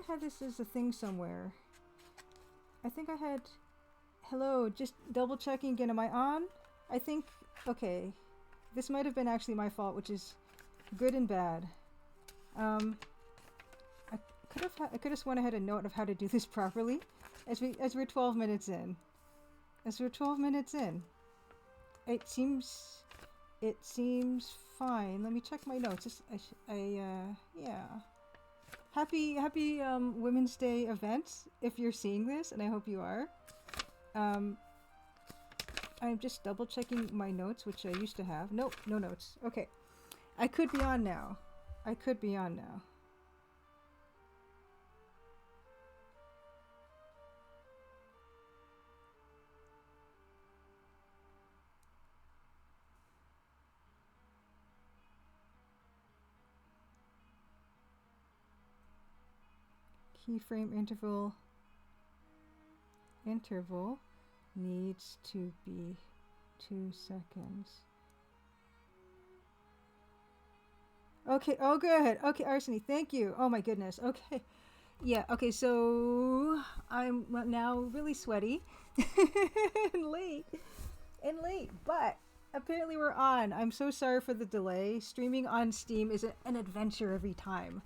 had this as a thing somewhere. I think I had... Hello, just double checking again. Am I on? I think... Okay. This might have been actually my fault, which is good and bad. I could have sworn I had a note of how to do this properly. As we're 12 minutes in. It seems fine. Let me check my notes. Yeah. Happy Women's Day event if you're seeing this, and I hope you are. I'm just double checking my notes, which I used to have. Nope, no notes. Okay. I could be on now. Keyframe interval needs to be 2 seconds. Okay, oh good. Okay, Arseny, thank you. Oh my goodness. Okay. Yeah, okay, so I'm now really sweaty and late, but apparently we're on. I'm so sorry for the delay. Streaming on Steam is an adventure every time.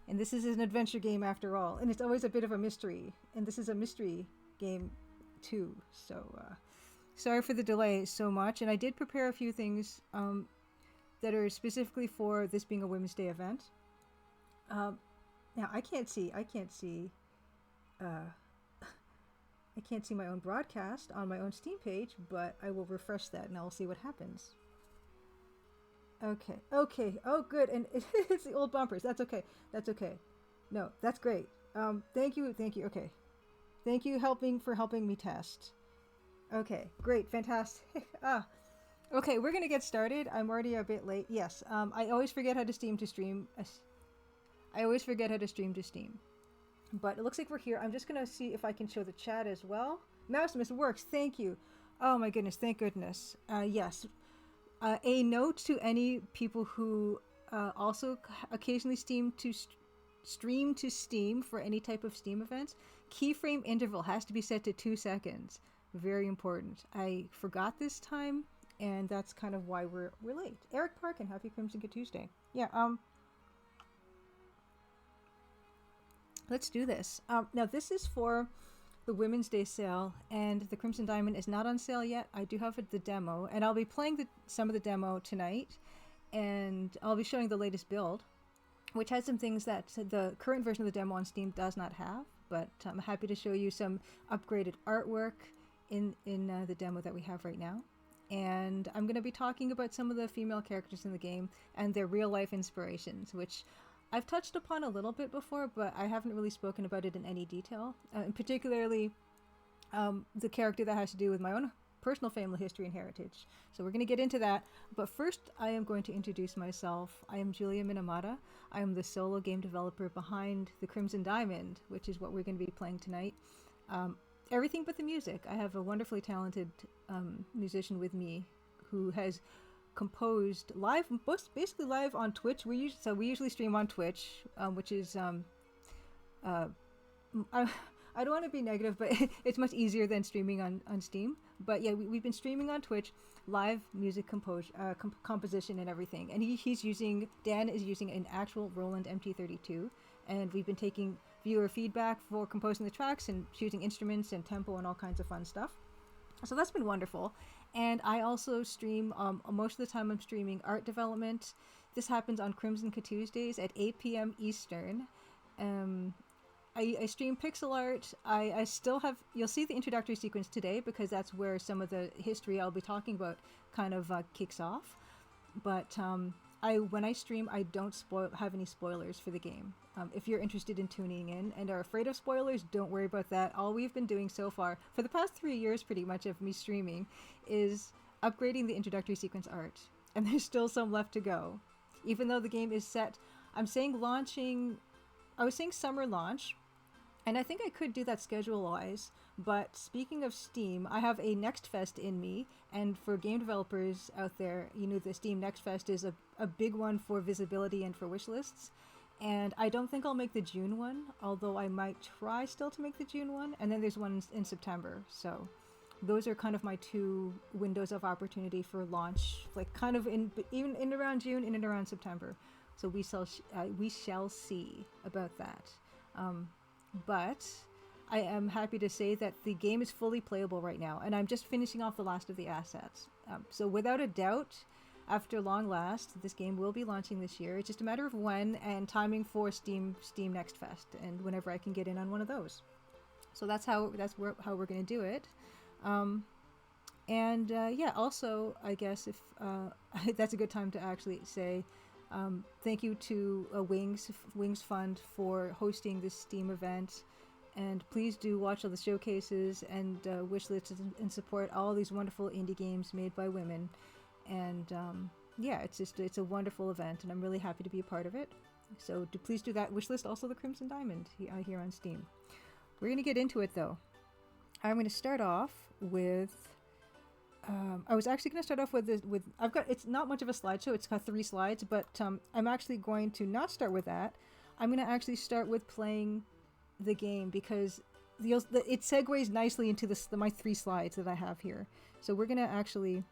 And this is an adventure game after all. And it's always a bit of a mystery. And this is a mystery game too. So sorry for the delay so much. And I did prepare a few things that are specifically for this being a Women's Day event. Now I can't see my own broadcast on my own Steam page, but I will refresh that and I'll see what happens. Okay. Oh, good. And it's the old bumpers. That's okay. No, that's great. Thank you. Okay. Thank you for helping me test. Okay, great. Fantastic. Okay, we're going to get started. I'm already a bit late. Yes. I always forget how to stream to Steam. But it looks like we're here. I'm just going to see if I can show the chat as well. Mousemas works. Thank you. Oh my goodness. Thank goodness. Yes. A note to any people who also occasionally stream to Steam for any type of Steam events. Keyframe interval has to be set to 2 seconds. Very important. I forgot this time, and that's kind of why we're late. Eric Parkin, happy Crimson Tuesday. Yeah. Let's do this. Now this is for the Women's Day sale, and the Crimson Diamond is not on sale yet. I do have the demo, and I'll be playing some of the demo tonight, and I'll be showing the latest build, which has some things that the current version of the demo on Steam does not have, but I'm happy to show you some upgraded artwork in the demo that we have right now. And I'm going to be talking about some of the female characters in the game and their real-life inspirations, which I've touched upon a little bit before, but I haven't really spoken about it in any detail. And particularly the character that has to do with my own personal family history and heritage. So we're going to get into that. But first, I am going to introduce myself. I am Julia Minamata. I am the solo game developer behind the Crimson Diamond, which is what we're going to be playing tonight. Everything but the music. I have a wonderfully talented musician with me who has composed live, basically live on Twitch. We usually stream on Twitch, which is I don't want to be negative, but it's much easier than streaming on Steam. But yeah, we've been streaming on Twitch, live music composition and everything. And Dan is using an actual Roland MT32, and we've been taking viewer feedback for composing the tracks and choosing instruments and tempo and all kinds of fun stuff. So that's been wonderful. And I also stream, most of the time I'm streaming art development. This happens on Crimson Tuesdays at 8 p.m. Eastern. I stream pixel art. I still have, you'll see the introductory sequence today because that's where some of the history I'll be talking about kind of kicks off. But when I stream, I don't have any spoilers for the game. If you're interested in tuning in and are afraid of spoilers, don't worry about that. All we've been doing so far, for the past 3 years pretty much of me streaming, is upgrading the introductory sequence art. And there's still some left to go. Even though the game is set, I was saying summer launch, and I think I could do that schedule-wise, but speaking of Steam, I have a Next Fest in me, and for game developers out there, the Steam Next Fest is a big one for visibility and for wish lists. And I don't think I'll make the June one, although I might try still to make the June one. And then there's one in September. So those are kind of my two windows of opportunity for launch, like kind of even in around June, in and around September. So we shall see about that. But I am happy to say that the game is fully playable right now, and I'm just finishing off the last of the assets. So without a doubt, after long last, this game will be launching this year. It's just a matter of when and timing for Steam Next Fest, and whenever I can get in on one of those. So how we're going to do it. Yeah, also, I guess if that's a good time to actually say thank you to Wings Fund for hosting this Steam event. And please do watch all the showcases and wish lists and support all these wonderful indie games made by women. And yeah, it's a wonderful event, and I'm really happy to be a part of it. So please do that. Wish list also the Crimson Diamond here on Steam. We're going to get into it though. I'm going to start off with. I was actually going to start off with it's not much of a slideshow. It's got 3 slides, but I'm actually going to not start with that. I'm going to actually start with playing the game because it segues nicely into my 3 slides that I have here. So we're going to actually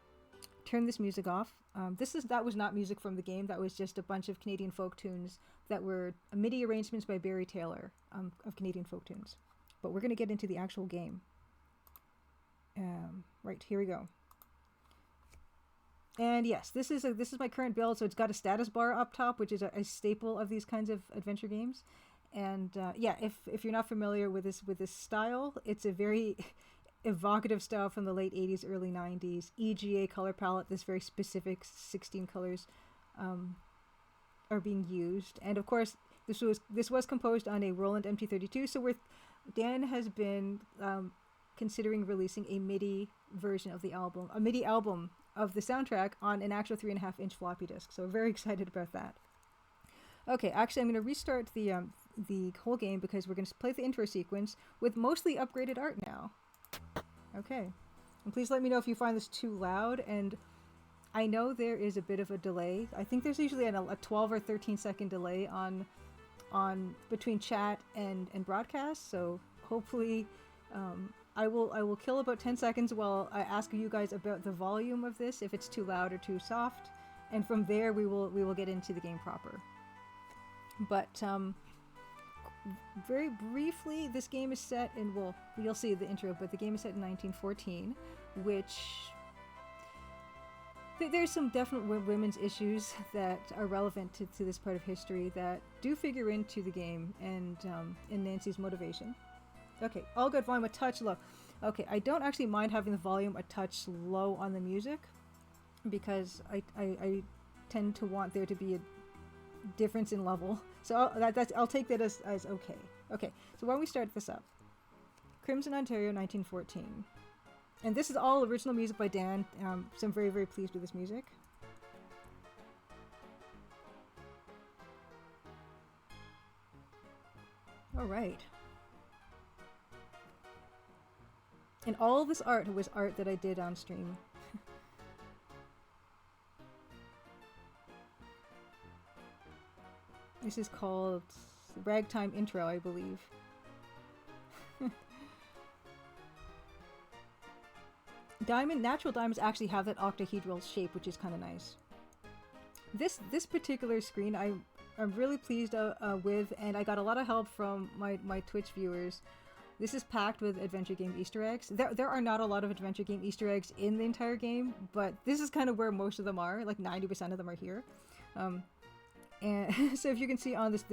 turn this music off. That was not music from the game. That was just a bunch of Canadian folk tunes that were MIDI arrangements by Barry Taylor of Canadian folk tunes. But we're going to get into the actual game. Right, here we go. And yes, this is my current build. So it's got a status bar up top, which is a staple of these kinds of adventure games. And yeah, if you're not familiar with this style, it's a very evocative style from the late 80s, early 90s. EGA color palette, this very specific 16 colors are being used. And of course, this was composed on a Roland MT32. So Dan has been considering releasing a MIDI version of the album, a MIDI album of the soundtrack on an actual 3.5-inch floppy disk. So very excited about that. Okay, actually, I'm going to restart the whole game because we're going to play the intro sequence with mostly upgraded art now. Okay, and please let me know if you find this too loud. And I know there is a bit of a delay. I think there's usually a 12 or 13 second delay on between chat and broadcast. So hopefully, I will kill about 10 seconds while I ask you guys about the volume of this, if it's too loud or too soft, and from there we will get into the game proper. But very briefly, this game is set in, well, you'll see the intro, but the game is set in 1914, which there's some definite women's issues that are relevant to this part of history that do figure into the game and in Nancy's motivation. Okay, all good, volume a touch low. Okay, I don't actually mind having the volume a touch low on the music because I tend to want there to be a difference in level. So I'll take that as okay. Okay, so why don't we start this up? Crimson, Ontario, 1914. And this is all original music by Dan, so I'm very, very pleased with this music. All right. And all this art was art that I did on stream. This is called Ragtime Intro, I believe. Natural diamonds actually have that octahedral shape, which is kind of nice. This particular screen I'm really pleased with, and I got a lot of help from my Twitch viewers. This is packed with adventure game Easter eggs. There are not a lot of adventure game Easter eggs in the entire game, but this is kind of where most of them are. Like 90% of them are here. And so if you can see on this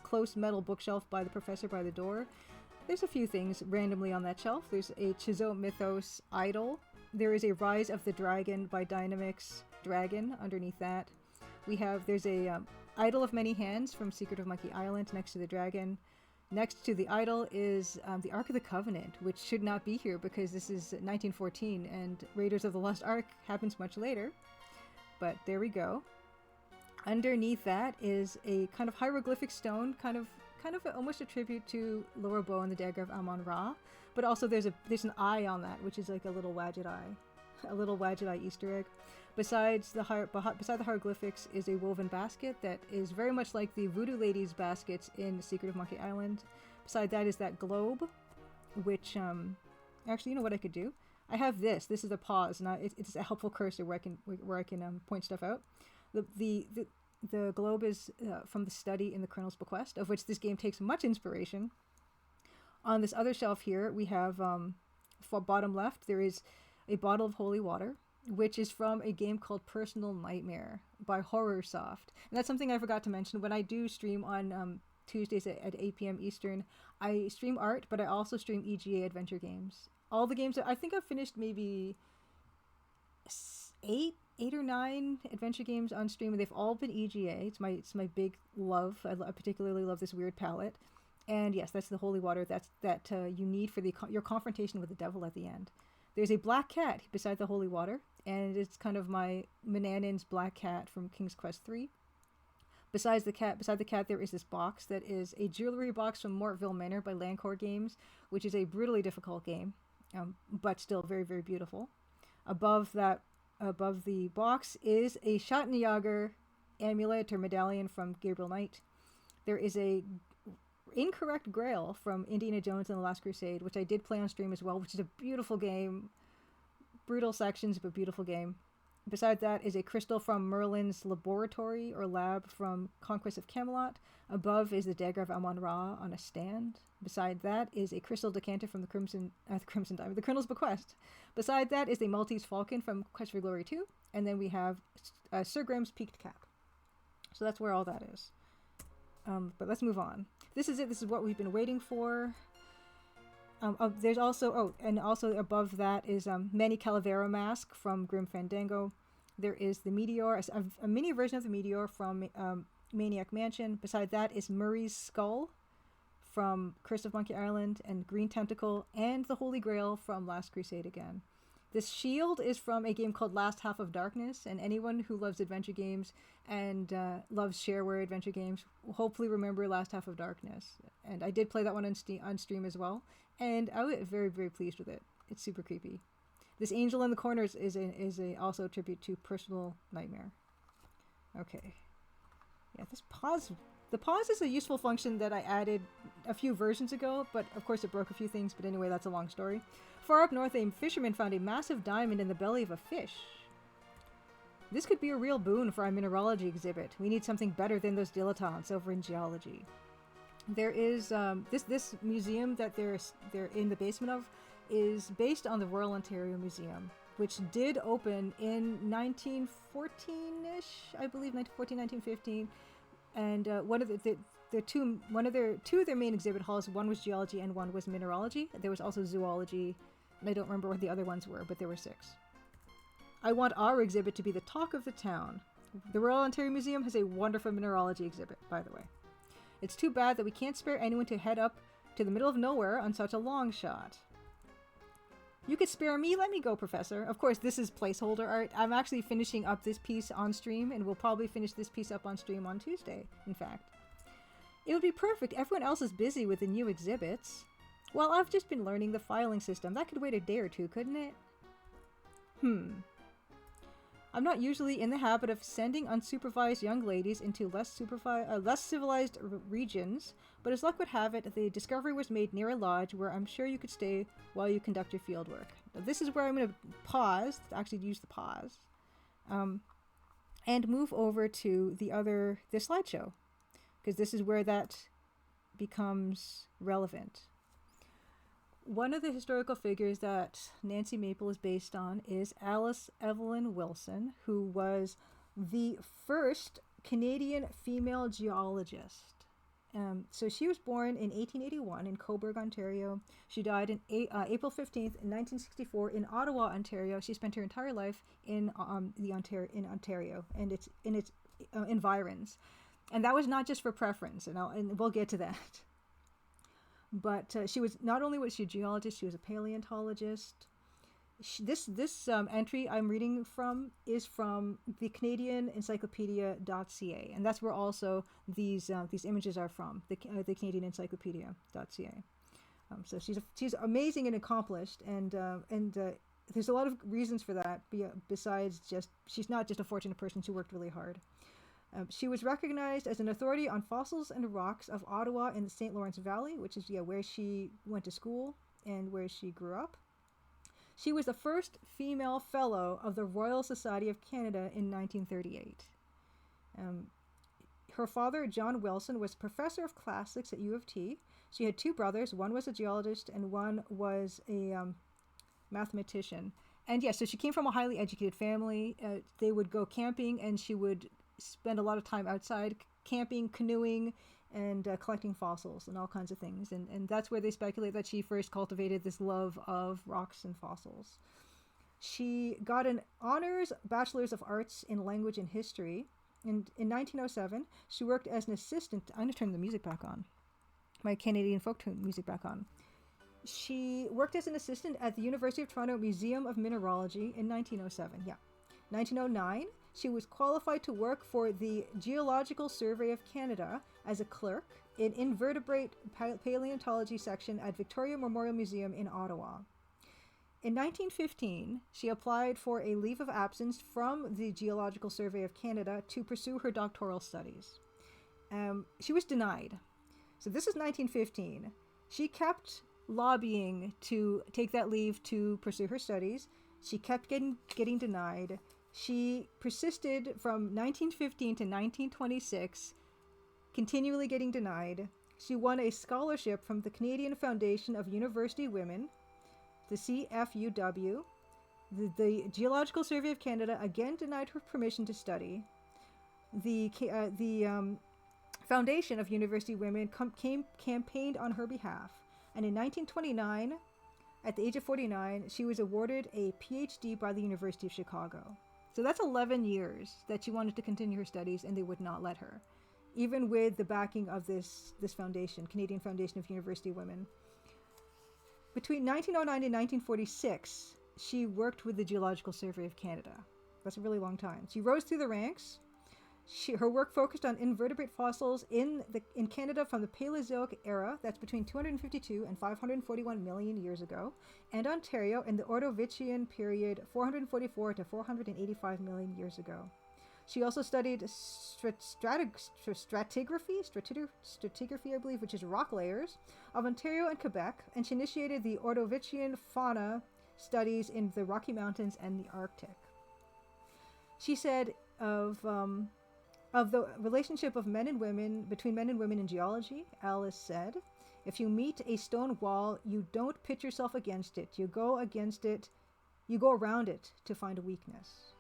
close metal bookshelf by the professor by the door, there's a few things randomly on that shelf. There's a Chizo Mythos idol. There is a Rise of the Dragon by Dynamix Dragon underneath that. There's a Idol of Many Hands from Secret of Monkey Island next to the dragon. Next to the idol is the Ark of the Covenant, which should not be here because this is 1914 and Raiders of the Lost Ark happens much later. But there we go. Underneath that is a kind of hieroglyphic stone, kind of almost a tribute to Laura Bow and the Dagger of Amon-Ra. But also there's an eye on that, which is like a little Wadjet eye. A little Wadjet eye Easter egg. Beside the hieroglyphics is a woven basket that is very much like the Voodoo Lady's baskets in The Secret of Monkey Island. Beside that is that globe, which actually, you know what I could do? I have this. This is a pause, and it's a helpful cursor where I can point stuff out. The globe is from the study in the Colonel's Bequest, of which this game takes much inspiration. On this other shelf here, we have, for bottom left, there is a bottle of holy water, which is from a game called Personal Nightmare by Horrorsoft. And that's something I forgot to mention. When I do stream on Tuesdays at 8 p.m. Eastern, I stream art, but I also stream EGA adventure games. All the games, I think I've finished maybe eight or nine adventure games on stream, and they've all been EGA. It's my big love. I particularly love this weird palette. And yes, that's the holy water that you need for your confrontation with the devil at the end. There's a black cat beside the holy water, and it's kind of my Manannan's black cat from King's Quest 3. Beside the cat, there is this box that is a jewelry box from Mortville Manor by Landcore Games, which is a brutally difficult game, but still very, very beautiful. Above the box is a Schattenjager amulet or medallion from Gabriel Knight. There is a incorrect grail from Indiana Jones and the Last Crusade, which I did play on stream as well, which is a beautiful game. Brutal sections, but beautiful game. Beside that is a crystal from Merlin's laboratory or lab from Conquest of Camelot. Above is the dagger of Amon-Ra on a stand. Beside that is a crystal decanter from the Crimson Diamond, the Colonel's Bequest. Beside that is the Maltese Falcon from Quest for Glory 2. And then we have Sir Graham's Peaked Cap. So that's where all that is. But let's move on. This is it. This is what we've been waiting for. There's also, and also above that is Manny Calavera mask from Grim Fandango. There is the Meteor, a mini version of the Meteor from Maniac Mansion. Beside that is Murray's Skull from Curse of Monkey Island, and Green Tentacle, and the Holy Grail from Last Crusade again. This shield is from a game called Last Half of Darkness, and anyone who loves adventure games and loves shareware adventure games will hopefully remember Last Half of Darkness. And I did play that one on stream as well, and I was very, very pleased with it. It's super creepy. This angel in the corners is also a tribute to Personal Nightmare. Okay. Yeah, the pause is a useful function that I added a few versions ago, but of course it broke a few things, but anyway, that's a long story. Far up north, a fisherman found a massive diamond in the belly of a fish. This could be a real boon for our mineralogy exhibit. We need something better than those dilettantes over in geology. There is this museum that they're in the basement of is based on the Royal Ontario Museum, which did open in 1914-ish, I believe, 1914, 1915. And one of their main exhibit halls, one was geology and one was mineralogy. There was also zoology, and I don't remember what the other ones were, but there were 6. I want our exhibit to be the talk of the town. The Royal Ontario Museum has a wonderful mineralogy exhibit, by the way. It's too bad that we can't spare anyone to head up to the middle of nowhere on such a long shot. You could spare me? Let me go, Professor. Of course, this is placeholder art. I'm actually finishing up this piece on stream, and we'll probably finish this piece up on stream on Tuesday, in fact. It would be perfect. Everyone else is busy with the new exhibits. Well, I've just been learning the filing system. That could wait a day or two, couldn't it? I'm not usually in the habit of sending unsupervised young ladies into less civilized regions, but as luck would have it, the discovery was made near a lodge where I'm sure you could stay while you conduct your field work. Now, this is where I'm going to pause, actually use the pause, and move over to the slideshow, because this is where that becomes relevant. One of the historical figures that Nancy Maple is based on is Alice Evelyn Wilson, who was the first Canadian female geologist. So she was born in 1881 in Cobourg, Ontario. She died in April 15th, 1964 in Ottawa, Ontario. She spent her entire life in Ontario and its environs. And that was not just for preference, and we'll get to that. But she was not only was she a geologist, she was a paleontologist. This entry I'm reading from is from the Canadian Encyclopedia.ca, and that's where also these images are from, the Canadian Encyclopedia.ca. So she's amazing and accomplished, and there's a lot of reasons for that, besides just she's not just a fortunate person, she worked really hard. She was recognized as an authority on fossils and rocks of Ottawa in the St. Lawrence Valley, which is where she went to school and where she grew up. She was the first female fellow of the Royal Society of Canada in 1938. Her father, John Wilson, was professor of classics at U of T. She had two brothers. One was a geologist and one was a mathematician. And so she came from a highly educated family. They would go camping, and she would spend a lot of time outside camping, canoeing, and collecting fossils and all kinds of things. And that's where they speculate that she first cultivated this love of rocks and fossils. She got an honors Bachelor's of Arts in Language and History. And in 1907, she worked as an assistant. I'm going to turn the music back on. My Canadian folk tune music back on. She worked as an assistant at the University of Toronto Museum of Mineralogy in 1907. 1909, she was qualified to work for the Geological Survey of Canada as a clerk in invertebrate paleontology section at Victoria Memorial Museum in Ottawa. In 1915, she applied for a leave of absence from the Geological Survey of Canada to pursue her doctoral studies. She was denied. So this is 1915. She kept lobbying to take that leave to pursue her studies. She kept getting denied. She persisted from 1915 to 1926, continually getting denied. She won a scholarship from the Canadian Foundation of University Women, the CFUW. The Geological Survey of Canada again denied her permission to study. The Foundation of University Women campaigned on her behalf. And in 1929, at the age of 49, she was awarded a PhD by the University of Chicago. So that's 11 years that she wanted to continue her studies, and they would not let her, even with the backing of this foundation, Canadian Foundation of University Women. Between 1909 and 1946, she worked with the Geological Survey of Canada. That's a really long time. She rose through the ranks. Her work focused on invertebrate fossils in Canada from the Paleozoic era, that's between 252 and 541 million years ago, and Ontario in the Ordovician period, 444 to 485 million years ago. She also studied stratigraphy, I believe, which is rock layers, of Ontario and Quebec, and she initiated the Ordovician fauna studies in the Rocky Mountains and the Arctic. She said of the relationship of between men and women in geology, Alice said, "If you meet a stone wall, you don't pit yourself against it. You go around it to find a weakness."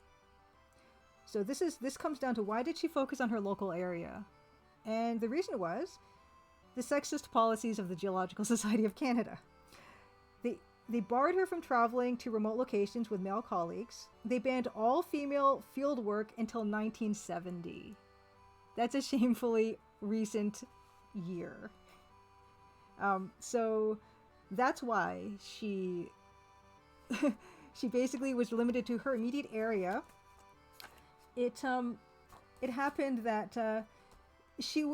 So this comes down to, why did she focus on her local area? And the reason was the sexist policies of the Geological Society of Canada. They barred her from traveling to remote locations with male colleagues. They banned all female field work until 1970. That's a shamefully recent year. So that's why she basically was limited to her immediate area. It happened that she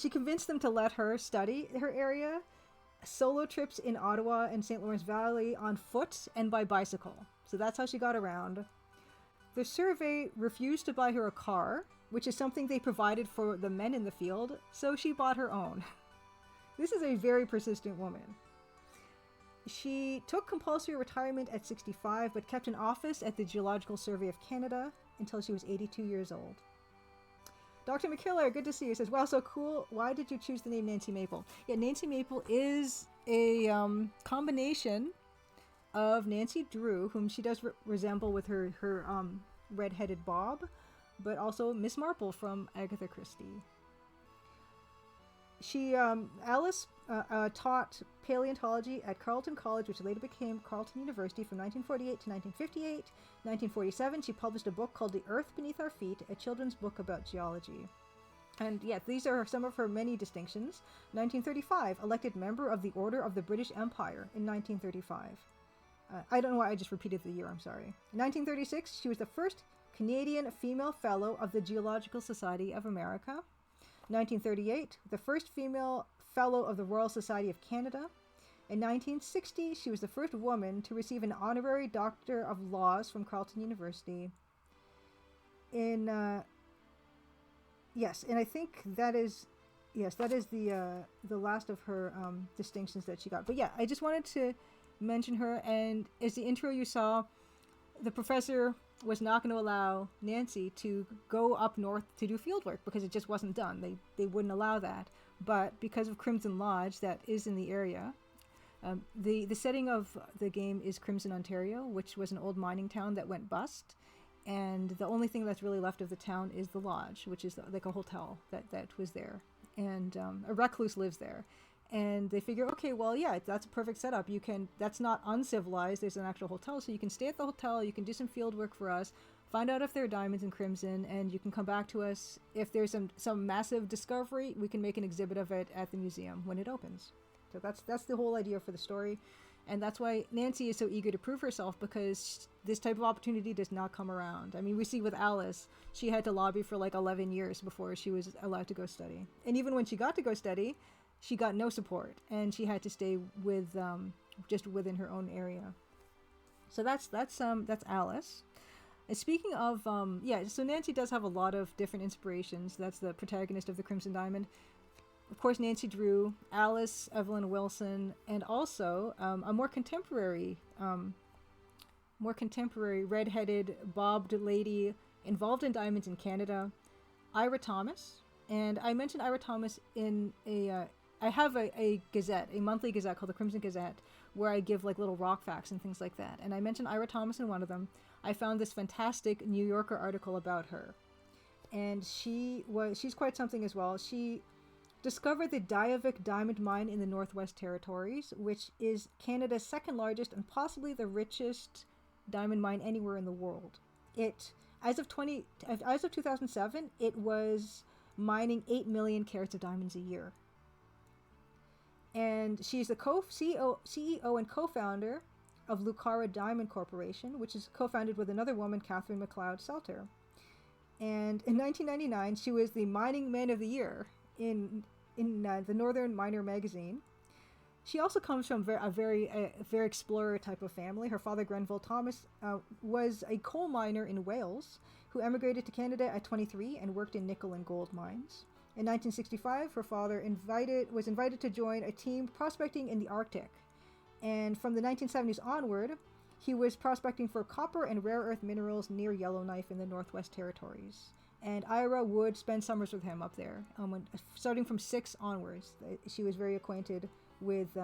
convinced them to let her study her area. Solo trips in Ottawa and St. Lawrence Valley on foot and by bicycle. So that's how she got around. The survey refused to buy her a car, which is something they provided for the men in the field, so she bought her own. This is a very persistent woman. She took compulsory retirement at 65, but kept an office at the Geological Survey of Canada until she was 82 years old. Dr. McKiller, good to see you. Says, "Wow, so cool. Why did you choose the name Nancy Maple?" Yeah, Nancy Maple is a combination of Nancy Drew, whom she does resemble with her red-headed bob, but also Miss Marple from Agatha Christie. Alice taught paleontology at Carleton College, which later became Carleton University, from 1948 to 1958. 1947, she published a book called The Earth Beneath Our Feet, a children's book about geology. And these are some of her many distinctions. 1935, elected member of the Order of the British Empire in 1935. I don't know why I just repeated the year, I'm sorry. In 1936, she was the first Canadian female fellow of the Geological Society of America. 1938, the first female fellow of the Royal Society of Canada. In 1960, she was the first woman to receive an honorary Doctor of Laws from Carleton University. Yes, and I think that is the last of her distinctions that she got. But yeah, I just wanted to mention her. And as the intro you saw, the professor was not going to allow Nancy to go up north to do field work because it just wasn't done. They wouldn't allow that. But because of Crimson Lodge, that is in the area. The setting of the game is Crimson, Ontario, which was an old mining town that went bust. And the only thing that's really left of the town is the lodge, which is like a hotel that was there. And a recluse lives there. And they figure, okay, well, yeah, that's a perfect setup. That's not uncivilized. There's an actual hotel, so you can stay at the hotel. You can do some field work for us, find out if there are diamonds in Crimson, and you can come back to us. If there's some massive discovery, we can make an exhibit of it at the museum when it opens. So that's the whole idea for the story. And that's why Nancy is so eager to prove herself, because this type of opportunity does not come around. I mean, we see with Alice, she had to lobby for like 11 years before she was allowed to go study. And even when she got to go study, she got no support, and she had to stay with just within her own area. So that's Alice. And speaking of so Nancy does have a lot of different inspirations. That's the protagonist of the Crimson Diamond. Of course, Nancy Drew, Alice, Evelyn Wilson, and also a more contemporary red-headed, bobbed lady involved in diamonds in Canada, Ira Thomas. And I mentioned Ira Thomas in I have a gazette, a monthly gazette called the Crimson Gazette, where I give like little rock facts and things like that. And I mentioned Ira Thomas in one of them. I found this fantastic New Yorker article about her. And she's quite something as well. She discovered the Diavik diamond mine in the Northwest Territories, which is Canada's second largest and possibly the richest diamond mine anywhere in the world. As of 2007, it was mining 8 million carats of diamonds a year. And she's the CEO and co-founder of Lucara Diamond Corporation, which is co-founded with another woman, Catherine McLeod Selter. And in 1999, she was the Mining Man of the Year in the Northern Miner magazine. She also comes from a very explorer type of family. Her father, Grenville Thomas, was a coal miner in Wales who emigrated to Canada at 23 and worked in nickel and gold mines. In 1965, her father was invited to join a team prospecting in the Arctic. And from the 1970s onward, he was prospecting for copper and rare earth minerals near Yellowknife in the Northwest Territories. And Ira would spend summers with him up there. Starting from 6 onwards, she was very acquainted with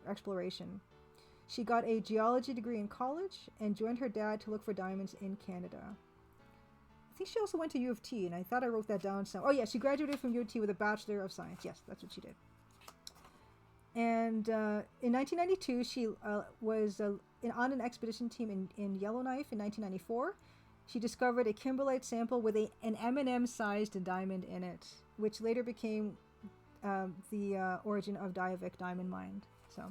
exploration. She got a geology degree in college and joined her dad to look for diamonds in Canada. I think she also went to U of T, and I thought I wrote that down. Oh yeah, she graduated from U of T with a Bachelor of Science. Yes, that's what she did. And in 1992, she was on an expedition team in Yellowknife. In 1994, she discovered a kimberlite sample with an M&M-sized diamond in it, which later became the origin of Diavik Diamond Mine. So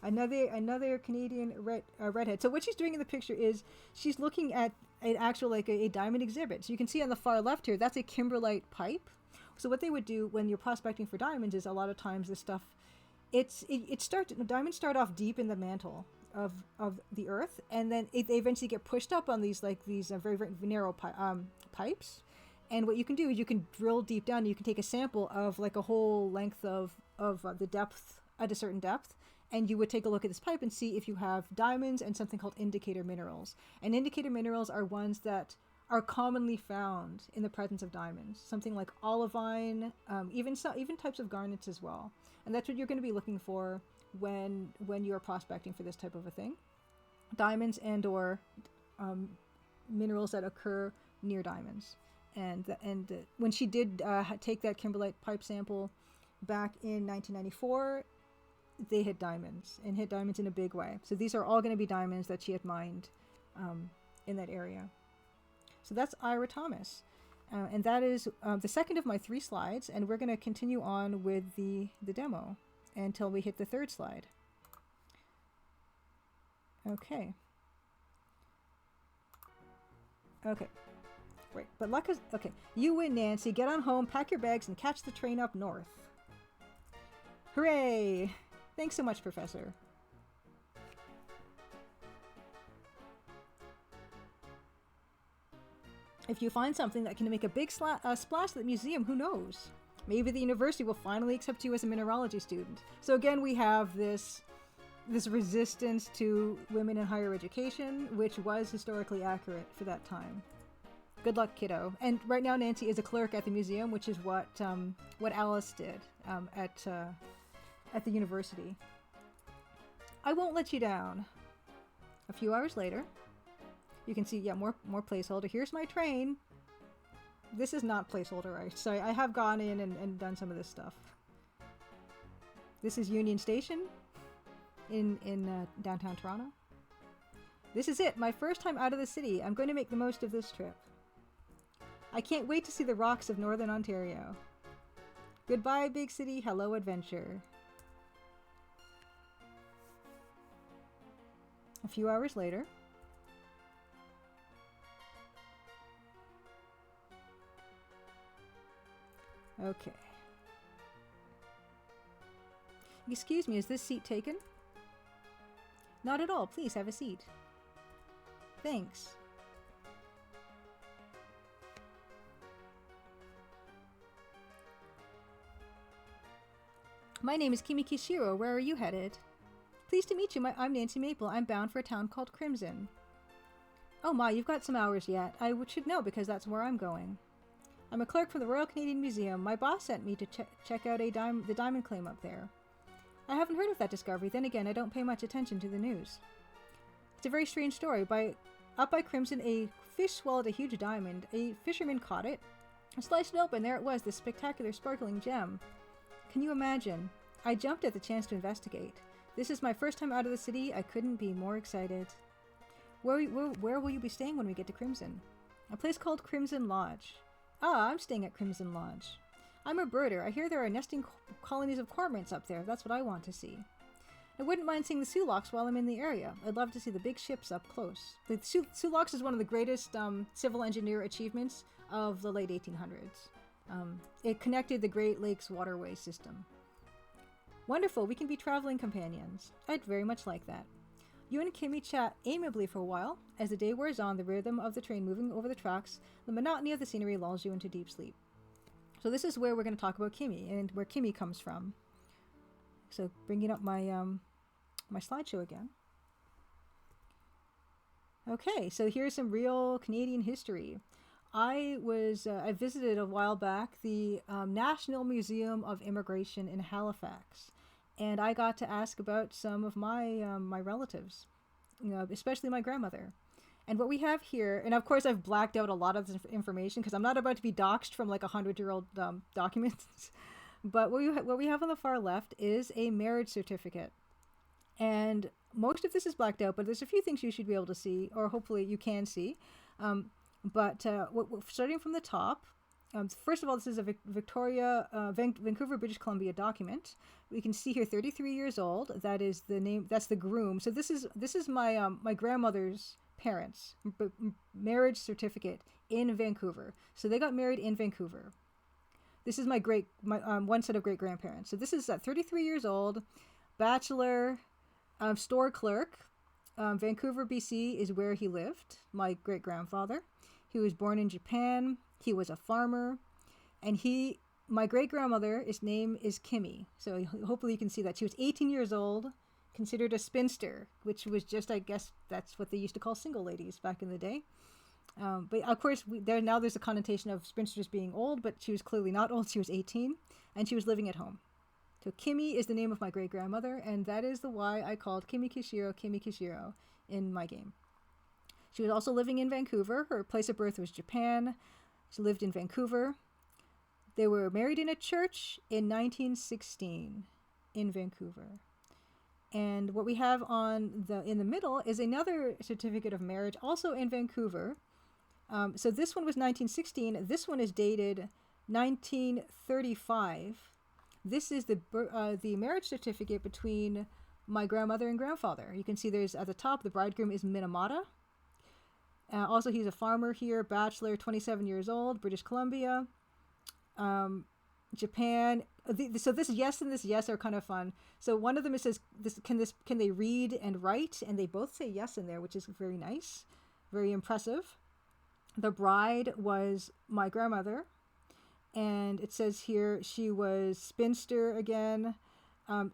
another Canadian redhead. So what she's doing in the picture is she's looking at an actual a diamond exhibit. So you can see on the far left here, that's a kimberlite pipe. So what they would do when you're prospecting for diamonds is a lot of times this stuff, diamonds start off deep in the mantle of the earth, and then they eventually get pushed up on these very, very narrow pipes. And what you can do is you can drill deep down. You can take a sample of like a whole length of the depth at a certain depth, and you would take a look at this pipe and see if you have diamonds and something called indicator minerals. And indicator minerals are ones that are commonly found in the presence of diamonds, something like olivine, even types of garnets as well. And that's what you're going to be looking for when you're prospecting for this type of a thing. Diamonds and or minerals that occur near diamonds. And when she did take that kimberlite pipe sample back in 1994, they hit diamonds in a big way. So these are all going to be diamonds that she had mined in that area. So that's Ira Thomas. And that is the second of my 3 slides, and we're going to continue on with the demo until we hit the 3rd slide. Okay. Great. But luck is... Okay. You win, Nancy. Get on home, pack your bags, and catch the train up north. Hooray! Thanks so much, Professor. If you find something that can make a big splash at the museum, who knows? Maybe the university will finally accept you as a mineralogy student. So again, we have this resistance to women in higher education, which was historically accurate for that time. Good luck, kiddo. And right now, Nancy is a clerk at the museum, which is what Alice did at the university. I won't let you down. A few hours later, you can see, yeah, more placeholder. Here's my train. This is not placeholder, right? So I have gone in and done some of this stuff. This is Union Station in downtown Toronto. This is it, my first time out of the city. I'm going to make the most of this trip. I can't wait to see the rocks of Northern Ontario. Goodbye, big city. Hello, adventure. A few hours later. Okay. Excuse me, is this seat taken? Not at all. Please have a seat. Thanks. My name is Kimi Kishiro. Where are you headed? Pleased to meet you. I'm Nancy Maple. I'm bound for a town called Crimson. Oh my, you've got some hours yet. I should know because that's where I'm going. I'm a clerk from the Royal Canadian Museum. My boss sent me to check out the diamond claim up there. I haven't heard of that discovery. Then again, I don't pay much attention to the news. It's a very strange story. Up by Crimson, a fish swallowed a huge diamond. A fisherman caught it, sliced it open. There it was, this spectacular sparkling gem. Can you imagine? I jumped at the chance to investigate. This is my first time out of the city. I couldn't be more excited. Where will you be staying when we get to Crimson? A place called Crimson Lodge. Ah, I'm staying at Crimson Lodge. I'm a birder. I hear there are nesting colonies of cormorants up there. That's what I want to see. I wouldn't mind seeing the Sulaks while I'm in the area. I'd love to see the big ships up close. The Sulaks is one of the greatest civil engineer achievements of the late 1800s. It connected the Great Lakes waterway system. Wonderful, we can be traveling companions. I'd very much like that. You and Kimi chat amiably for a while. As the day wears on, the rhythm of the train moving over the tracks, the monotony of the scenery lulls you into deep sleep. So this is where we're going to talk about Kimi and where Kimi comes from. So bringing up my my slideshow again. Okay, so here's some real Canadian history. I visited a while back the National Museum of Immigration in Halifax, and I got to ask about some of my my relatives, especially my grandmother. And what we have here, and of course I've blacked out a lot of this information because I'm not about to be doxxed from like 100-year-old documents. But what we have on the far left is a marriage certificate. And most of this is blacked out, but there's a few things you should be able to see, or hopefully you can see. Starting from the top, first of all, this is a Vancouver, British Columbia document. We can see here 33 years old. That is the name, that's the groom. So this is my my grandmother's parents' marriage certificate in Vancouver. So they got married in Vancouver. This is my one set of great grandparents. So this is at 33 years old, bachelor, store clerk. Vancouver, BC is where he lived. My great grandfather. He was born in Japan. He was a farmer, and my great grandmother's name is Kimi. So hopefully you can see that she was 18 years old, considered a spinster, which was just, I guess, that's what they used to call single ladies back in the day. But of course, there's a connotation of spinsters being old, but she was clearly not old. She was 18, and she was living at home. So Kimi is the name of my great grandmother, and that is the why I called Kimi Kishiro in my game. She was also living in Vancouver. Her place of birth was Japan. She lived in Vancouver. They were married in a church in 1916 in Vancouver. And what we have in the middle is another certificate of marriage, also in Vancouver. So this one was 1916. This one is dated 1935. This is the marriage certificate between my grandmother and grandfather. You can see there's at the top, the bridegroom is Minamata. Also, he's a farmer here, bachelor, 27 years old, British Columbia. Japan. So this yes and this yes are kind of fun. So one of them, it says can they read and write, and they both say yes in there, which is very nice, very impressive. The bride was my grandmother, and it says here she was spinster again,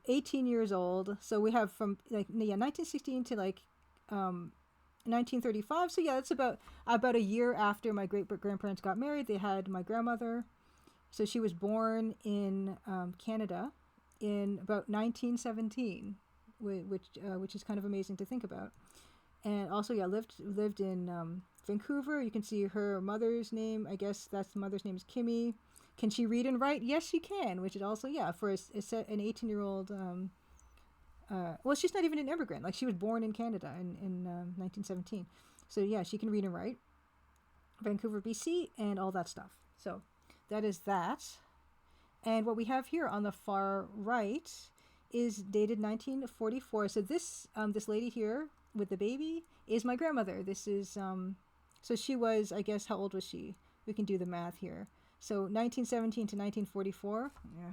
18 years old. So we have from 1916 to 1935. So yeah, that's about a year after my great grandparents got married. They had my grandmother. So she was born in Canada in about 1917, which is kind of amazing to think about. And also, yeah, lived in Vancouver. You can see her mother's name. I guess that's the mother's name is Kimmy. Can she read and write? Yes, she can. Which is also, yeah, for an 18-year-old. Well, she's not even an immigrant. Like, she was born in Canada in 1917. So yeah, she can read and write. Vancouver, BC, and all that stuff. So that is that. And what we have here on the far right is dated 1944. So this lady here with the baby is my grandmother. This is so she was, I guess, how old was she? We can do the math here. So 1917 to 1944. Yeah,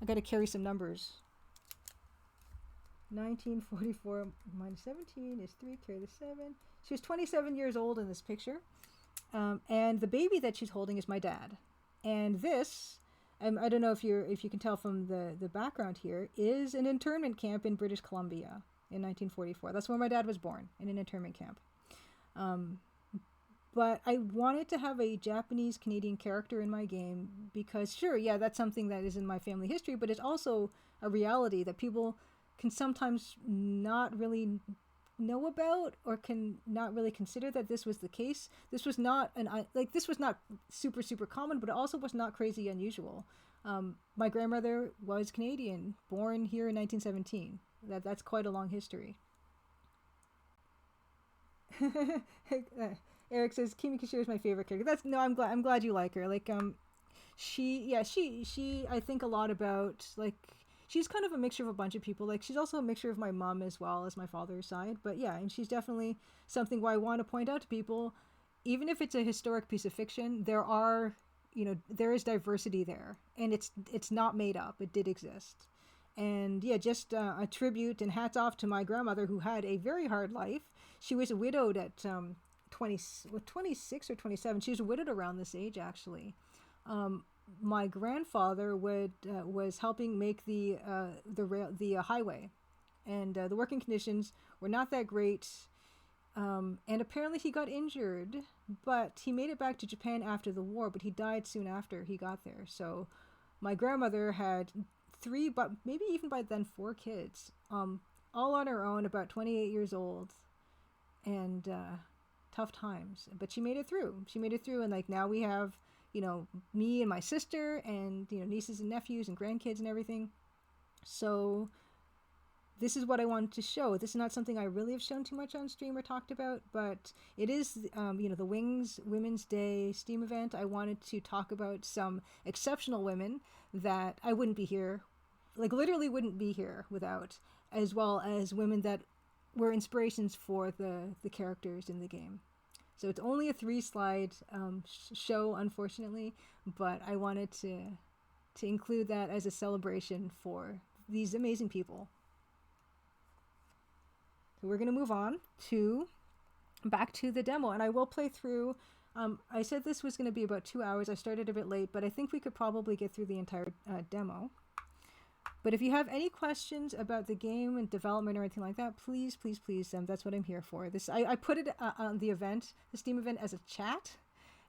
I got to carry some numbers. 1944 minus 17 is 3. Carry the 7. She was 27 years old in this picture. And the baby that she's holding is my dad. And this, I don't know if you can tell from the background here, is an internment camp in British Columbia in 1944. That's where my dad was born, in an internment camp. But I wanted to have a Japanese Canadian character in my game because, sure, yeah, that's something that is in my family history, but it's also a reality that people can sometimes not really know about, or can not really consider that this was the case. This was not this was not super common, but it also was not crazy unusual. My grandmother was Canadian, born here in 1917. That's quite a long history. Eric says Kimi Kishiro is my favorite character. I'm glad you like her. Like she I think a lot about, like, she's kind of a mixture of a bunch of people. Like, she's also a mixture of my mom as well as my father's side. But yeah, and she's definitely something where I want to point out to people, even if it's a historic piece of fiction, there is diversity there, and it's not made up. It did exist. And yeah, just a tribute and hats off to my grandmother, who had a very hard life. She was widowed at 26 or 27. She was widowed around this age, actually. My grandfather was helping make the highway, and the working conditions were not that great. And apparently he got injured, but he made it back to Japan after the war. But he died soon after he got there. So my grandmother had 3, but maybe even by then 4 kids, all on her own, about 28 years old, and tough times. But she made it through. And like now we have, me and my sister, and nieces and nephews and grandkids and everything. So this is what I wanted to show. This is not something I really have shown too much on stream or talked about, but it is the Wings Women's Day Steam event. I wanted to talk about some exceptional women that I wouldn't be here, like literally wouldn't be here without, as well as women that were inspirations for the characters in the game. So it's only a 3-slide show, unfortunately, but I wanted to include that as a celebration for these amazing people. So we're going to move on back to the demo, and I will play through. I said this was going to be about 2 hours. I started a bit late, but I think we could probably get through the entire demo. But if you have any questions about the game and development or anything like that, please, that's what I'm here for. I put it on the Steam event, as a chat,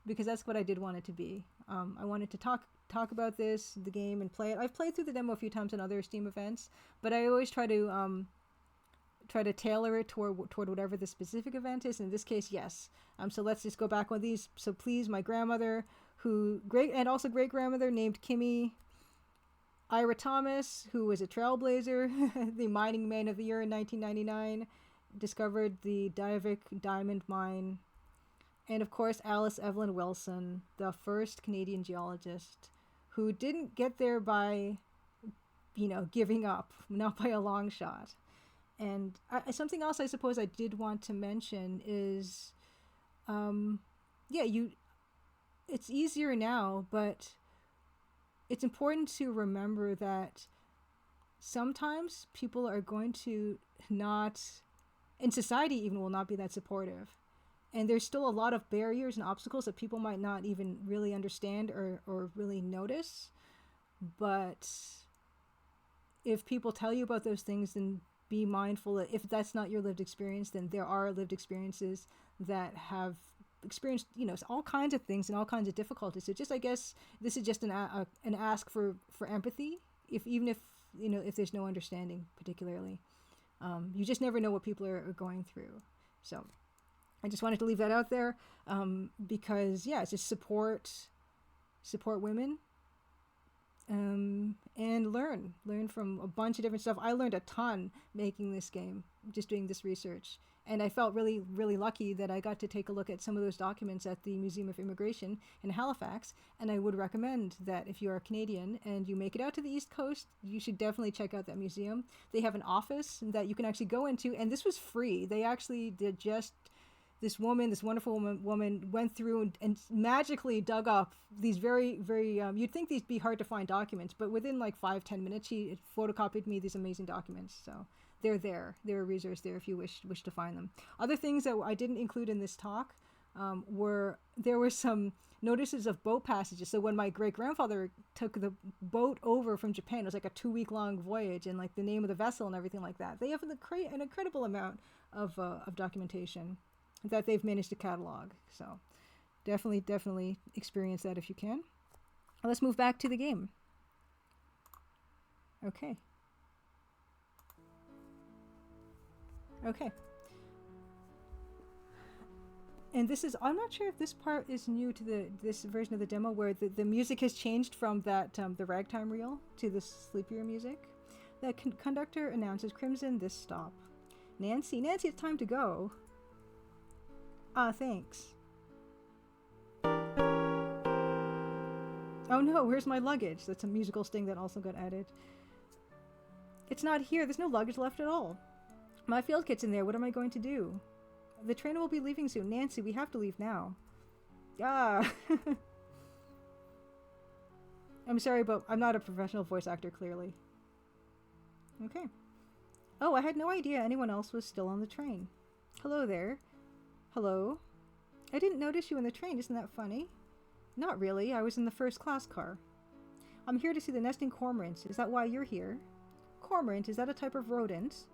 because that's what I did want it to be. I wanted to talk about the game, and play it. I've played through the demo a few times on other Steam events, but I always try to tailor it toward whatever the specific event is. In this case, yes. So let's just go back on these. So please, my grandmother, and also great grandmother named Kimmy. Ira Thomas, who was a trailblazer, the mining man of the year in 1999, discovered the Diavik diamond mine. And of course, Alice Evelyn Wilson, the first Canadian geologist, who didn't get there by, giving up, not by a long shot. And something else I suppose I did want to mention is, it's easier now, but it's important to remember that sometimes people are going to not, in society even, will not be that supportive. And there's still a lot of barriers and obstacles that people might not even really understand or really notice. But if people tell you about those things, then be mindful that if that's not your lived experience, then there are lived experiences that have experienced, all kinds of things and all kinds of difficulties. So just, I guess, this is just an ask for empathy, even if there's no understanding particularly. You just never know what people are going through. So I just wanted to leave that out there, because it's just support women, and learn from a bunch of different stuff. I learned a ton making this game, just doing this research, and I felt really, really lucky that I got to take a look at some of those documents at the Museum of Immigration in Halifax. And I would recommend that if you are Canadian and you make it out to the East Coast, you should definitely check out that museum. They have an office that you can actually go into, and this was free. They actually did just this wonderful woman went through and magically dug up these very, very, you'd think these be hard to find documents, but within like 5-10 minutes, she photocopied me these amazing documents. So they're there. They're a resource there if you wish to find them. Other things that I didn't include in this talk there were some notices of boat passages. So when my great-grandfather took the boat over from Japan, it was like a 2-week-long voyage, and like the name of the vessel and everything like that. They have an incredible amount of documentation that they've managed to catalog. So definitely experience that if you can. Let's move back to the game. Okay. And this is, I'm not sure if this part is new to this version of the demo, where the music has changed from that the ragtime reel to the sleepier music. The conductor announces, "Crimson, this stop." Nancy, it's time to go. Thanks. Oh no, where's my luggage? That's a musical sting that also got added. It's not here. There's no luggage left at all. My field kit's in there. What am I going to do? The train will be leaving soon. Nancy, we have to leave now. I'm sorry, but I'm not a professional voice actor, clearly. Okay. Oh, I had no idea anyone else was still on the train. Hello there. Hello? I didn't notice you in the train. Isn't that funny? Not really. I was in the first class car. I'm here to see the nesting cormorants. Is that why you're here? Cormorant, is that a type of rodent?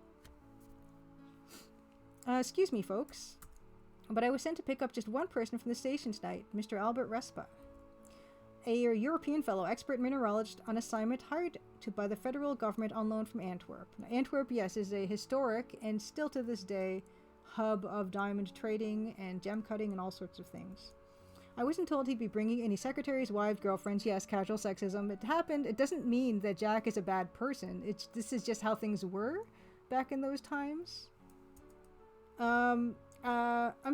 Excuse me, folks, but I was sent to pick up just one person from the station tonight, Mr. Albert Respa, a European fellow, expert mineralogist on assignment hired by the federal government on loan from Antwerp. Now, Antwerp, yes, is a historic and still to this day hub of diamond trading and gem cutting and all sorts of things. I wasn't told he'd be bringing any secretaries, wives, girlfriends. Yes, casual sexism. It happened. It doesn't mean that Jack is a bad person. This is just how things were back in those times. I'm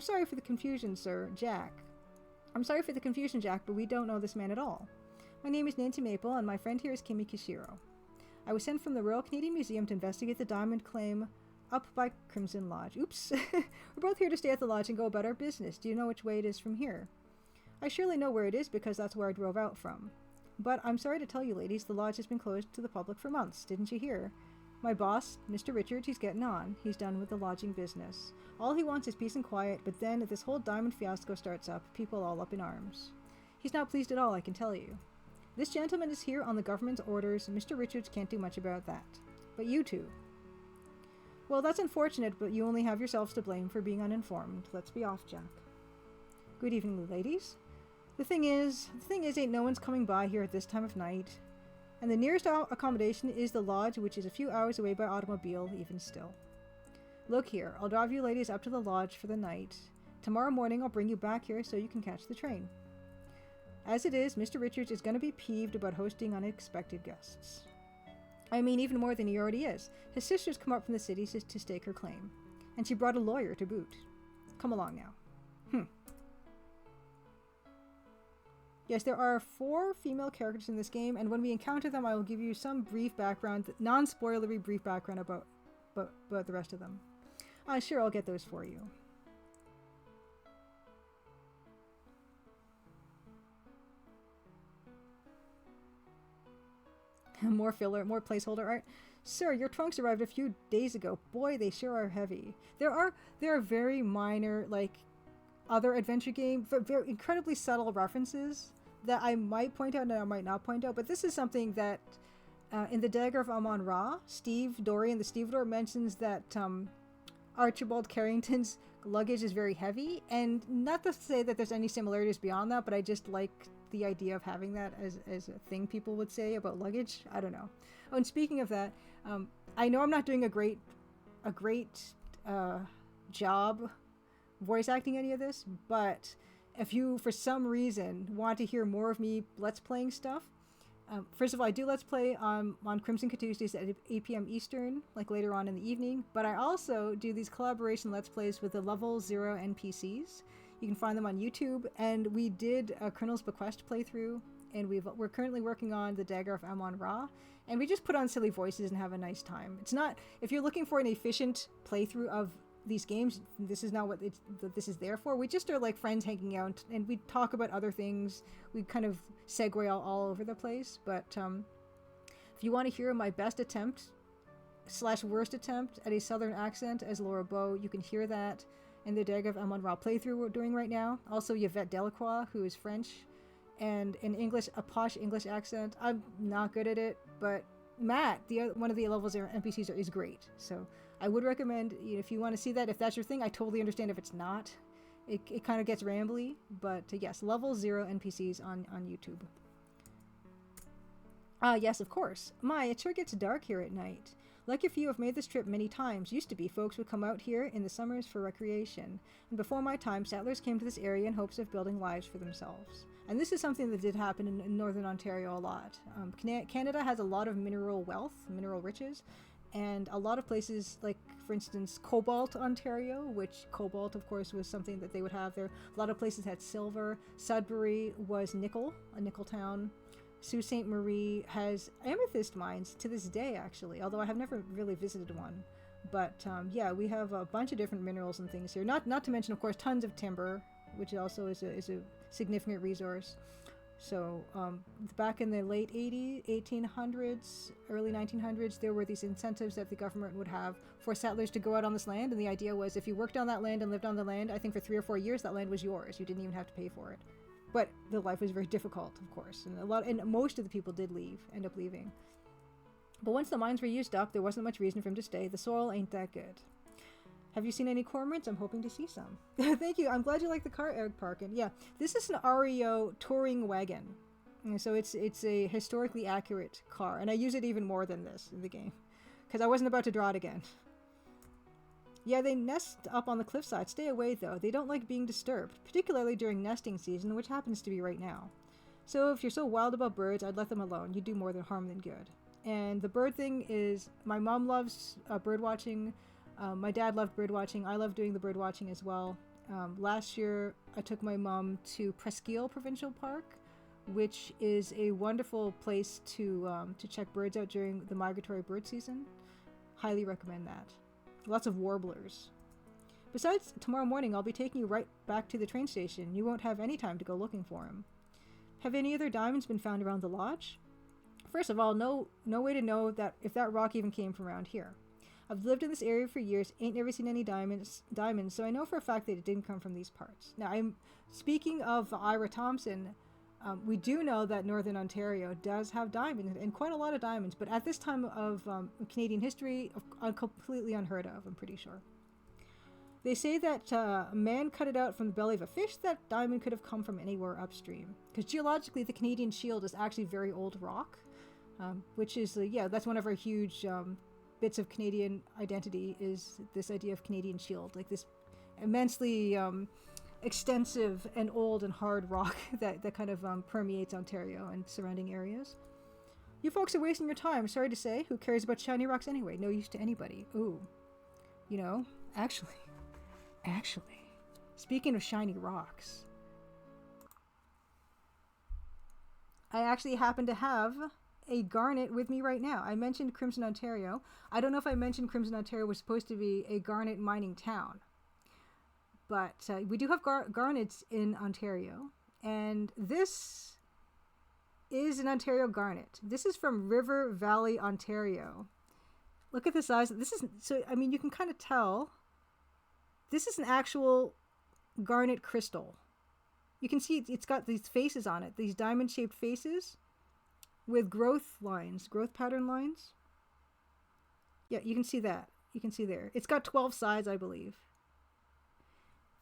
sorry for the confusion, sir. Jack. I'm sorry for the confusion, Jack, but we don't know this man at all. My name is Nancy Maple, and my friend here is Kimi Kishiro. I was sent from the Royal Canadian Museum to investigate the diamond claim up by Crimson Lodge. Oops. We're both here to stay at the lodge and go about our business. Do you know which way it is from here? I surely know where it is because that's where I drove out from. But I'm sorry to tell you, ladies, the lodge has been closed to the public for months. Didn't you hear? My boss, Mr. Richards, he's getting on. He's done with the lodging business. All he wants is peace and quiet, but then this whole diamond fiasco starts up, people all up in arms. He's not pleased at all, I can tell you. This gentleman is here on the government's orders, and Mr. Richards can't do much about that. But you two. Well, that's unfortunate, but you only have yourselves to blame for being uninformed. Let's be off, Jack. Good evening, ladies. The thing is, ain't no one's coming by here at this time of night. And the nearest accommodation is the lodge, which is a few hours away by automobile, even still. Look here, I'll drive you ladies up to the lodge for the night. Tomorrow morning I'll bring you back here so you can catch the train. As it is, Mr. Richards is going to be peeved about hosting unexpected guests. I mean, even more than he already is. His sister's come up from the city to stake her claim. And she brought a lawyer to boot. Come along now. Yes, there are 4 female characters in this game, and when we encounter them, I will give you some brief background, non-spoilery brief background about the rest of them. Sure, I'll get those for you. More filler, more placeholder art. Sir, your trunks arrived a few days ago. Boy, they sure are heavy. There are very minor, like, other adventure game, but very incredibly subtle references that I might point out and I might not point out. But this is something that in the Dagger of Amon-Ra, Steve Dorey in the Stevedore mentions that Archibald Carrington's luggage is very heavy, and not to say that there's any similarities beyond that, but I just like the idea of having that as a thing people would say about luggage. I don't know. Oh, and speaking of that, I know I'm not doing a great job voice acting any of this, but if you for some reason want to hear more of me let's playing stuff, first of all, I do let's play on Crimson Tuesdays at 8 p.m. Eastern, like later on in the evening, but I also do these collaboration let's plays with the Level 0 NPCs. You can find them on YouTube, and we did a Colonel's Bequest playthrough, and we're currently working on the Dagger of Amon-Ra, and we just put on silly voices and have a nice time. It's not, if you're looking for an efficient playthrough of these games, this is not what this is there for. We just are like friends hanging out, and we talk about other things. We kind of segue all over the place, but if you want to hear my best attempt / worst attempt at a southern accent as Laura Bow, you can hear that in the Dagger of Amon-Ra playthrough we're doing right now. Also Yvette Delacroix, who is French, and a posh English accent. I'm not good at it, but Matt, one of the Level 0 NPCs, is great. So I would recommend, if you want to see that, if that's your thing. I totally understand if it's not. It kind of gets rambly, but yes, Level 0 NPCs on YouTube. Yes, of course. It sure gets dark here at night. Like a few have made this trip many times. Used to be, folks would come out here in the summers for recreation. And before my time, settlers came to this area in hopes of building lives for themselves. And this is something that did happen in Northern Ontario a lot. Canada has a lot of mineral wealth, mineral riches, and a lot of places, like, for instance, Cobalt, Ontario, which Cobalt, of course, was something that they would have there. A lot of places had silver. Sudbury was nickel, a nickel town. Sault Ste. Marie has amethyst mines to this day, actually, although I have never really visited one. But yeah, we have a bunch of different minerals and things here. Not to mention, of course, tons of timber, which also is a significant resource. So back in the late 1800s, early 1900s, there were these incentives that the government would have for settlers to go out on this land. And the idea was if you worked on that land and lived on the land, I think for 3 or 4 years, that land was yours. You didn't even have to pay for it. But the life was very difficult, of course, and most of the people did end up leaving. But once the mines were used up, there wasn't much reason for him to stay. The soil ain't that good. Have you seen any cormorants? I'm hoping to see some. Thank you. I'm glad you like the car, Eric Parkin. Yeah, this is an REO touring wagon. And so it's a historically accurate car, and I use it even more than this in the game, because I wasn't about to draw it again. Yeah, they nest up on the cliffside. Stay away, though. They don't like being disturbed, particularly during nesting season, which happens to be right now. So if you're so wild about birds, I'd let them alone. You do more than harm than good. And the bird thing is, my mom loves bird watching. My dad loved bird watching. I love doing the bird watching as well. Last year, I took my mom to Presqu'île Provincial Park, which is a wonderful place to check birds out during the migratory bird season. Highly recommend that. Lots of warblers. Besides, tomorrow morning I'll be taking you right back to the train station. You won't have any time to go looking for him. Have any other diamonds been found around the lodge? First of all, no way to know that if that rock even came from around here. I've lived in this area for years, ain't never seen any diamonds, so I know for a fact that it didn't come from these parts. Now, I'm speaking of Ira Thompson. We do know that Northern Ontario does have diamonds, and quite a lot of diamonds, but at this time of Canadian history, completely unheard of, I'm pretty sure. They say that a man cut it out from the belly of a fish. That diamond could have come from anywhere upstream, because geologically the Canadian Shield is actually very old rock, which is, that's one of our huge bits of Canadian identity, is this idea of Canadian Shield, like this immensely extensive and old and hard rock that kind of permeates Ontario and surrounding areas. You folks are wasting your time, sorry to say. Who cares about shiny rocks anyway? No use to anybody. Ooh. Actually, speaking of shiny rocks, I actually happen to have a garnet with me right now. I mentioned Crimson Ontario. I don't know if I mentioned Crimson Ontario was supposed to be a garnet mining town. But we do have garnets in Ontario, and this is an Ontario garnet. This is from River Valley, Ontario. Look at the size. This is, so, I mean, you can kind of tell. This is an actual garnet crystal. You can see it's got these faces on it, these diamond-shaped faces with growth pattern lines. Yeah, you can see that. You can see there. It's got 12 sides, I believe.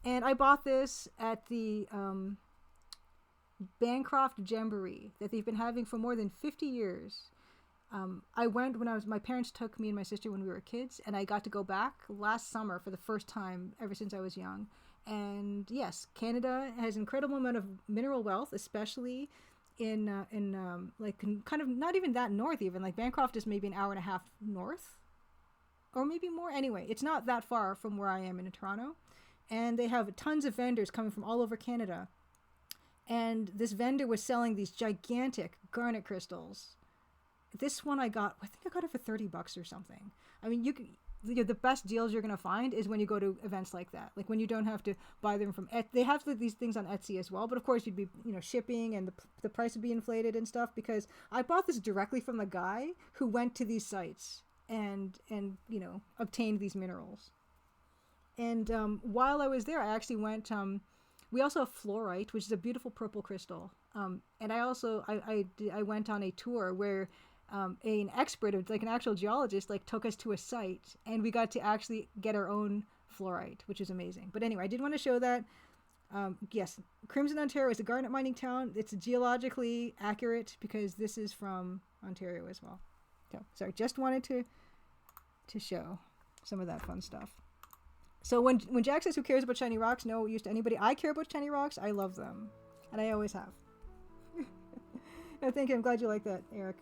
And I bought this at the Bancroft Jamboree that they've been having for more than 50 years. I went when my parents took me and my sister when we were kids, and I got to go back last summer for the first time ever since I was young. And yes, Canada has an incredible amount of mineral wealth, especially in kind of not even that north even. Like Bancroft is maybe an hour and a half north, or maybe more. Anyway, it's not that far from where I am in Toronto. And they have tons of vendors coming from all over Canada. And this vendor was selling these gigantic garnet crystals. This one I think I got it for $30 or something. I mean, the best deals you're going to find is when you go to events like that. Like when you don't have to buy them from, they have these things on Etsy as well. But of course you'd be, shipping and the price would be inflated and stuff, because I bought this directly from the guy who went to these sites and obtained these minerals. And while I was there, I actually went, we also have fluorite, which is a beautiful purple crystal. And I also, I went on a tour where an expert, like an actual geologist, took us to a site, and we got to actually get our own fluorite, which is amazing. But anyway, I did want to show that. Yes, Crimson, Ontario is a garnet mining town. It's geologically accurate because this is from Ontario as well. So, sorry, just wanted to show some of that fun stuff. So when Jack says who cares about shiny rocks, no use to anybody. I care about shiny rocks. I love them. And I always have. No, thank you. I'm glad you like that, Eric.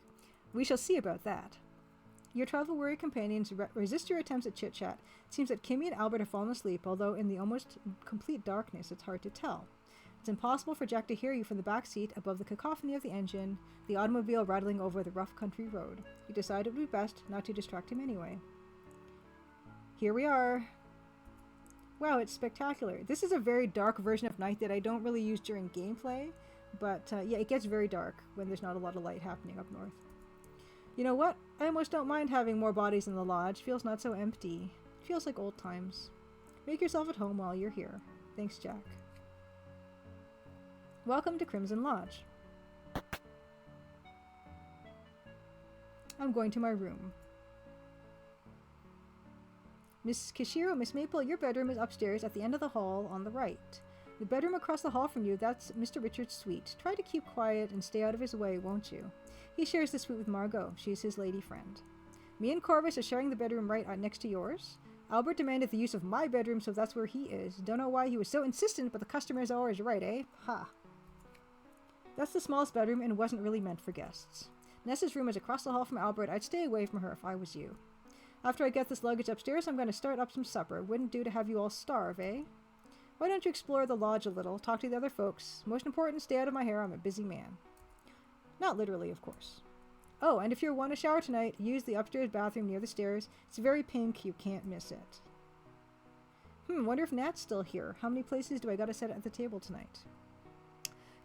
We shall see about that. Your travel-weary companions resist your attempts at chit-chat. It seems that Kimmy and Albert have fallen asleep, although in the almost complete darkness it's hard to tell. It's impossible for Jack to hear you from the back seat above the cacophony of the engine, the automobile rattling over the rough country road. You decide it would be best not to distract him anyway. Here we are. Wow, it's spectacular. This is a very dark version of night that I don't really use during gameplay, but yeah, it gets very dark when there's not a lot of light happening up north. You know what? I almost don't mind having more bodies in the lodge. Feels not so empty. Feels like old times. Make yourself at home while you're here. Thanks, Jack. Welcome to Crimson Lodge. I'm going to my room. Miss Kishiro, Miss Maple, your bedroom is upstairs at the end of the hall on the right. The bedroom across the hall from you, that's Mr. Richard's suite. Try to keep quiet and stay out of his way, won't you? He shares the suite with Margot. She's his lady friend. Me and Corvus are sharing the bedroom right next to yours. Albert demanded the use of my bedroom, so that's where he is. Don't know why he was so insistent, but the customer is always right, eh? Ha. That's the smallest bedroom and wasn't really meant for guests. Nessa's room is across the hall from Albert. I'd stay away from her if I was you. After I get this luggage upstairs, I'm going to start up some supper. Wouldn't do to have you all starve, eh? Why don't you explore the lodge a little, talk to the other folks? Most important, stay out of my hair, I'm a busy man. Not literally, of course. Oh, and if you want a shower tonight, use the upstairs bathroom near the stairs. It's very pink, you can't miss it. Wonder if Nat's still here. How many places do I gotta set at the table tonight?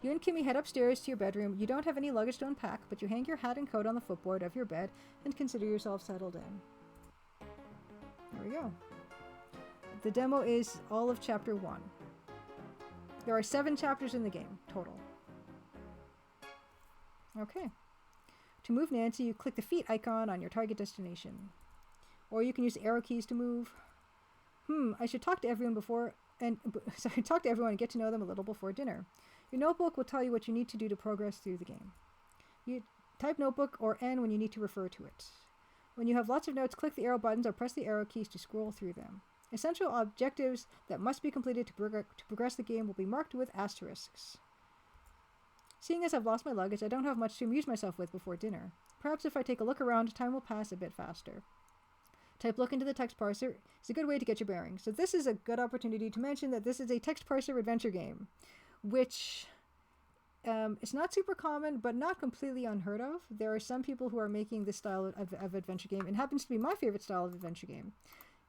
You and Kimmy head upstairs to your bedroom. You don't have any luggage to unpack, but you hang your hat and coat on the footboard of your bed and consider yourself settled in. There we go. The demo is all of Chapter 1. There are 7 chapters in the game, total. Okay. To move Nancy, you click the feet icon on your target destination. Or you can use the arrow keys to move. I should talk to everyone talk to everyone and get to know them a little before dinner. Your notebook will tell you what you need to do to progress through the game. You type notebook or N when you need to refer to it. When you have lots of notes, click the arrow buttons or press the arrow keys to scroll through them. Essential objectives that must be completed to progress the game will be marked with asterisks. Seeing as I've lost my luggage, I don't have much to amuse myself with before dinner. Perhaps if I take a look around, time will pass a bit faster. Type look into the text parser is a good way to get your bearings. So this is a good opportunity to mention that this is a text parser adventure game, which is not super common, but not completely unheard of. There are some people who are making this style of adventure game, and happens to be my favorite style of adventure game,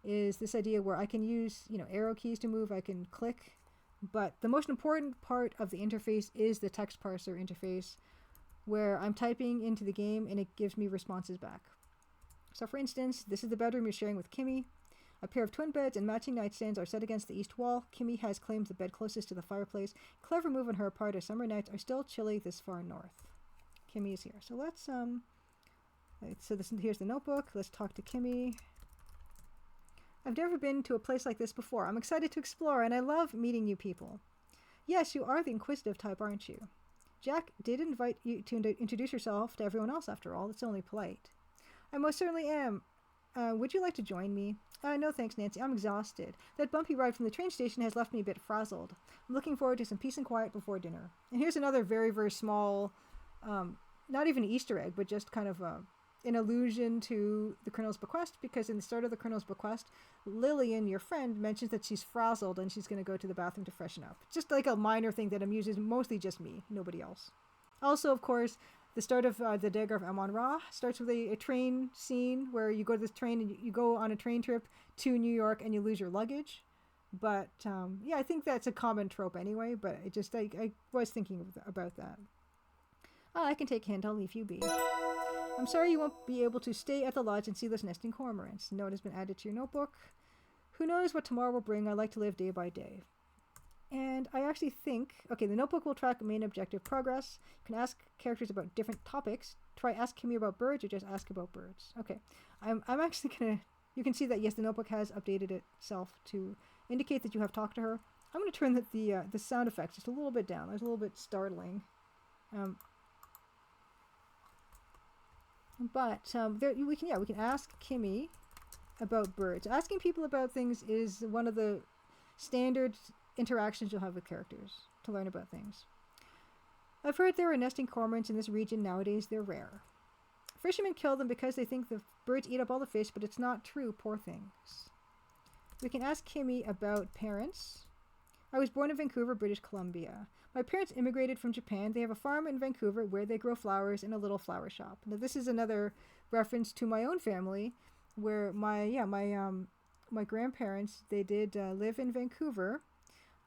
is this idea where I can use, arrow keys to move, I can click, but the most important part of the interface is the text parser interface, where I'm typing into the game and it gives me responses back. So for instance, this is the bedroom you're sharing with Kimmy. A pair of twin beds and matching nightstands are set against the east wall. Kimmy has claimed the bed closest to the fireplace. Clever move on her part as summer nights are still chilly this far north. Kimmy is here. So let's, so here's the notebook. Let's talk to Kimmy. I've never been to a place like this before. I'm excited to explore and I love meeting new people. Yes, you are the inquisitive type, aren't you? Jack did invite you to introduce yourself to everyone else after all. It's only polite. I most certainly am. Would you like to join me? No thanks, Nancy. I'm exhausted. That bumpy ride from the train station has left me a bit frazzled. I'm looking forward to some peace and quiet before dinner. And here's another very, very small, not even an Easter egg, but just kind of an allusion to the Colonel's bequest, because in the start of the Colonel's bequest, Lillian, your friend, mentions that she's frazzled and she's going to go to the bathroom to freshen up. Just like a minor thing that amuses mostly just me, nobody else. Also, of course, the start of the Dagger of Amon-Ra starts with a train scene where you go to this train and you go on a train trip to New York and you lose your luggage. But yeah, I think that's a common trope anyway, but it just, I was thinking about that. Oh, I can take a hint. I'll leave you be. I'm sorry you won't be able to stay at the lodge and see those nesting cormorants. Note has been added to your notebook. Who knows what tomorrow will bring? I like to live day by day. And I actually think, okay, the notebook will track main objective progress. You can ask characters about different topics. Try ask Kimmy about birds or just ask about birds. Okay, I'm actually gonna, you can see that yes, the notebook has updated itself to indicate that you have talked to her. I'm gonna turn the sound effects just a little bit down. That's a little bit startling. We can ask Kimmy about birds. Asking people about things is one of the standard interactions you'll have with characters to learn about things. I've heard there are nesting cormorants in this region nowadays. They're rare. Fishermen kill them because they think the birds eat up all the fish, but it's not true, poor things. We can ask Kimmy about parents. I was born in Vancouver, British Columbia. My parents immigrated from Japan. They have a farm in Vancouver where they grow flowers in a little flower shop. Now this is another reference to my own family, where my grandparents, they did live in Vancouver.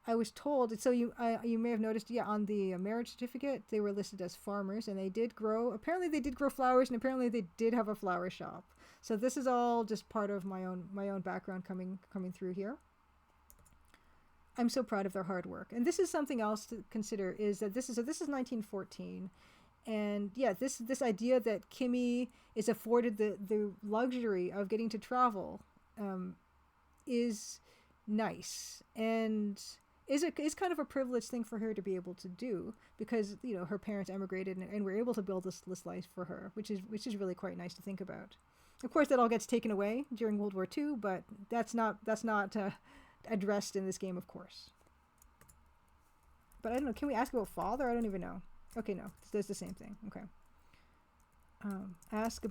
I was told, so you may have noticed, on the marriage certificate, they were listed as farmers, and apparently they did grow flowers, and apparently they did have a flower shop. So this is all just part of my own background coming through here. I'm so proud of their hard work. And this is something else to consider, is that this is 1914. And yeah, this idea that Kimmy is afforded the luxury of getting to travel is nice, and is kind of a privileged thing for her to be able to do, because her parents emigrated and were able to build this life for her, which is really quite nice to think about. Of course, that all gets taken away during World War II, but that's not addressed in this game, of course. But I don't know. Can we ask about father? I don't even know. Okay, no, it's the same thing. Okay. Can I ask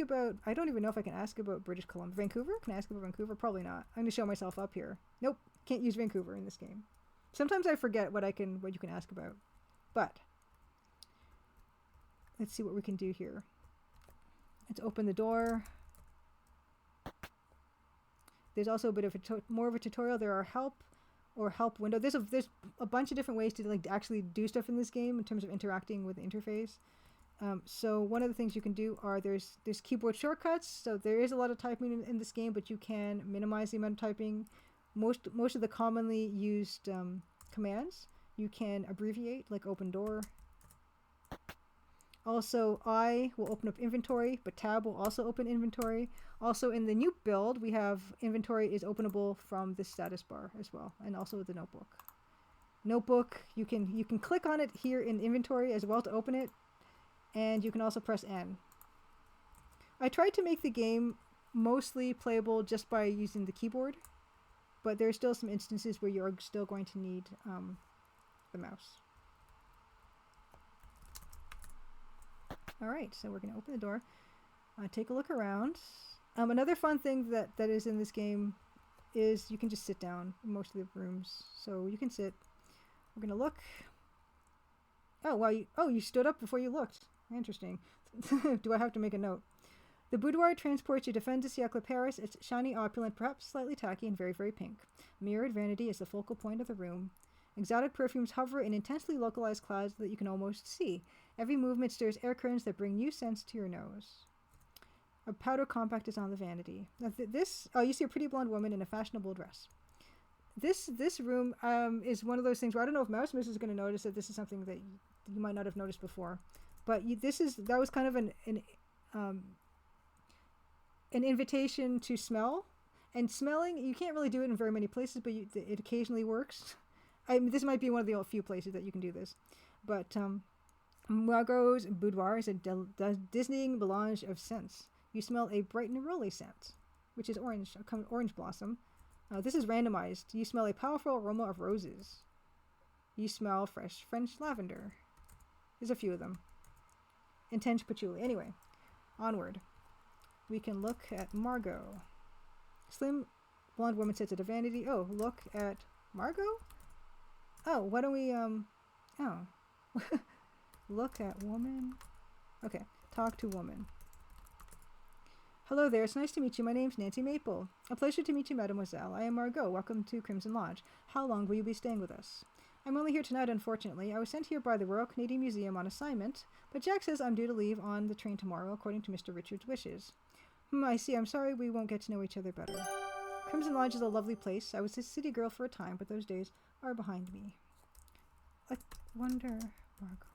about, I don't even know if I can ask about British Columbia. Vancouver? Can I ask about Vancouver? Probably not. I'm going to show myself up here. Nope, can't use Vancouver in this game. Sometimes I forget what you can ask about. But let's see what we can do here. Let's open the door. There's also a bit of more of a tutorial. There are help window. There's a bunch of different ways to actually do stuff in this game in terms of interacting with the interface. So one of the things you can do are there's keyboard shortcuts. So there is a lot of typing in this game, but you can minimize the amount of typing. Most of the commonly used commands you can abbreviate, like open door. Also, I will open up inventory, but tab will also open inventory. Also, in the new build, we have inventory is openable from the status bar as well, and also with the notebook. Notebook, you can click on it here in inventory as well to open it, and you can also press N. I tried to make the game mostly playable just by using the keyboard, but there are still some instances where you're still going to need the mouse. Alright, so we're going to open the door, take a look around. Another fun thing that is in this game is you can just sit down in most of the rooms. So you can sit. We're going to look. Oh, wow. You stood up before you looked. Interesting. Do I have to make a note? The boudoir transports you to fin de siècle Paris. It's shiny, opulent, perhaps slightly tacky, and very, very pink. Mirrored vanity is the focal point of the room. Exotic perfumes hover in intensely localized clouds that you can almost see. Every movement stirs air currents that bring new scents to your nose. A powder compact is on the vanity. Now you see a pretty blonde woman in a fashionable dress. This room is one of those things where I don't know if Mouse Miss is going to notice that this is something that you might not have noticed before, but that was kind of an invitation to smell. And smelling, you can't really do it in very many places, but it occasionally works. I mean, this might be one of the few places that you can do this. But Margot's boudoir is a dizzying melange of scents. You smell a bright neroli scent, which is orange blossom. This is randomized. You smell a powerful aroma of roses. You smell fresh French lavender. There's a few of them. Intense patchouli. Anyway, onward. We can look at Margot. Slim blonde woman sits at a vanity. Oh, look at Margot? Oh, why don't we, look at woman. Okay, talk to woman. Hello there, it's nice to meet you. My name's Nancy Maple. A pleasure to meet you, mademoiselle. I am Margot. Welcome to Crimson Lodge. How long will you be staying with us? I'm only here tonight, unfortunately. I was sent here by the Royal Canadian Museum on assignment, but Jack says I'm due to leave on the train tomorrow, according to Mr. Richard's wishes. I see. I'm sorry we won't get to know each other better. Crimson Lodge is a lovely place. I was a city girl for a time, but those days are behind me. I wonder... Margot.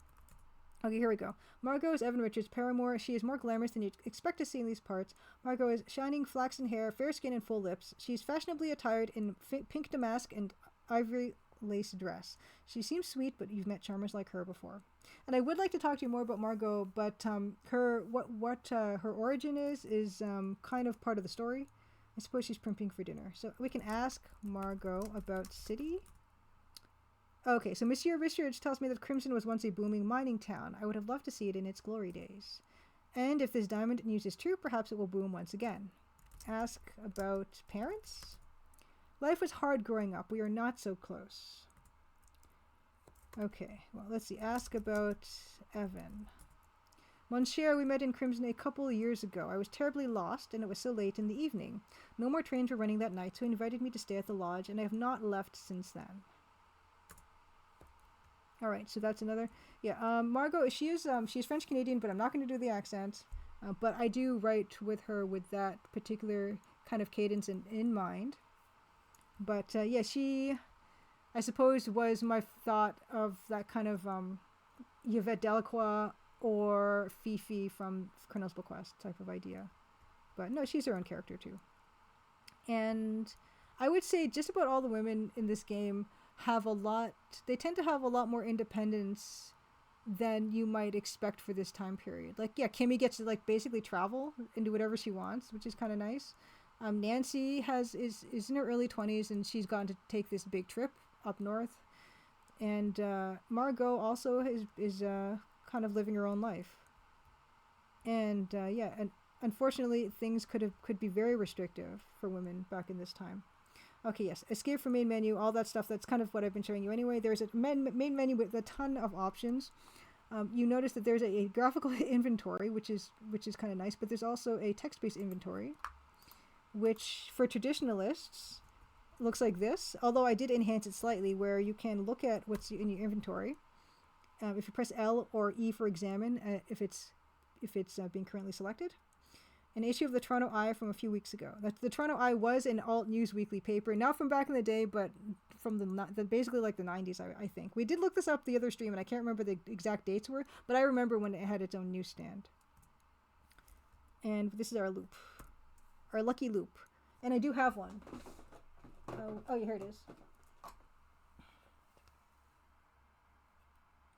Okay, here we go. Margot is Evan Richards' paramour. She is more glamorous than you'd expect to see in these parts. Margot is shining flaxen hair, fair skin, and full lips. She's fashionably attired in pink damask and ivory lace dress. She seems sweet, but you've met charmers like her before. And I would like to talk to you more about Margot, but her origin is kind of part of the story. I suppose she's primping for dinner. So we can ask Margot about city. Okay, so Monsieur Richards tells me that Crimson was once a booming mining town. I would have loved to see it in its glory days. And if this diamond news is true, perhaps it will boom once again. Ask about parents? Life was hard growing up. We are not so close. Okay, well, let's see. Ask about Evan. Mon cher, we met in Crimson a couple of years ago. I was terribly lost, and it was so late in the evening. No more trains were running that night, so he invited me to stay at the lodge, and I have not left since then. All right, so that's another. Yeah, Margot, she's French Canadian, but I'm not going to do the accent. But I do write with her with that particular kind of cadence in mind. But yeah, she, I suppose, was my thought of that kind of Yvette Delacroix or Fifi from Colonel's Bequest type of idea. But no, she's her own character too. And I would say just about all the women in this game they tend to have a lot more independence than you might expect for this time period. Like, yeah, Kimmy gets to like basically travel and do whatever she wants, which is kind of nice. Nancy is in her early 20s, and she's gone to take this big trip up north. And Margot also is kind of living her own life. And yeah, and unfortunately, things could be very restrictive for women back in this time. Okay, yes, escape from main menu, all that stuff. That's kind of what I've been showing you anyway. There's a main menu with a ton of options. You notice that there's a graphical inventory, which is kind of nice, but there's also a text-based inventory, which for traditionalists looks like this. Although I did enhance it slightly, where you can look at what's in your inventory. If you press L or E for examine, if it's being currently selected. An issue of the Toronto Eye from a few weeks ago. The Toronto Eye was an alt news weekly paper, not from back in the day, but from the basically like the 90s, I think. We did look this up the other stream, and I can't remember the exact dates were, but I remember when it had its own newsstand. And this is our loop, our lucky loop, and I do have one. Oh yeah, here it is.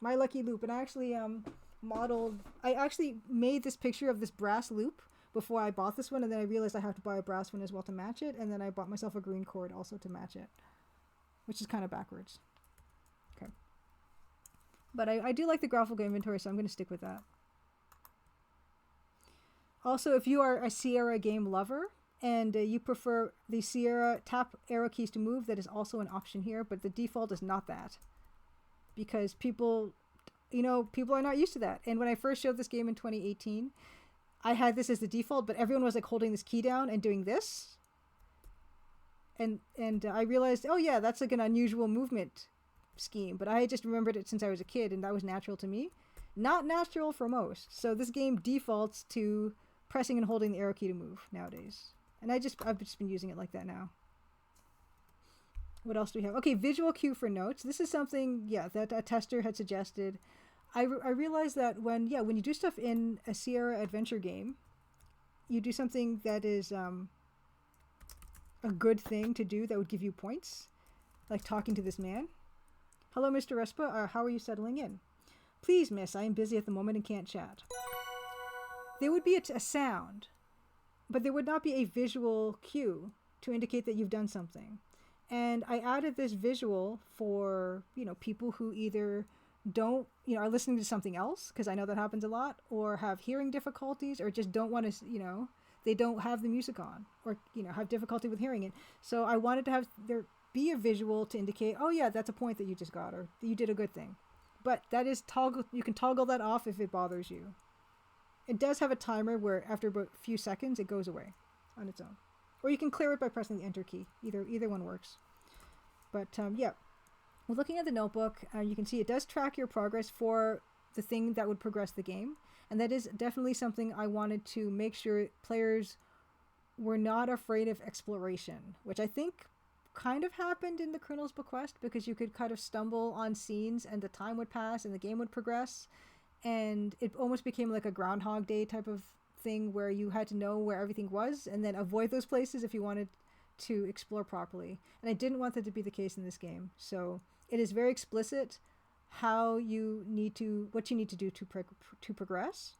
My lucky loop, and I actually I actually made this picture of this brass loop before I bought this one, and then I realized I have to buy a brass one as well to match it, and then I bought myself a green cord also to match it, which is kind of backwards. Okay. But I do like the graphical inventory, so I'm going to stick with that. Also, if you are a Sierra game lover, and you prefer the Sierra tap arrow keys to move, that is also an option here, but the default is not that. Because people are not used to that. And when I first showed this game in 2018, I had this as the default, but everyone was like holding this key down and doing this. And I realized, oh yeah, that's like an unusual movement scheme, but I had just remembered it since I was a kid, and that was natural to me. not natural for most. So this game defaults to pressing and holding the arrow key to move nowadays. And I've just been using it like that now. What else do we have? Okay, visual cue for notes. This is something, that a tester had suggested. I realized that when you do stuff in a Sierra adventure game, you do something that is a good thing to do that would give you points, like talking to this man. Hello, Mr. Respa. How are you settling in? Please, miss, I am busy at the moment and can't chat. There would be a sound, but there would not be a visual cue to indicate that you've done something. And I added this visual for, people who either don't, are listening to something else, because I know that happens a lot, or have hearing difficulties, or just don't want to, they don't have the music on, or, have difficulty with hearing it. So I wanted to have there be a visual to indicate, oh yeah, that's a point that you just got, or you did a good thing. But that is you can toggle that off if it bothers you. It does have a timer where after about a few seconds it goes away on its own. Or you can clear it by pressing the enter key. Either one works. But Well, looking at the notebook, you can see it does track your progress for the thing that would progress the game. And that is definitely something I wanted to make sure players were not afraid of exploration, which I think kind of happened in the Colonel's Bequest, because you could kind of stumble on scenes and the time would pass and the game would progress. And it almost became like a Groundhog Day type of thing where you had to know where everything was and then avoid those places if you wanted to explore properly. And I didn't want that to be the case in this game. So it is very explicit what you need to do to progress.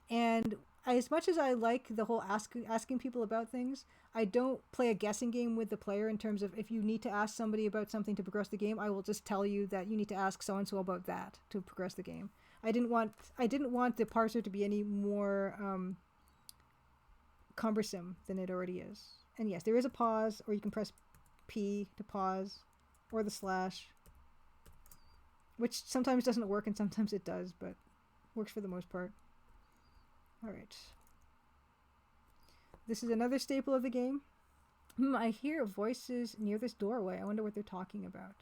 And as much as I like the whole asking people about things, I don't play a guessing game with the player in terms of if you need to ask somebody about something to progress the game, I will just tell you that you need to ask so-and-so about that to progress the game. I didn't want the parser to be any more cumbersome than it already is. And yes, there is a pause, or you can press P to pause, or the slash, which sometimes doesn't work and sometimes it does, but works for the most part. All right. This is another staple of the game. I hear voices near this doorway. I wonder what they're talking about.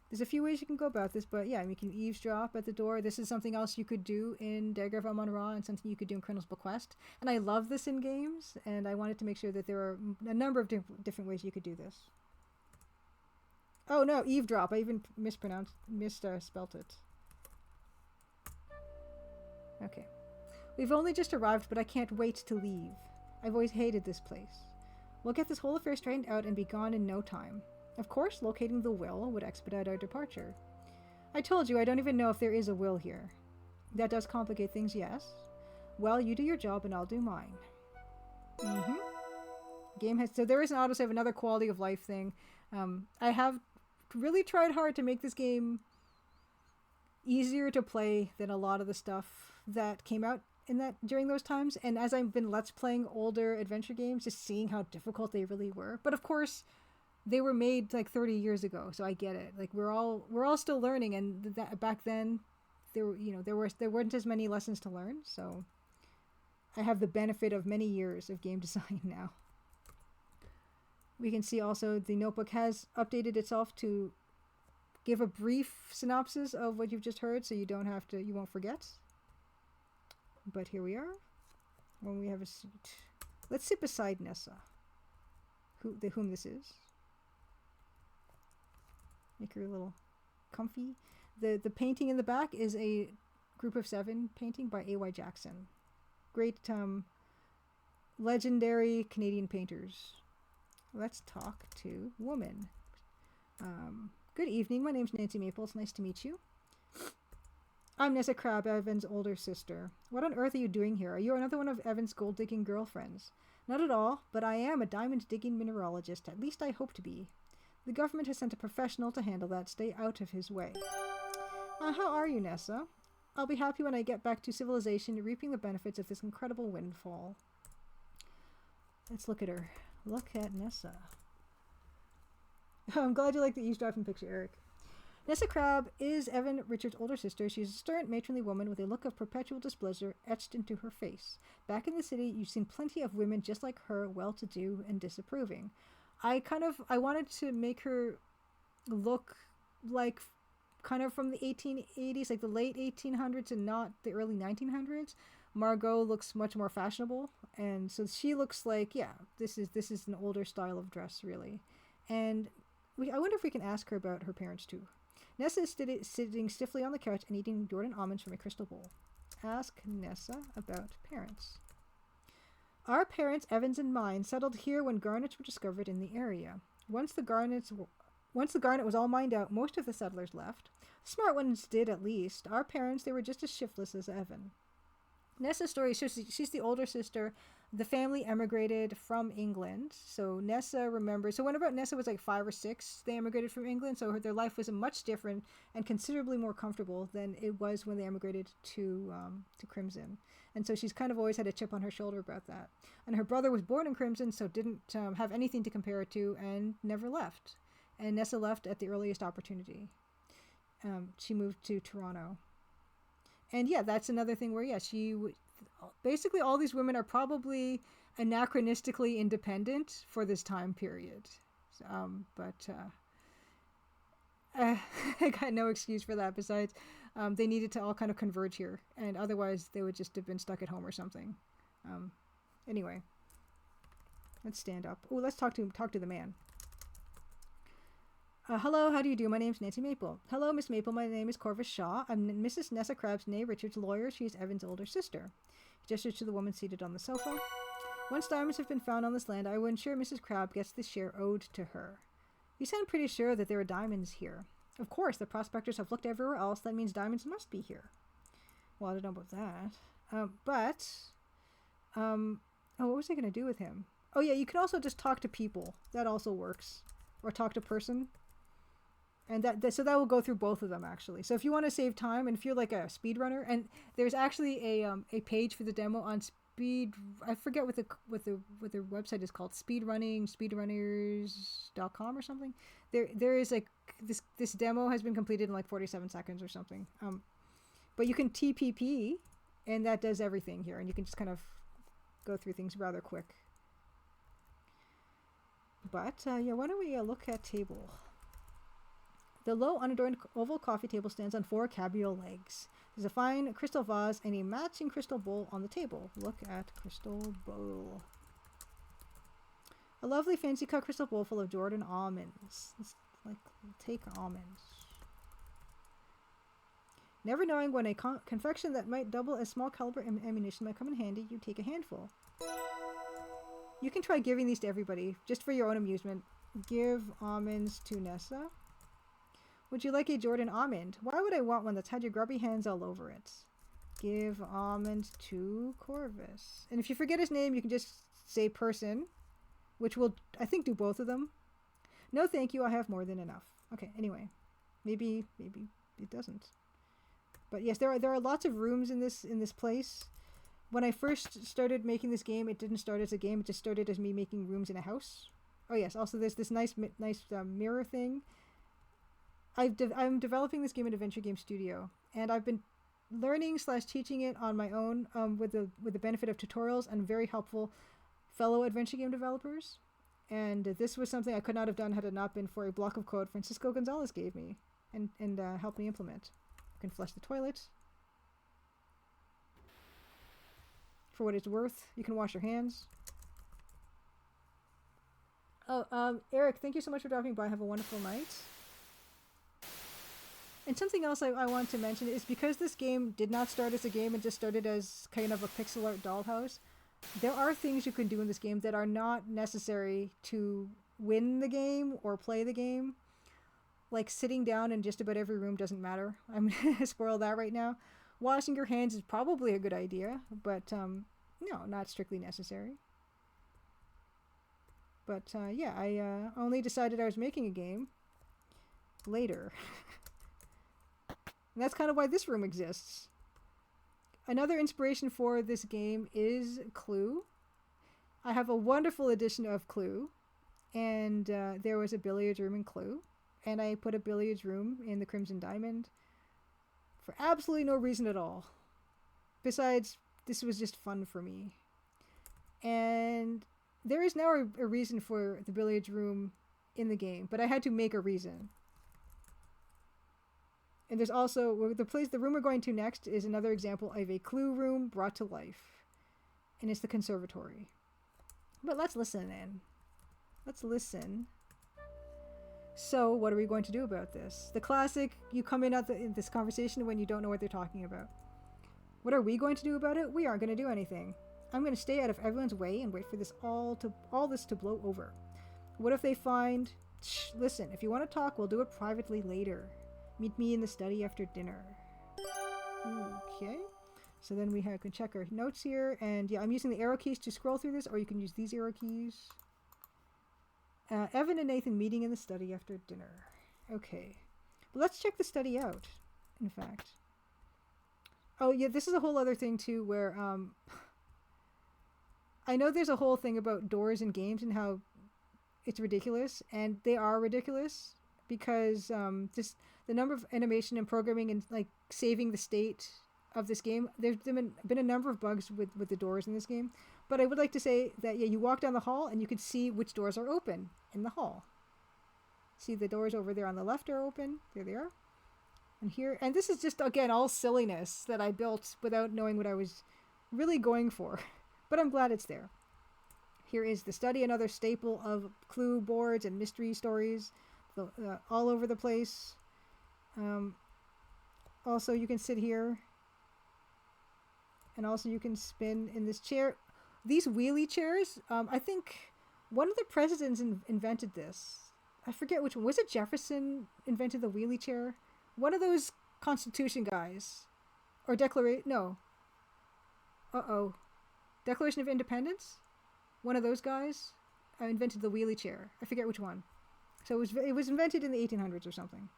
There's a few ways you can go about this, but yeah, you can eavesdrop at the door. This is something else you could do in Dagger of Amon-Ra and something you could do in Colonel's Bequest. And I love this in games, and I wanted to make sure that there are a number of different ways you could do this. Oh no, eavesdrop. I even misspelled it. Okay. We've only just arrived, but I can't wait to leave. I've always hated this place. We'll get this whole affair straightened out and be gone in no time. Of course, locating the will would expedite our departure. I told you I don't even know if there is a will here. That does complicate things, yes. Well, you do your job and I'll do mine. So there is an autosave, another quality of life thing. I have really tried hard to make this game easier to play than a lot of the stuff that came out during those times. And as I've been Let's Playing older adventure games, just seeing how difficult they really were. But of course, they were made like 30 years ago, so I get it. Like we're all still learning, and back then there weren't as many lessons to learn. So I have the benefit of many years of game design now. We can see also the notebook has updated itself to give a brief synopsis of what you've just heard, so you won't forget. But here we are. When we have a seat, let's sit beside Nessa, whom this is. Make her a little comfy. The painting in the back is a Group of Seven painting by A.Y. Jackson. Great legendary Canadian painters. Let's talk to woman. Good evening. My name's Nancy Maple. It's nice to meet you. I'm Nessa Crab, Evan's older sister. What on earth are you doing here? Are you another one of Evan's gold-digging girlfriends? Not at all, but I am a diamond-digging mineralogist. At least I hope to be. The government has sent a professional to handle that. Stay out of his way. How are you, Nessa? I'll be happy when I get back to civilization, reaping the benefits of this incredible windfall. Let's look at her. Look at Nessa. I'm glad you like the eavesdropping picture, Eric. Nessa Crab is Evan Richards' older sister. She's a stern, matronly woman with a look of perpetual displeasure etched into her face. Back in the city, you've seen plenty of women just like her, well-to-do and disapproving. I wanted to make her look like kind of from the 1880s, like the late 1800s and not the early 1900s. Margot looks much more fashionable, and so she looks like, yeah, this is an older style of dress, really. And I wonder if we can ask her about her parents too. Nessa is sitting stiffly on the couch and eating Jordan almonds from a crystal bowl. Ask Nessa about parents. Our parents, Evans and mine, settled here when garnets were discovered in the area. Once the garnet was all mined out, most of the settlers left. Smart ones did, at least. Our parents, they were just as shiftless as Evan. Nessa's story, she's the older sister. The family emigrated from England. So Nessa remembers. So when about Nessa was like 5 or 6, they emigrated from England. So their life was much different and considerably more comfortable than it was when they emigrated to Crimson. And so she's kind of always had a chip on her shoulder about that. And her brother was born in Crimson, so didn't have anything to compare it to and never left. And Nessa left at the earliest opportunity. She moved to Toronto. And yeah, that's another thing where, yeah, basically all these women are probably anachronistically independent for this time period. I got no excuse for that besides they needed to all kind of converge here, and otherwise they would just have been stuck at home or something. Anyway, let's stand up. Oh, let's talk to the man. Hello, how do you do? My name's Nancy Maple. Hello, Miss Maple. My name is Corvus Shaw. I'm Mrs. Nessa Crabs, née Richard's lawyer. She's Evan's older sister. He gestures to the woman seated on the sofa. Once diamonds have been found on this land, I will ensure Mrs. Crab gets the share owed to her. You sound pretty sure that there are diamonds here. Of course, the prospectors have looked everywhere else. That means diamonds must be here. Well, I don't know about that. What was I going to do with him? Oh, yeah, you can also just talk to people. That also works. Or talk to person. And so that will go through both of them, actually. So if you want to save time and feel like a speedrunner, and there's actually a page for the demo on speed. I forget what the website is called. Speedrunners.com or something. There is like this demo has been completed in like 47 seconds or something. But you can TPP, and that does everything here, and you can just kind of go through things rather quick. But yeah, why don't we look at table? The low, unadorned oval coffee table stands on 4 cabriole legs. There's a fine crystal vase and a matching crystal bowl on the table. Look at crystal bowl. A lovely fancy cut crystal bowl full of Jordan almonds. Let's take almonds. Never knowing when a confection that might double as small caliber ammunition might come in handy, you take a handful. You can try giving these to everybody, just for your own amusement. Give almonds to Nessa. Would you like a Jordan almond? Why would I want one that's had your grubby hands all over it? Give almond to Corvus. And if you forget his name, you can just say person, which will, I think, do both of them. No, thank you. I have more than enough. Okay, anyway. Maybe it doesn't. But yes, there are lots of rooms in this place. When I first started making this game, it didn't start as a game. It just started as me making rooms in a house. Oh yes, also there's this nice mirror thing. I'm developing this game in Adventure Game Studio, and I've been learning/teaching it on my own with the benefit of tutorials and very helpful fellow adventure game developers. And this was something I could not have done had it not been for a block of code Francisco Gonzalez gave me and helped me implement. You can flush the toilet. For what it's worth, you can wash your hands. Oh, Eric, thank you so much for dropping by. Have a wonderful night. And something else I want to mention is because this game did not start as a game and just started as kind of a pixel art dollhouse, there are things you can do in this game that are not necessary to win the game or play the game. Like sitting down in just about every room doesn't matter. I'm going to spoil that right now. Washing your hands is probably a good idea, but no, not strictly necessary. But yeah, I only decided I was making a game later. And that's kind of why this room exists. Another inspiration for this game is Clue. I have a wonderful edition of Clue, and there was a billiards room in Clue, and I put a billiards room in the Crimson Diamond for absolutely no reason at all. Besides, this was just fun for me. And there is now a reason for the billiards room in the game, but I had to make a reason. And there's also the room we're going to next is another example of a clue room brought to life, and it's the conservatory. But let's listen in. Let's listen. So, what are we going to do about this? The classic, you come in this conversation when you don't know what they're talking about. What are we going to do about it? We aren't going to do anything. I'm going to stay out of everyone's way and wait for all this to blow over. What if they find... Shh, listen, if you want to talk, we'll do it privately later. Meet me in the study after dinner. Okay. So then we can check our notes here. And yeah, I'm using the arrow keys to scroll through this, or you can use these arrow keys. Evan and Nathan meeting in the study after dinner. Okay. Well, let's check the study out, in fact. Oh, yeah, this is a whole other thing, too, where... I know there's a whole thing about doors in games and how it's ridiculous, and they are ridiculous, because just the number of animation and programming and, like, saving the state of this game, there's been a number of bugs with the doors in this game. But I would like to say that, yeah, you walk down the hall and you can see which doors are open in the hall. See, the doors over there on the left are open. There they are. And here, and this is just, again, all silliness that I built without knowing what I was really going for. But I'm glad it's there. Here is the study, another staple of clue boards and mystery stories all over the place. Also, you can sit here. And also you can spin in this chair. These wheelie chairs, I think one of the presidents invented this. I forget which one. Was it Jefferson invented the wheelie chair? One of those Constitution guys. Or no. Declaration of Independence? One of those guys invented the wheelie chair. I forget which one. So it was invented in the 1800s or something.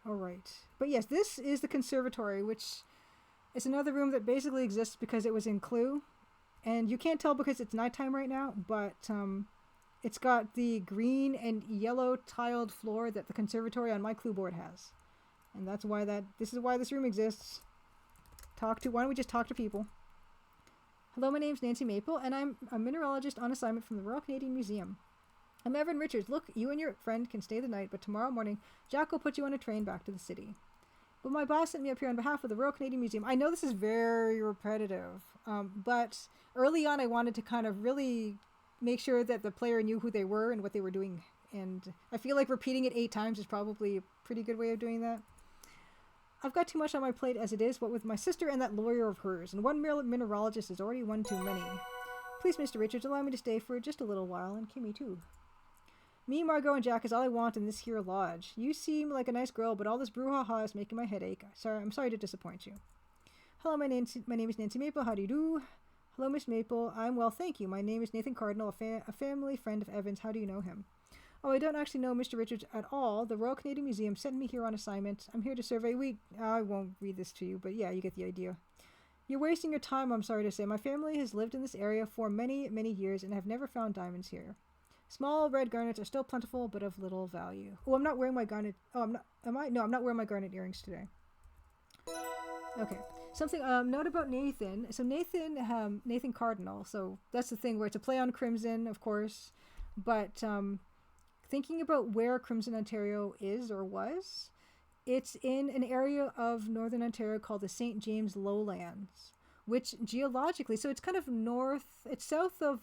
All right. But yes, this is the conservatory, which is another room that basically exists because it was in Clue. And you can't tell because it's nighttime right now, but it's got the green and yellow tiled floor that the conservatory on my Clue board has. And that's why this is why this room exists. Why don't we just talk to people? Hello, my name's Nancy Maple, and I'm a mineralogist on assignment from the Royal Canadian Museum. I'm Evan Richards. Look, you and your friend can stay the night, but tomorrow morning, Jack will put you on a train back to the city. But my boss sent me up here on behalf of the Royal Canadian Museum. I know this is very repetitive, but early on I wanted to kind of really make sure that the player knew who they were and what they were doing. And I feel like repeating it 8 times is probably a pretty good way of doing that. I've got too much on my plate as it is, what with my sister and that lawyer of hers, and one mineralogist is already one too many. Please, Mr. Richards, allow me to stay for just a little while, and Kimmy too. Me, Margot, and Jack is all I want in this here lodge. You seem like a nice girl, but all this brouhaha is making my head ache. I'm sorry to disappoint you. Hello, my name is Nancy Maple. How do you do? Hello, Miss Maple. I'm well, thank you. My name is Nathan Cardinal, a family friend of Evan's. How do you know him? Oh, I don't actually know Mr. Richards at all. The Royal Canadian Museum sent me here on assignment. I'm here to survey. I won't read this to you, but yeah, you get the idea. You're wasting your time, I'm sorry to say. My family has lived in this area for many, many years and have never found diamonds here. Small red garnets are still plentiful, but of little value. Oh, I'm not wearing my garnet. Oh, I'm not. Am I? No, I'm not wearing my garnet earrings today. Okay. Something. Note about Nathan. So Nathan Cardinal. So that's the thing where it's a play on Crimson, of course. But thinking about where Crimson Ontario is or was, it's in an area of Northern Ontario called the St. James Lowlands, which geologically, so it's kind of north. It's south of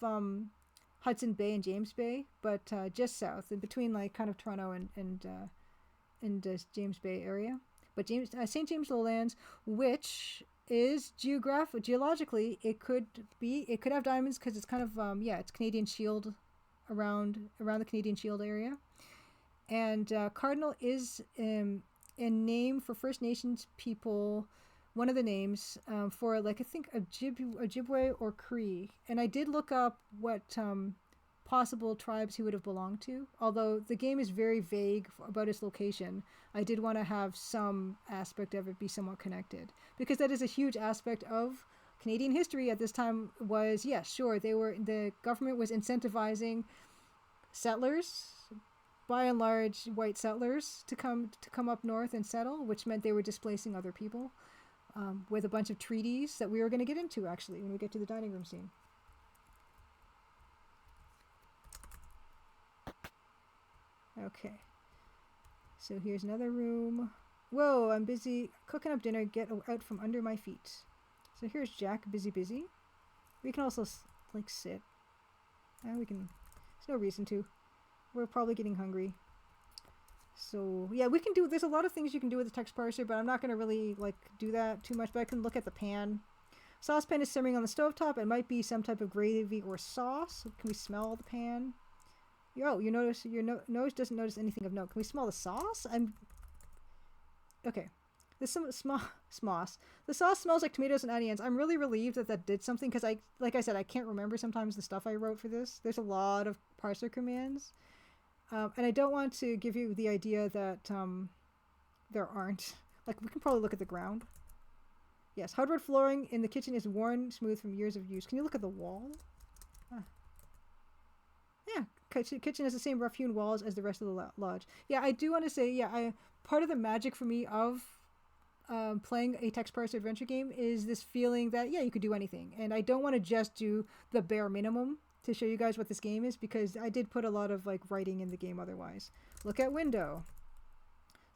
Hudson Bay and James Bay, but just south, in between like kind of Toronto and James Bay area. But St. James Lowlands, which is geologically, it could have diamonds because it's kind of it's Canadian Shield around the Canadian Shield area, and Cardinal is a name for First Nations people. One of the names for, like, I think Ojibwe or Cree. And I did look up what possible tribes he would have belonged to. Although the game is very vague about his location, I did want to have some aspect of it be somewhat connected. Because that is a huge aspect of Canadian history at this time was, yes, sure, the government was incentivizing settlers, by and large white settlers, to come up north and settle, which meant they were displacing other people. With a bunch of treaties that we were going to get into, actually, when we get to the dining room scene. Okay. So here's another room. Whoa, I'm busy cooking up dinner. Get out from under my feet. So here's Jack, busy. We can also, like, sit. We can... There's no reason to. We're probably getting hungry. So, yeah, we can do... There's a lot of things you can do with the text parser, but I'm not going to really, like, do that too much. But I can look at the pan. Saucepan is simmering on the stovetop. It might be some type of gravy or sauce. Can we smell the pan? Yo, you notice your nose doesn't notice anything of note. Can we smell the sauce? Okay. There's some smoss. The sauce smells like tomatoes and onions. I'm really relieved that did something because like I said, I can't remember sometimes the stuff I wrote for this. There's a lot of parser commands. And I don't want to give you the idea that there aren't. Like, we can probably look at the ground. Yes, hardwood flooring in the kitchen is worn smooth from years of use. Can you look at the wall? Yeah, kitchen has the same rough-hewn walls as the rest of the lodge. Yeah, I do want to say, yeah, part of the magic for me of playing a text parser adventure game is this feeling that, yeah, you could do anything. And I don't want to just do the bare minimum to show you guys what this game is, because I did put a lot of, like, writing in the game otherwise. Look at window.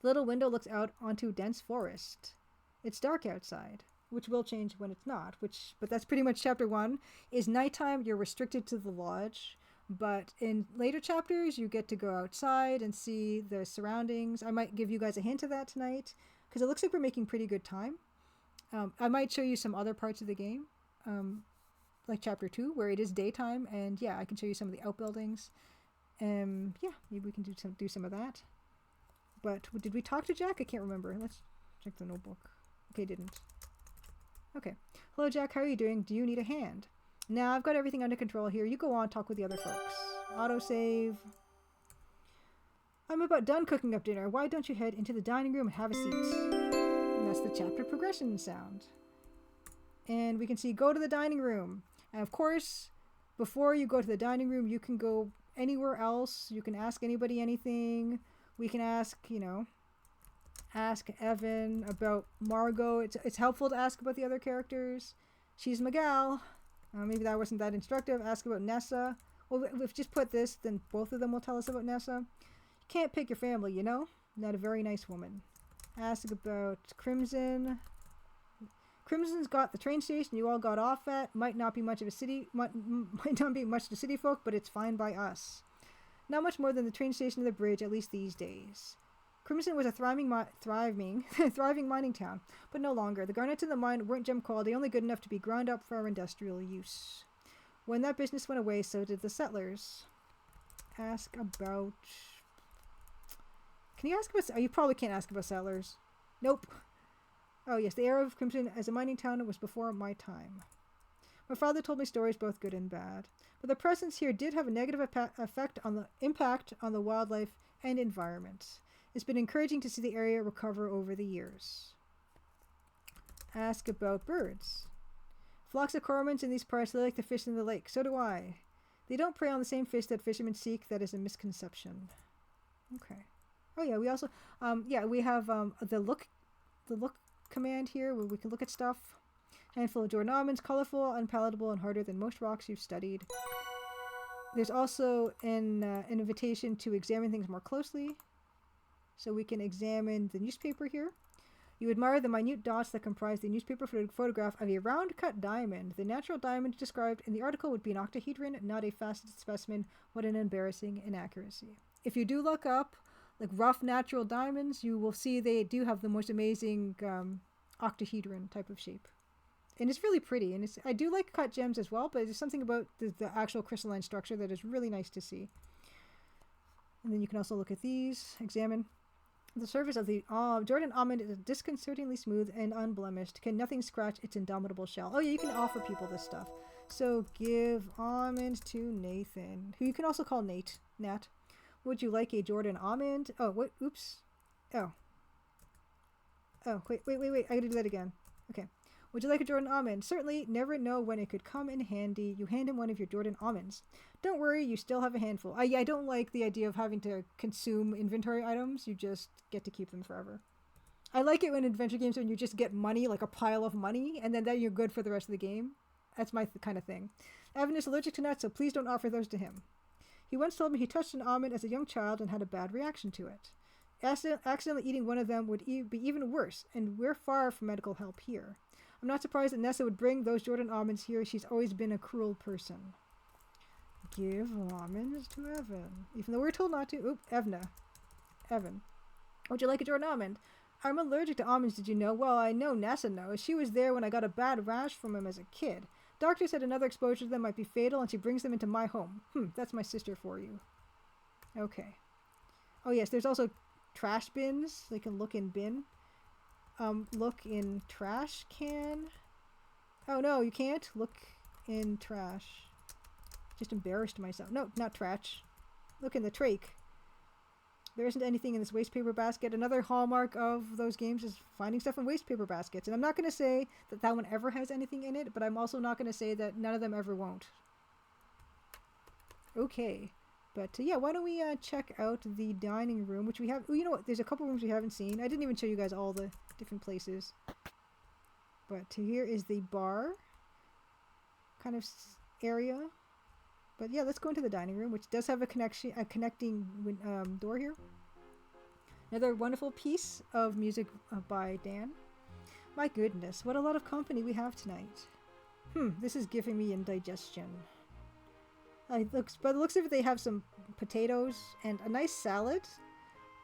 Little window looks out onto dense forest. It's dark outside, which will change when it's not, but that's pretty much chapter 1. Is nighttime, you're restricted to the lodge. But in later chapters, you get to go outside and see the surroundings. I might give you guys a hint of that tonight, because it looks like we're making pretty good time. I might show you some other parts of the game, like chapter 2, where it is daytime, and yeah, I can show you some of the outbuildings. Yeah, maybe we can do some of that. But did we talk to Jack? I can't remember. Let's check the notebook. Okay, didn't. Okay. Hello, Jack. How are you doing? Do you need a hand? Now I've got everything under control here. You go on, talk with the other folks. Autosave. I'm about done cooking up dinner. Why don't you head into the dining room and have a seat? And that's the chapter progression sound. And we can see go to the dining room. And of course, before you go to the dining room, you can go anywhere else. You can ask anybody anything. We can ask, ask Evan about Margot. It's helpful to ask about the other characters. She's my gal. Maybe that wasn't that instructive. Ask about Nessa. Well, if we just put this, then both of them will tell us about Nessa. You can't pick your family, Not a very nice woman. Ask about Crimson. Crimson's got the train station you all got off at. Might not be much to city folk, but it's fine by us. Not much more than the train station or the bridge, at least these days. Crimson was a thriving mining town, but no longer. The garnets in the mine weren't gem quality, only good enough to be ground up for our industrial use. When that business went away, so did the settlers. Ask about... Can you ask about... Oh, you probably can't ask about settlers. Nope. Oh, yes, the era of Crimson as a mining town was before my time. My father told me stories both good and bad, but the presence here did have a negative impact on the wildlife and environment. It's been encouraging to see the area recover over the years. Ask about birds. Flocks of cormorants in these parts, they like to fish in the lake. So do I. They don't prey on the same fish that fishermen seek. That is a misconception. Okay. Oh yeah, we also, we have the look command here where we can look at stuff. Handful of Jordan almonds, colorful, unpalatable, and harder than most rocks you've studied. There's also an invitation to examine things more closely. So we can examine the newspaper here. You admire the minute dots that comprise the newspaper photograph of a round-cut diamond. The natural diamond described in the article would be an octahedron, not a faceted specimen. What an embarrassing inaccuracy. If you do look up like rough natural diamonds, you will see they do have the most amazing octahedron type of shape. And it's really pretty. And I do like cut gems as well, but there's something about the actual crystalline structure that is really nice to see. And then you can also look at these, examine. The surface of the Jordan almond is disconcertingly smooth and unblemished. Can nothing scratch its indomitable shell? Oh yeah, you can offer people this stuff. So give almond to Nathan, who you can also call Nat. Would you like a Jordan almond? Oh, what? Oops. Oh, wait. I gotta do that again. Okay. Would you like a Jordan almond? Certainly. Never know when it could come in handy. You hand him one of your Jordan almonds. Don't worry, you still have a handful. I don't like the idea of having to consume inventory items. You just get to keep them forever. I like it when adventure games when you just get money, like a pile of money, and then you're good for the rest of the game. That's my kind of thing. Evan is allergic to nuts, so please don't offer those to him. He once told me he touched an almond as a young child and had a bad reaction to it. Accidentally eating one of them would be even worse, and we're far from medical help here. I'm not surprised that Nessa would bring those Jordan almonds here. She's always been a cruel person. Give almonds to Evan. Even though we're told not to. Oop, Evan. Would you like a Jordan almond? I'm allergic to almonds, did you know? Well, I know Nessa knows. She was there when I got a bad rash from them as a kid. Doctor said another exposure to them might be fatal, and she brings them into my home. That's my sister for you. Okay. Oh, yes, there's also trash bins. They can look in bin. Look in trash can. Oh, no, you can't. Look in trash. Just embarrassed myself. No, not trash. Look in the trach. There isn't anything in this waste paper basket. Another hallmark of those games is finding stuff in waste paper baskets. And I'm not going to say that that one ever has anything in it, but I'm also not going to say that none of them ever won't. Okay. But yeah, why don't we check out the dining room, which we have... Oh, you know what? There's a couple rooms we haven't seen. I didn't even show you guys all the different places. But here is the bar kind of area. But yeah, let's go into the dining room, which does have a connecting door here. Another wonderful piece of music by Dan. My goodness, what a lot of company we have tonight. This is giving me indigestion. By the looks of it, they have some potatoes and a nice salad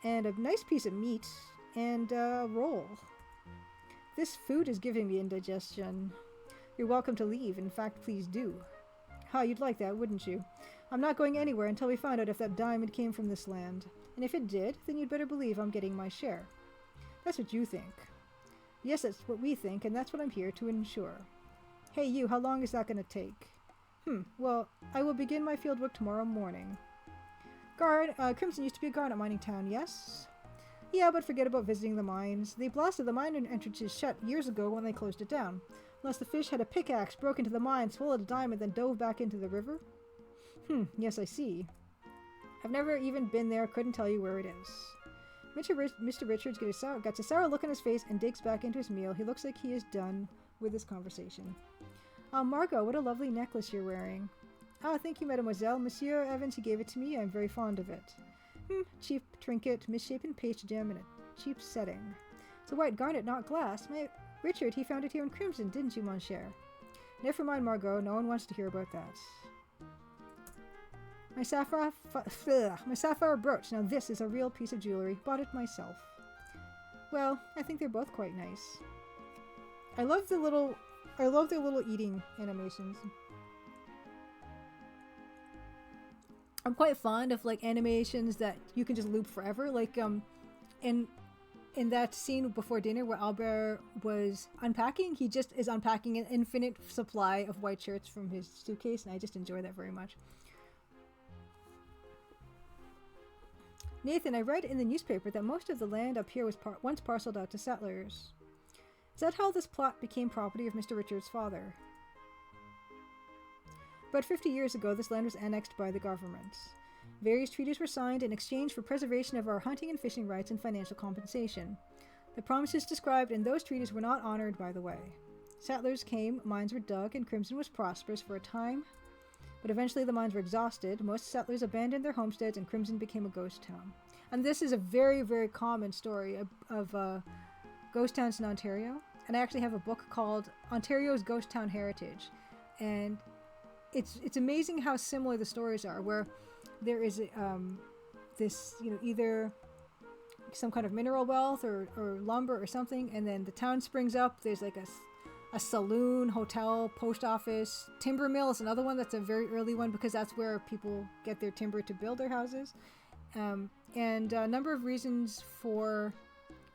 and a nice piece of meat and a roll. This food is giving me indigestion. You're welcome to leave. In fact, please do. You'd like that, wouldn't you? I'm not going anywhere until we find out if that diamond came from this land. And if it did, then you'd better believe I'm getting my share. That's what you think. Yes, that's what we think, and that's what I'm here to ensure. Hey, you, how long is that going to take? Well, I will begin my field work tomorrow morning. Crimson used to be a garnet mining town, yes? Yeah, but forget about visiting the mines. They blasted the mine entrances shut years ago when they closed it down. Unless the fish had a pickaxe, broke into the mine, swallowed a diamond, then dove back into the river? Yes, I see. I've never even been there, couldn't tell you where it is. Mr. Richards gets a sour look on his face and digs back into his meal. He looks like he is done with this conversation. Margot, what a lovely necklace you're wearing. Thank you, mademoiselle. Monsieur Evans, he gave it to me. I'm very fond of it. Cheap trinket, misshapen paste gem in a cheap setting. It's a white garnet, not glass. Richard, he found it here in Crimson, didn't you, mon cher? Never mind, Margot. No one wants to hear about that. My sapphire brooch. Now this is a real piece of jewelry. Bought it myself. Well, I think they're both quite nice. I love their little eating animations. I'm quite fond of like animations that you can just loop forever. Like in that scene before dinner where Albert was unpacking, he just is unpacking an infinite supply of white shirts from his suitcase, and I just enjoy that very much. Nathan, I read in the newspaper that most of the land up here was once parceled out to settlers. Is that how this plot became property of Mr. Richards' father? About 50 years ago, this land was annexed by the government. Various treaties were signed in exchange for preservation of our hunting and fishing rights and financial compensation. The promises described in those treaties were not honored, by the way. Settlers came, mines were dug, and Crimson was prosperous for a time. But eventually the mines were exhausted, most settlers abandoned their homesteads, and Crimson became a ghost town. And this is a very, very common story of ghost towns in Ontario. And I actually have a book called Ontario's Ghost Town Heritage. And it's amazing how similar the stories are, where there is this, either some kind of mineral wealth or lumber or something, and then the town springs up. There's like a saloon, hotel, post office, timber mill is another one that's a very early one because that's where people get their timber to build their houses. And a number of reasons for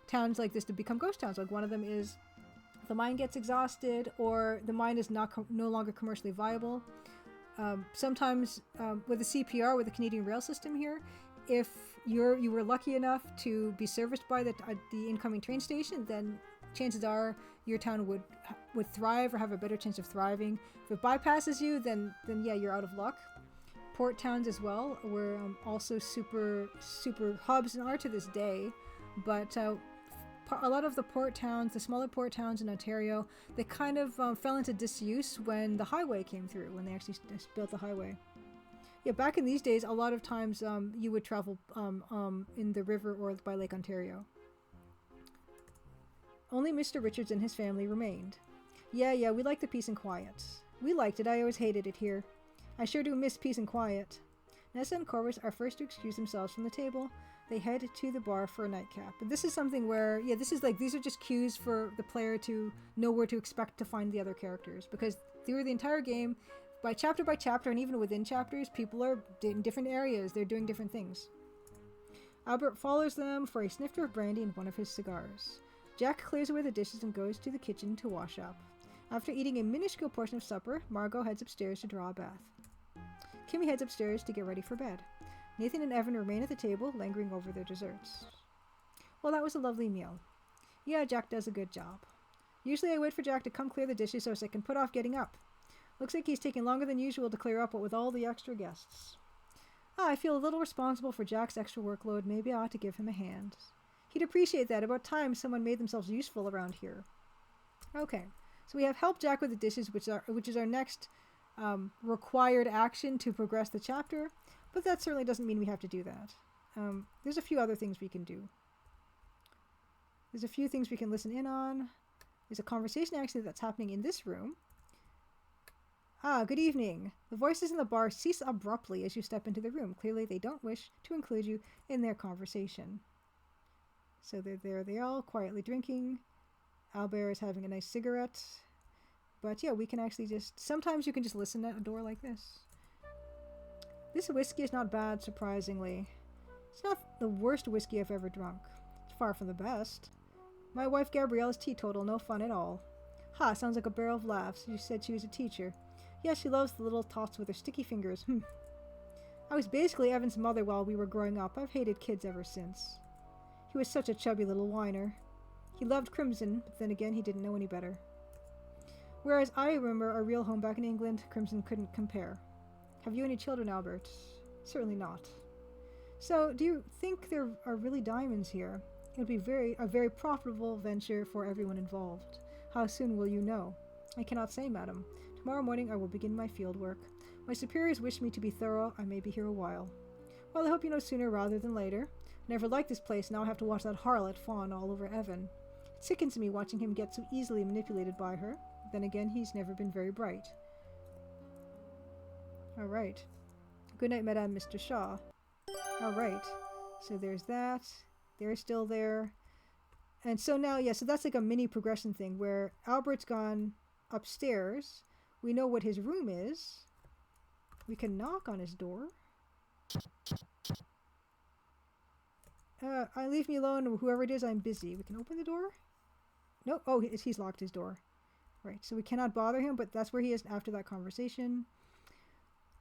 towns like this to become ghost towns. Like one of them is the mine gets exhausted, or the mine is no longer commercially viable. Sometimes with the CPR, with the Canadian rail system here, if you were lucky enough to be serviced by the incoming train station, then chances are your town would thrive or have a better chance of thriving. If it bypasses you, then yeah, you're out of luck. Port towns as well were also super hubs and are to this day, but a lot of the port towns, the smaller port towns in Ontario, they kind of fell into disuse when the highway came through, when they actually built the highway. Yeah, back in these days, a lot of times you would travel in the river or by Lake Ontario. Only Mr. Richards and his family remained. Yeah, we liked the peace and quiet. We liked it. I always hated it here. I sure do miss peace and quiet. Nessa and Corvus are first to excuse themselves from the table. They head to the bar for a nightcap. And this is something where, yeah, this is like, these are just cues for the player to know where to expect to find the other characters. Because through the entire game, by chapter, and even within chapters, people are in different areas. They're doing different things. Albert follows them for a snifter of brandy and one of his cigars. Jack clears away the dishes and goes to the kitchen to wash up. After eating a minuscule portion of supper, Margot heads upstairs to draw a bath. Kimmy heads upstairs to get ready for bed. Nathan and Evan remain at the table, lingering over their desserts. Well, that was a lovely meal. Yeah, Jack does a good job. Usually I wait for Jack to come clear the dishes so as I can put off getting up. Looks like he's taking longer than usual to clear up what with all the extra guests. I feel a little responsible for Jack's extra workload. Maybe I ought to give him a hand. He'd appreciate that. About time someone made themselves useful around here. Okay, so we have helped Jack with the dishes, which is our next required action to progress the chapter, but that certainly doesn't mean we have to do that. There's a few other things we can do. There's a few things we can listen in on. There's a conversation actually that's happening in this room. Good evening. The voices in the bar cease abruptly as you step into the room. Clearly they don't wish to include you in their conversation. So they're there, they all quietly drinking. Albert is having a nice cigarette. But yeah, we can actually sometimes you can just listen at a door like this. This whiskey is not bad, surprisingly. It's not the worst whiskey I've ever drunk. It's far from the best. My wife Gabrielle is teetotal, no fun at all. Sounds like a barrel of laughs. You said she was a teacher. Yeah, she loves the little tots with her sticky fingers. I was basically Evan's mother while we were growing up. I've hated kids ever since. He was such a chubby little whiner. He loved Crimson, but then again he didn't know any better. Whereas I remember our real home back in England, Crimson couldn't compare. Have you any children, Albert? Certainly not. So, do you think there are really diamonds here? It would be a very profitable venture for everyone involved. How soon will you know? I cannot say, madam. Tomorrow morning I will begin my field work. My superiors wish me to be thorough. I may be here a while. Well, I hope you know sooner rather than later. I never liked this place. Now I have to watch that harlot fawn all over Evan. It sickens me watching him get so easily manipulated by her. Then again, he's never been very bright. Alright. Good night, Madame Mr. Shaw. Alright. So there's that. They're still there. And so now, yeah, so that's like a mini progression thing where Albert's gone upstairs. We know what his room is. We can knock on his door. Leave me alone. Whoever it is, I'm busy. We can open the door? No. Oh, he's locked his door. Right, so we cannot bother him, but that's where he is after that conversation.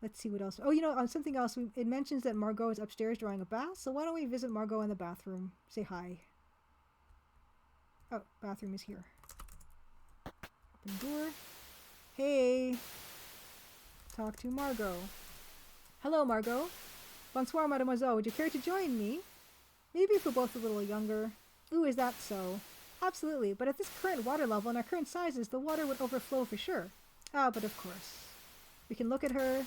Let's see what else. Oh, on something else, it mentions that Margot is upstairs drawing a bath, so why don't we visit Margot in the bathroom? Say hi. Oh, bathroom is here. Open door. Hey! Talk to Margot. Hello, Margot. Bonsoir, mademoiselle. Would you care to join me? Maybe if we're both a little younger. Ooh, is that so? Absolutely, but at this current water level and our current sizes, the water would overflow for sure. But of course. We can look at her.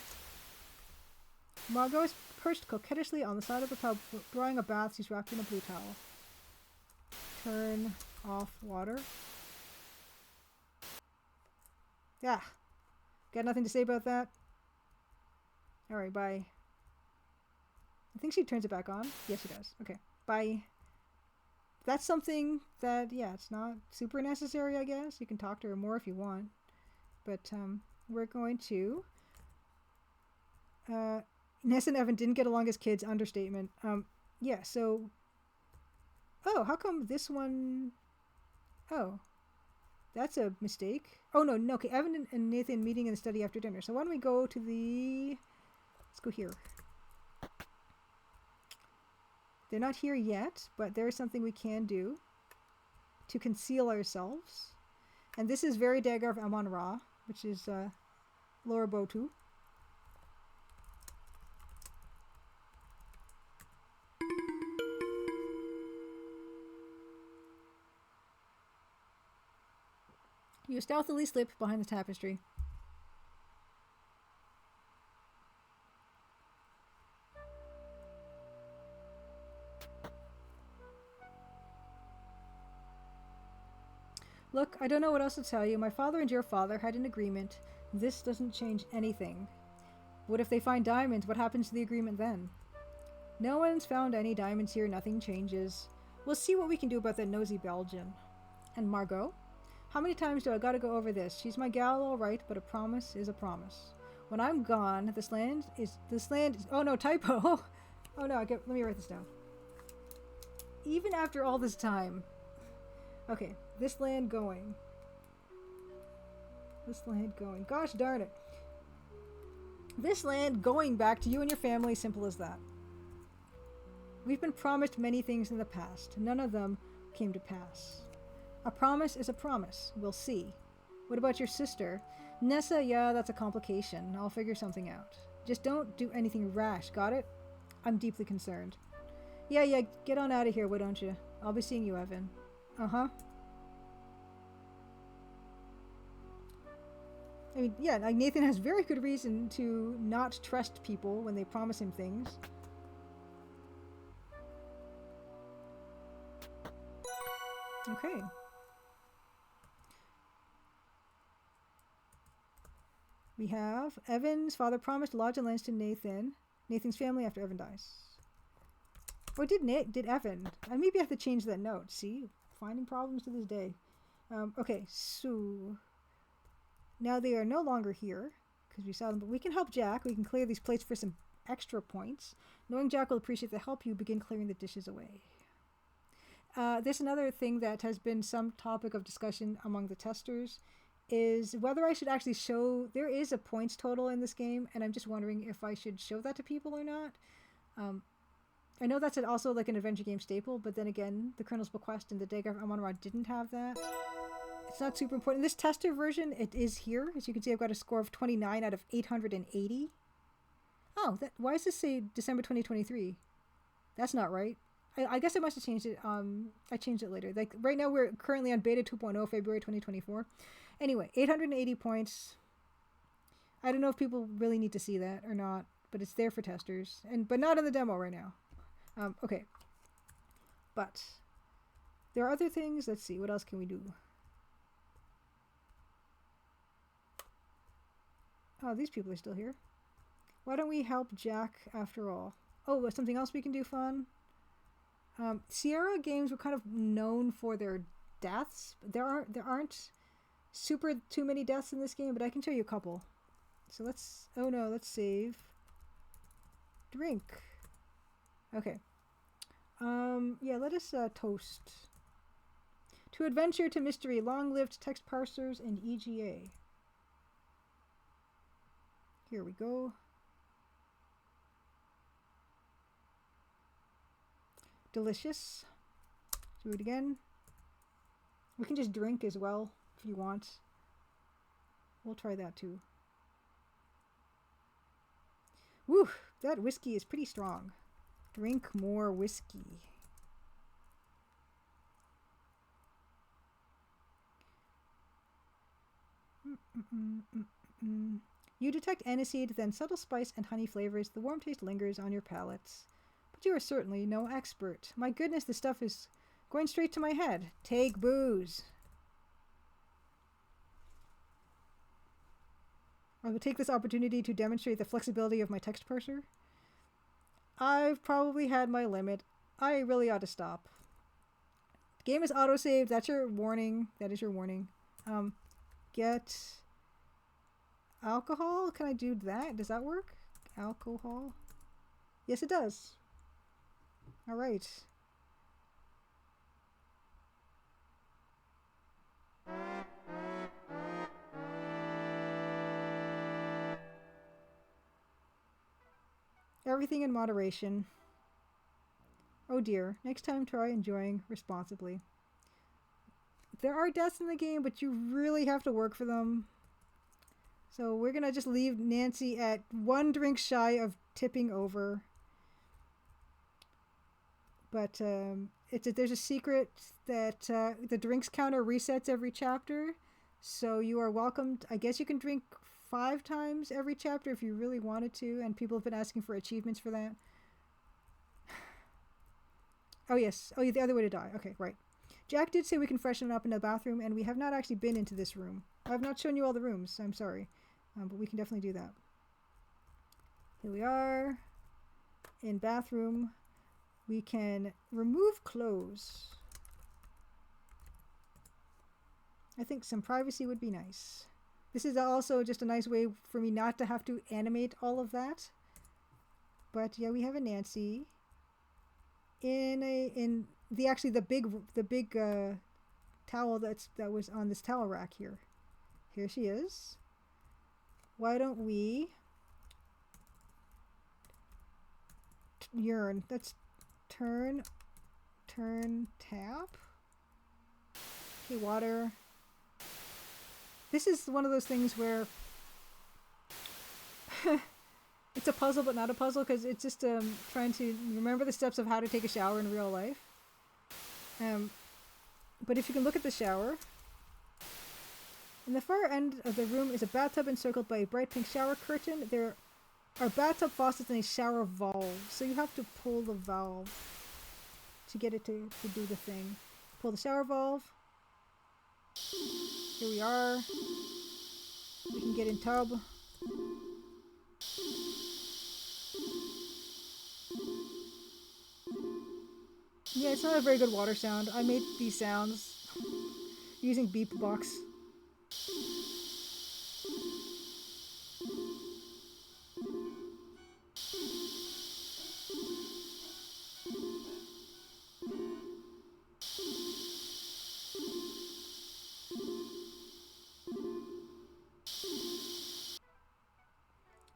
Margot is perched coquettishly on the side of the tub, drawing a bath. She's wrapped in a blue towel. Turn off water. Yeah. Got nothing to say about that? Alright, bye. I think she turns it back on. Yes, she does. Okay, bye. That's something that, yeah, it's not super necessary, I guess. You can talk to her more if you want. But, we're going to... Ness and Evan didn't get along as kids, understatement. Yeah, so... Oh, how come this one... Oh. That's a mistake. Oh, no, okay, Evan and Nathan meeting in the study after dinner. So why don't we go to the... Let's go here. They're not here yet, but there is something we can do to conceal ourselves. And this is Very Dagger of Amon-Ra, which is Laura Botu. You stealthily slip behind the tapestry. Look, I don't know what else to tell you. My father and your father had an agreement. This doesn't change anything. What if they find diamonds? What happens to the agreement then? No one's found any diamonds here. Nothing changes. We'll see what we can do about that nosy Belgian. And Margot? How many times do I gotta go over this? She's my gal, all right, but a promise is a promise. When I'm gone, this land is... Oh no, typo! Oh no, let me write this down. Even after all this time... Okay, this land going. This land going. Gosh darn it. This land going back to you and your family, simple as that. We've been promised many things in the past. None of them came to pass. A promise is a promise. We'll see. What about your sister? Nessa, yeah, that's a complication. I'll figure something out. Just don't do anything rash, got it? I'm deeply concerned. Yeah, get on out of here, why don't you? I'll be seeing you, Evan. Uh-huh. I mean, yeah, like Nathan has very good reason to not trust people when they promise him things. Okay. We have Evan's father promised lodge and lands to Nathan's family after Evan dies. Or did Evan? Maybe I have to change that note. See? Finding problems to this day. Okay, so... Now they are no longer here, because we saw them, but we can help Jack. We can clear these plates for some extra points. Knowing Jack will appreciate the help, you begin clearing the dishes away. There's another thing that has been some topic of discussion among the testers, is whether I should actually show... There is a points total in this game, and I'm just wondering if I should show that to people or not. I know that's also like an adventure game staple, but then again, the Colonel's Bequest and the Dagger of Amon-Ra didn't have that. It's not super important. In this tester version, it is here. As you can see, I've got a score of 29 out of 880. Oh, why does this say December 2023? That's not right. I guess I must have changed it. I changed it later. Like right now, we're currently on beta 2.0, February 2024. Anyway, 880 points. I don't know if people really need to see that or not, but it's there for testers, but not in the demo right now. Okay. But there are other things. Let's see. What else can we do? Oh, these people are still here. Why don't we help Jack after all? Oh, something else we can do fun? Sierra games were kind of known for their deaths. There aren't super too many deaths in this game, but I can show you a couple. So let's save. Drink. Okay. Yeah, let us toast. To adventure, to mystery, long-lived text parsers and EGA. Here we go. Delicious. Do it again. We can just drink as well if you want. We'll try that too. Woo! That whiskey is pretty strong. Drink more whiskey. You detect aniseed, then subtle spice and honey flavors. The warm taste lingers on your palates. But you are certainly no expert. My goodness, this stuff is going straight to my head. Take booze. I will take this opportunity to demonstrate the flexibility of my text parser. I've probably had my limit. I really ought to stop. The game is autosaved. That's your warning. That is your warning. Get alcohol? Can I do that? Does that work? Alcohol? Yes, it does. All right. Everything in moderation. Oh dear. Next time, try enjoying responsibly. There are deaths in the game, but you really have to work for them. So we're going to just leave Nancy at 1 drink shy of tipping over. But there's a secret that the drinks counter resets every chapter. So you are welcome. I guess you can drink 5 times every chapter if you really wanted to. And people have been asking for achievements for that. Oh, yes. Oh, the other way to die. Okay, right. Jack did say we can freshen up in the bathroom, and we have not actually been into this room. I've not shown you all the rooms, I'm sorry. But we can definitely do that. Here we are. In bathroom, we can remove clothes. I think some privacy would be nice. This is also just a nice way for me not to have to animate all of that. But yeah, we have a Nancy in the big towel that was on this towel rack here. Here she is. Why don't we urine? Let's turn tap. Okay, water. This is one of those things where it's a puzzle but not a puzzle, because it's just trying to remember the steps of how to take a shower in real life. But if you can look at the shower, in the far end of the room is a bathtub encircled by a bright pink shower curtain. There are bathtub faucets and a shower valve, so you have to pull the valve to get it to do the thing. Pull the shower valve. Here we are. We can get in tub. Yeah, it's not a very good water sound. I made these sounds using Beep Box.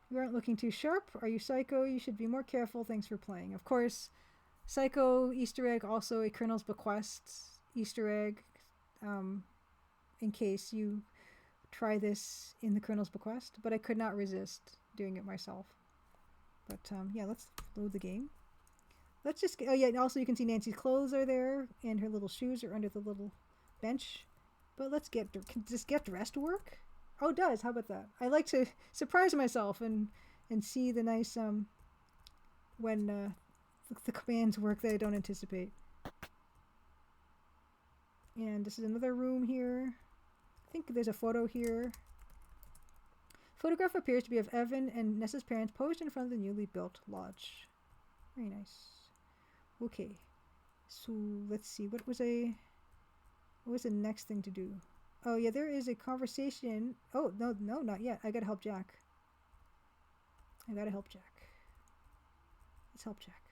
You aren't looking too sharp. Are you psycho? You should be more careful. Thanks for playing. Of course, psycho Easter egg, also a Colonel's Bequest Easter egg, in case you try this in the Colonel's Bequest, but I could not resist doing it myself. But yeah, let's load the game. Let's just oh yeah, and also you can see Nancy's clothes are there, and her little shoes are under the little bench. But let's can this get dressed work? Oh, it does. How about that? I like to surprise myself and see the nice when the commands work that I don't anticipate. And this is another room here. I think there's a photo here. Photograph appears to be of Evan and Nessa's parents posed in front of the newly built lodge. Very nice. Okay, so let's see. What was the next thing to do? Oh yeah, there is a conversation. Oh no, not yet. I gotta help Jack. Let's help Jack.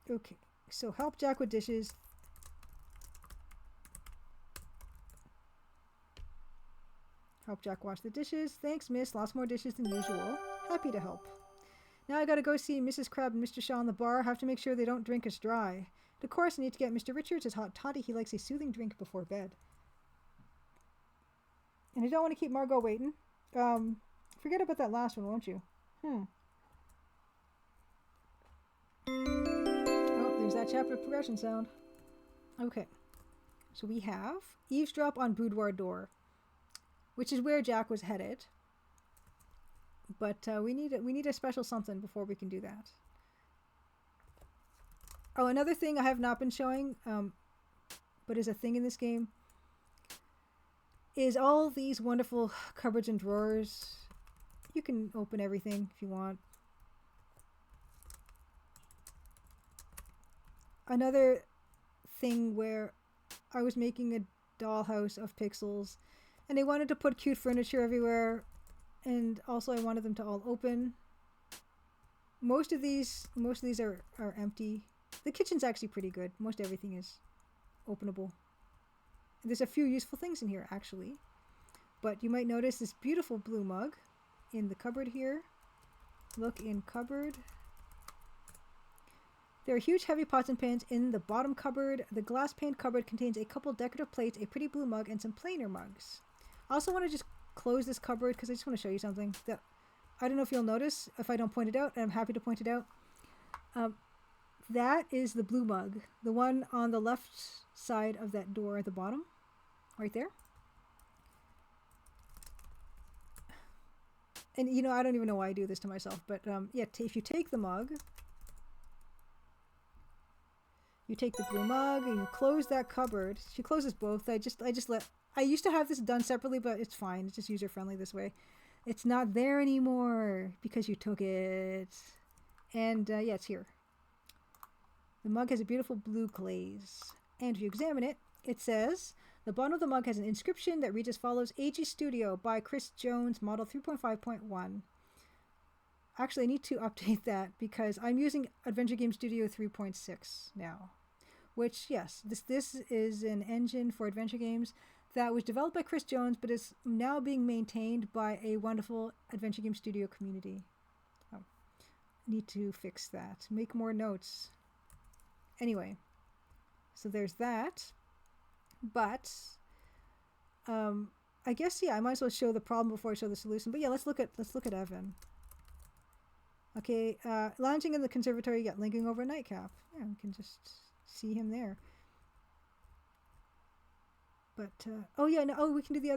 Okay, so help Jack with dishes. Help Jack wash the dishes. Thanks, miss. Lots more dishes than usual. Happy to help. Now I gotta go see Mrs. Crab and Mr. Shaw in the bar. Have to make sure they don't drink us dry. Of course, I need to get Mr. Richards his hot toddy. He likes a soothing drink before bed. And I don't want to keep Margot waiting. Forget about that last one, won't you? Oh, there's that chapter progression sound. Okay. So we have eavesdrop on boudoir door, which is where Jack was headed. But we need a special something before we can do that. Oh, another thing I have not been showing, but is a thing in this game, is all these wonderful cupboards and drawers. You can open everything if you want. Another thing where I was making a dollhouse of pixels, and I wanted to put cute furniture everywhere, and also I wanted them to all open. Most of these are empty. The kitchen's actually pretty good. Most everything is openable. There's a few useful things in here, actually. But you might notice this beautiful blue mug in the cupboard here. Look in cupboard. There are huge heavy pots and pans in the bottom cupboard. The glass pane cupboard contains a couple decorative plates, a pretty blue mug, and some plainer mugs. I also want to just close this cupboard because I just want to show you something that I don't know if you'll notice if I don't point it out, and I'm happy to point it out. That is the blue mug, the one on the left side of that door at the bottom, right there. And you know, I don't even know why I do this to myself, but yeah, if you take the mug, You take the blue mug and you close that cupboard. She closes both. I used to have this done separately, but it's fine. It's just user friendly this way. It's not there anymore because you took it. And yeah, it's here. The mug has a beautiful blue glaze. And if you examine it, it says, the bottom of the mug has an inscription that reads as follows, AG Studio by Chris Jones, model 3.5.1. Actually, I need to update that because I'm using Adventure Game Studio 3.6 now. Which, yes, this is an engine for adventure games that was developed by Chris Jones, but is now being maintained by a wonderful Adventure Game Studio community. Oh, need to fix that. Make more notes. Anyway, so there's that. But I guess I might as well show the problem before I show the solution. But yeah, let's look at Evan. Okay, lounging in the conservatory, yet linking over a nightcap. Yeah, we can just see him there. But oh yeah, no, we can do the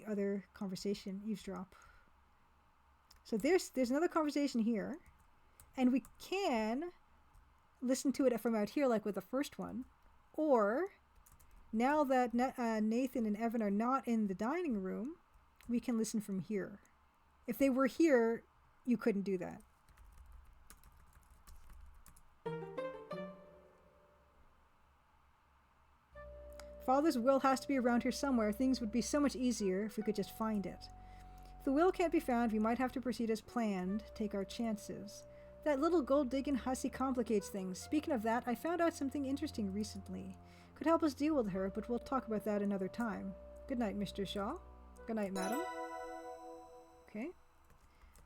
other conversation, eavesdrop. So there's another conversation here, and we can listen to it from out here, like with the first one, or now that Nathan and Evan are not in the dining room, we can listen from here. If they were here, you couldn't do that. Father's will has to be around here somewhere. Things would be so much easier if we could just find it. If the will can't be found, we might have to proceed as planned, take our chances. That little gold-digging hussy complicates things. Speaking of that, I found out something interesting recently. Could help us deal with her, but we'll talk about that another time. Good night, Mr. Shaw. Good night, madam. Okay.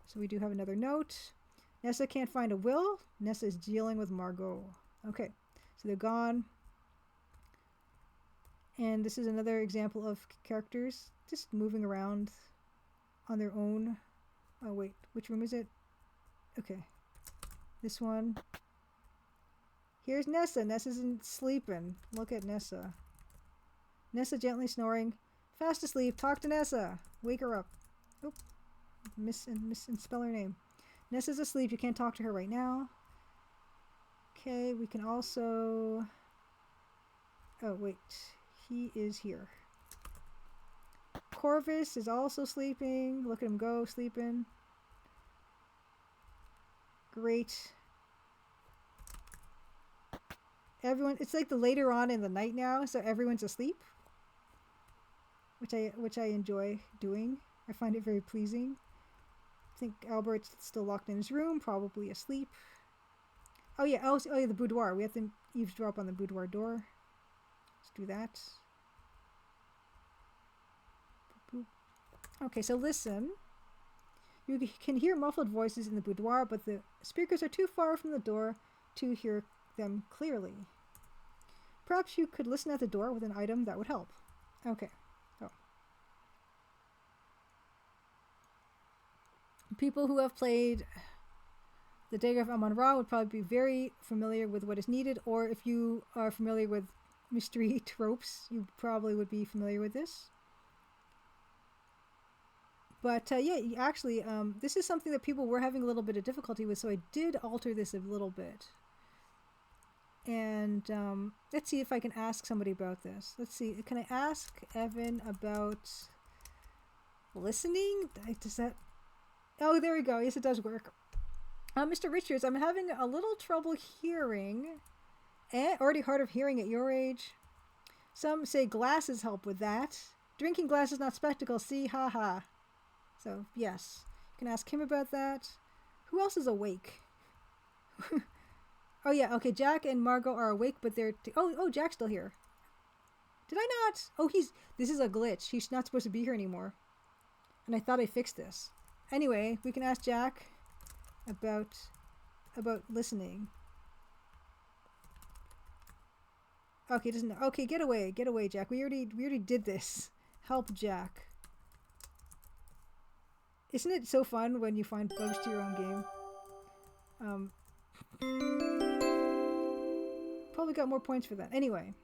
So we do have another note. Nessa can't find a will. Nessa is dealing with Margot. Okay. So they're gone. And this is another example of characters just moving around on their own. Oh, wait. Which room is it? Okay. This one. Here's Nessa. Nessa's sleeping. Look at Nessa. Nessa gently snoring. Fast asleep. Talk to Nessa. Wake her up. Oop. Misspell her name. Nessa's asleep. You can't talk to her right now. Okay, we can also... Oh, wait. He is here. Corvus is also sleeping. Look at him go, sleeping. Great. Everyone, it's like the later on in the night now, so everyone's asleep. Which I enjoy doing. I find it very pleasing. I think Albert's still locked in his room, probably asleep. Oh yeah, the boudoir. We have to eavesdrop on the boudoir door. Let's do that. Okay, so listen. You can hear muffled voices in the boudoir, but the speakers are too far from the door to hear them clearly. Perhaps you could listen at the door with an item that would help. Okay. Oh. People who have played the Dagger of Amon-Ra would probably be very familiar with what is needed, or if you are familiar with mystery tropes, you probably would be familiar with this. But yeah, actually, this is something that people were having a little bit of difficulty with, so I did alter this a little bit. And let's see if I can ask somebody about this. Let's see, can I ask Evan about listening? Does that... Oh, there we go. Yes, it does work. Mr. Richards, I'm having a little trouble hearing. Already hard of hearing at your age. Some say glasses help with that. Drinking glasses, not spectacles. See, haha. So, yes. You can ask him about that. Who else is awake? Oh, yeah. Okay, Jack and Margot are awake, but they're... Oh, Jack's still here. Did I not? Oh, this is a glitch. He's not supposed to be here anymore. And I thought I fixed this. Anyway, we can ask Jack about listening. Okay, doesn't know. Okay, get away, Jack. We already did this. Help Jack. Isn't it so fun when you find bugs to your own game? Probably got more points for that. Anyway,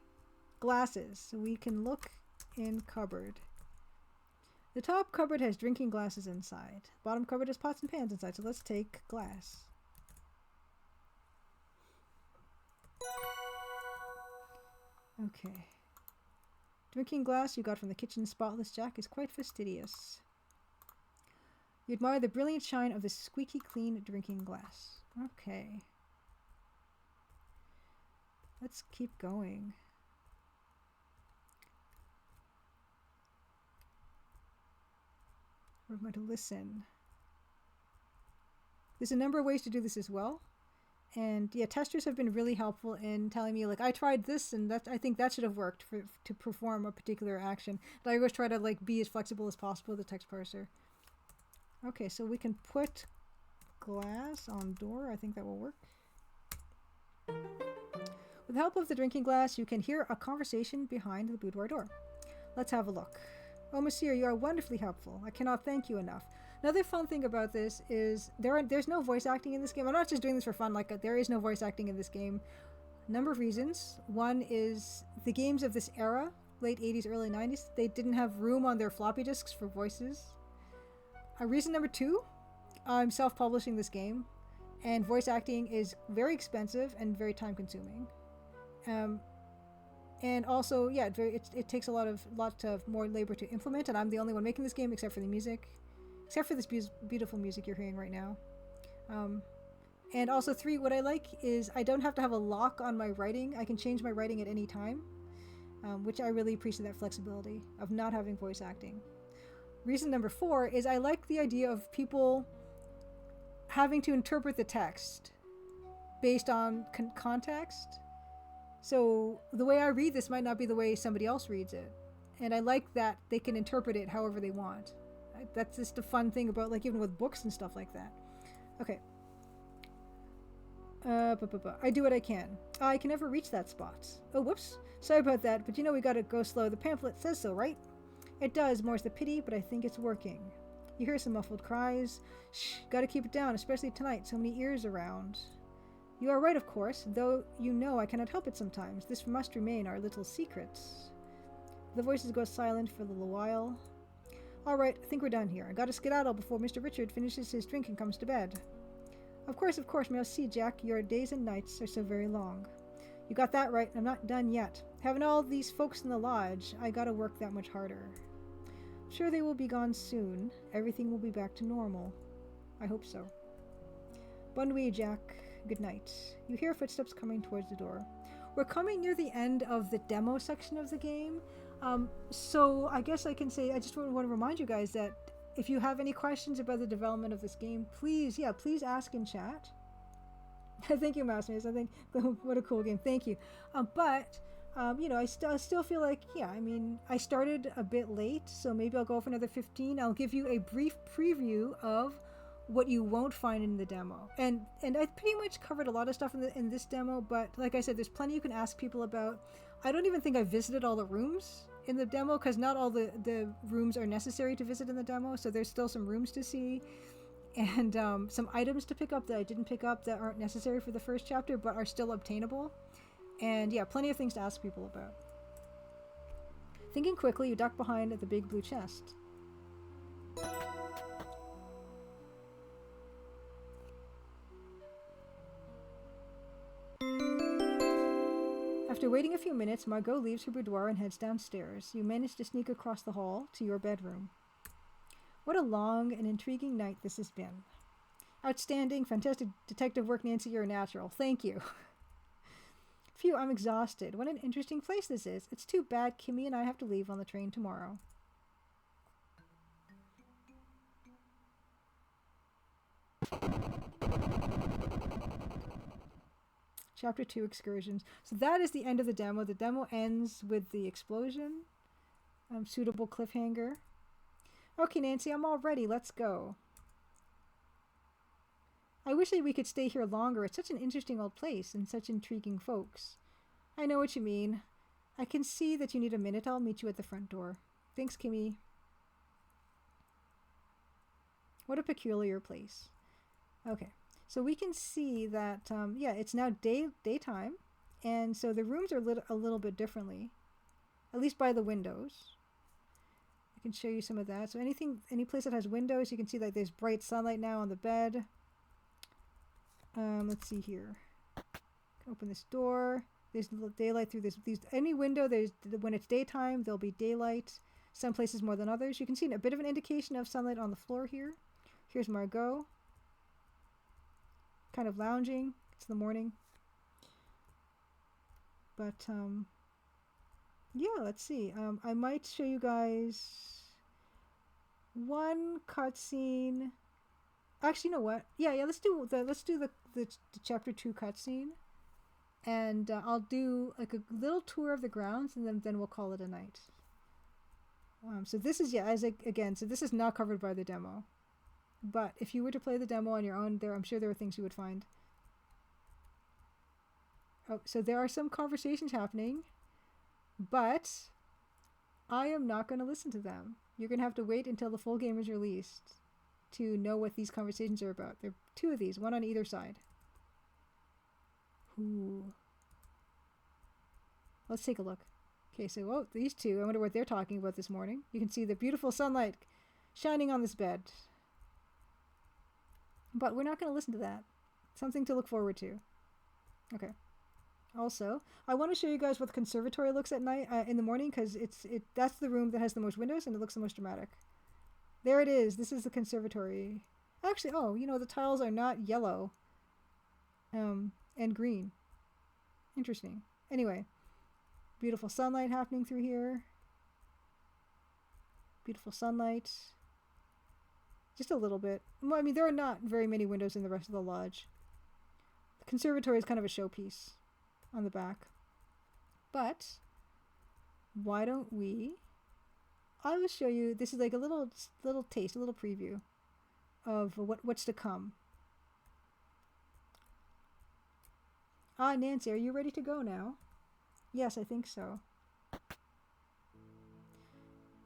glasses. So we can look in cupboard. The top cupboard has drinking glasses inside. Bottom cupboard has pots and pans inside. So let's take glass. Okay. Drinking glass you got from the kitchen spotless Jack is quite fastidious. You admire the brilliant shine of the squeaky clean drinking glass. Okay. Let's keep going. We're going to listen. There's a number of ways to do this as well. And yeah, testers have been really helpful in telling me, like, I tried this and that, I think that should have worked to perform a particular action. But I always try to like be as flexible as possible with the text parser. Okay, so we can put glass on door. I think that will work. With the help of the drinking glass, you can hear a conversation behind the boudoir door. Let's have a look. Oh, monsieur, you are wonderfully helpful. I cannot thank you enough. Another fun thing about this is there's no voice acting in this game. I'm not just doing this for fun. Like, there is no voice acting in this game. Number of reasons. One is the games of this era, late 80s, early 90s, they didn't have room on their floppy disks for voices. Reason number two, I'm self-publishing this game, and voice acting is very expensive and very time-consuming. And also, yeah, it takes a lot of more labor to implement, and I'm the only one making this game except for the music. Except for this beautiful music you're hearing right now. And also, three, what I like is I don't have to have a lock on my writing. I can change my writing at any time, which I really appreciate that flexibility of not having voice acting. Reason number four is I like the idea of people having to interpret the text based on context. So the way I read this might not be the way somebody else reads it. And I like that they can interpret it however they want. That's just a fun thing about, like, even with books and stuff like that. Okay. I do what I can. I can never reach that spot. Oh, whoops. Sorry about that, but you know we gotta go slow. The pamphlet says so, right? It does, more's the pity, but I think it's working. You hear some muffled cries. Shh, gotta keep it down, especially tonight, so many ears around. You are right, of course, though you know I cannot help it sometimes. This must remain our little secret. The voices go silent for a little while. Alright, I think we're done here. I gotta skedaddle before Mr. Richard finishes his drink and comes to bed. Of course, merci, Jack. Your days and nights are so very long. You got that right. I'm not done yet. Having all these folks in the lodge, I gotta work that much harder. Sure, they will be gone soon. Everything will be back to normal. I hope so. Bonne nuit, Jack. Good night. You hear footsteps coming towards the door. We're coming near the end of the demo section of the game. So I guess I can say, I just want to remind you guys that if you have any questions about the development of this game, please ask in chat. Thank you, Mousemaze. I think, what a cool game. Thank you. You know, I still feel like, yeah, I mean, I started a bit late, so maybe I'll go for another 15. I'll give you a brief preview of what you won't find in the demo. And I pretty much covered a lot of stuff in this demo, but like I said, there's plenty you can ask people about. I don't even think I visited all the rooms in the demo, because not all the rooms are necessary to visit in the demo, so there's still some rooms to see, and some items to pick up that I didn't pick up that aren't necessary for the first chapter, but are still obtainable. And yeah, plenty of things to ask people about. Thinking quickly, you duck behind the big blue chest. After waiting a few minutes, Margot leaves her boudoir and heads downstairs. You manage to sneak across the hall to your bedroom. What a long and intriguing night this has been. Outstanding, fantastic detective work, Nancy. You're a natural. Thank you. Phew, I'm exhausted. What an interesting place this is. It's too bad Kimmy and I have to leave on the train tomorrow. Chapter 2, Excursions. So that is the end of the demo. The demo ends with the explosion. Suitable cliffhanger. Okay, Nancy, I'm all ready. Let's go. I wish that we could stay here longer. It's such an interesting old place and such intriguing folks. I know what you mean. I can see that you need a minute. I'll meet you at the front door. Thanks, Kimmy. What a peculiar place. Okay. So we can see that, yeah, it's now daytime, and so the rooms are lit a little bit differently, at least by the windows. I can show you some of that. So any place that has windows, you can see that there's bright sunlight now on the bed. Let's see here. Open this door. There's daylight through these any window. When it's daytime, there'll be daylight. Some places more than others. You can see a bit of an indication of sunlight on the floor here. Here's Margot. Kind of lounging. It's the morning. But, yeah, let's see. I might show you guys one cutscene. Actually, you know what? Yeah, let's do the chapter 2 cutscene. And I'll do like a little tour of the grounds, and then we'll call it a night. So this is, so this is not covered by the demo. But if you were to play the demo on your own, I'm sure there are things you would find. Oh, so there are some conversations happening, but I am not going to listen to them. You're going to have to wait until the full game is released to know what these conversations are about. There are 2 of these, one on either side. Ooh. Let's take a look. Okay, so these 2, I wonder what they're talking about this morning. You can see the beautiful sunlight shining on this bed. But we're not going to listen to that. Something to look forward to. Okay. Also, I want to show you guys what the conservatory looks at night in the morning, because that's the room that has the most windows and it looks the most dramatic. There it is. This is the conservatory. Actually, the tiles are not yellow and green. Interesting. Anyway, beautiful sunlight happening through here. Beautiful sunlight. Just a little bit. Well, I mean, there are not very many windows in the rest of the lodge. The conservatory is kind of a showpiece on the back. But why don't I will show you, this is like a little taste, a little preview of what's to come. Nancy, are you ready to go now? Yes, I think so.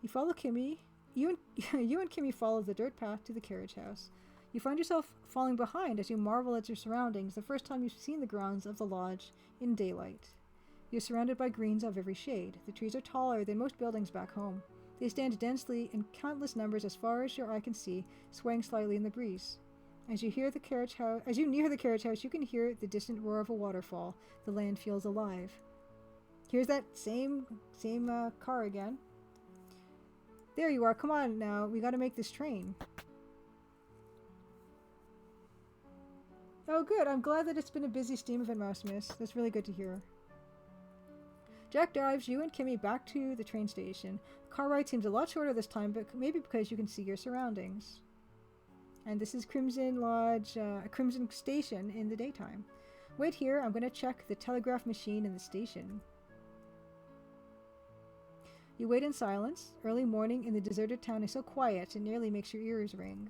You follow Kimmy. You and Kimmy follow the dirt path to the carriage house. You find yourself falling behind as you marvel at your surroundings the first time you've seen the grounds of the lodge in daylight. You're surrounded by greens of every shade. The trees are taller than most buildings back home. They stand densely in countless numbers as far as your eye can see, swaying slightly in the breeze. As you near the carriage house, you can hear the distant roar of a waterfall. The land feels alive. Here's that same car again. There you are. Come on now. We got to make this train. Oh, good. I'm glad that it's been a busy Steam event, Mouse Miss. That's really good to hear. Jack drives you and Kimmy back to the train station. The car ride seems a lot shorter this time, but maybe because you can see your surroundings. And this is Crimson Lodge, Crimson Station in the daytime. Wait here. I'm going to check the telegraph machine in the station. You wait in silence. Early morning in the deserted town is so quiet it nearly makes your ears ring.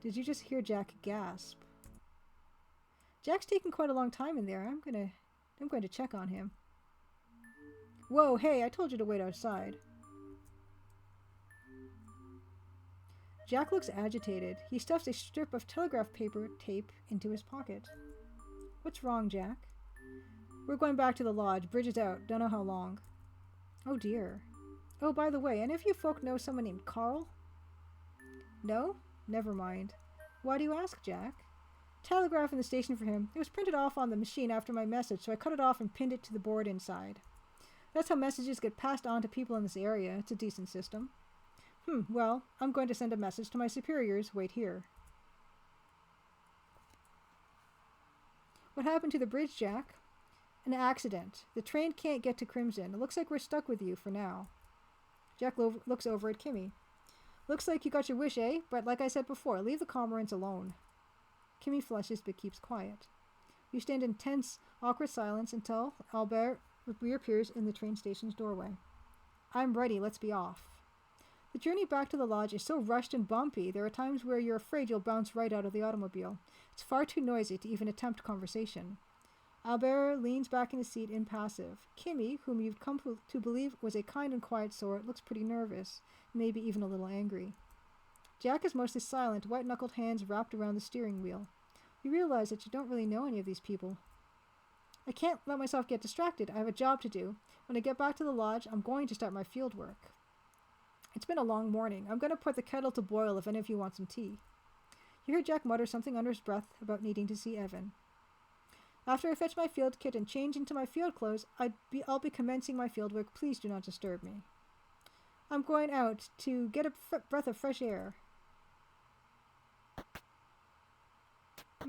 Did you just hear Jack gasp? Jack's taking quite a long time in there. I'm going to check on him. Whoa, hey, I told you to wait outside. Jack looks agitated. He stuffs a strip of telegraph paper tape into his pocket. What's wrong, Jack? We're going back to the lodge. Bridge is out. Don't know how long. Oh dear. Oh, by the way, any of you folk know someone named Carl? No? Never mind. Why do you ask, Jack? Telegraph in the station for him. It was printed off on the machine after my message, so I cut it off and pinned it to the board inside. That's how messages get passed on to people in this area. It's a decent system. Well, I'm going to send a message to my superiors. Wait here. What happened to the bridge, Jack? An accident. The train can't get to Crimson. It looks like we're stuck with you for now. Jack looks over at Kimmy. Looks like you got your wish, eh? But like I said before, leave the cormorants alone. Kimmy flushes but keeps quiet. You stand in tense, awkward silence until Albert reappears in the train station's doorway. I'm ready. Let's be off. The journey back to the lodge is so rushed and bumpy, there are times where you're afraid you'll bounce right out of the automobile. It's far too noisy to even attempt conversation. Albert leans back in his seat, impassive. Kimmy, whom you've come to believe was a kind and quiet sort, looks pretty nervous, maybe even a little angry. Jack is mostly silent, white-knuckled hands wrapped around the steering wheel. You realize that you don't really know any of these people. I can't let myself get distracted. I have a job to do. When I get back to the lodge, I'm going to start my field work. It's been a long morning. I'm going to put the kettle to boil if any of you want some tea. You hear Jack mutter something under his breath about needing to see Evan. After I fetch my field kit and change into my field clothes, I'll be commencing my field work. Please do not disturb me. I'm going out to get a breath of fresh air.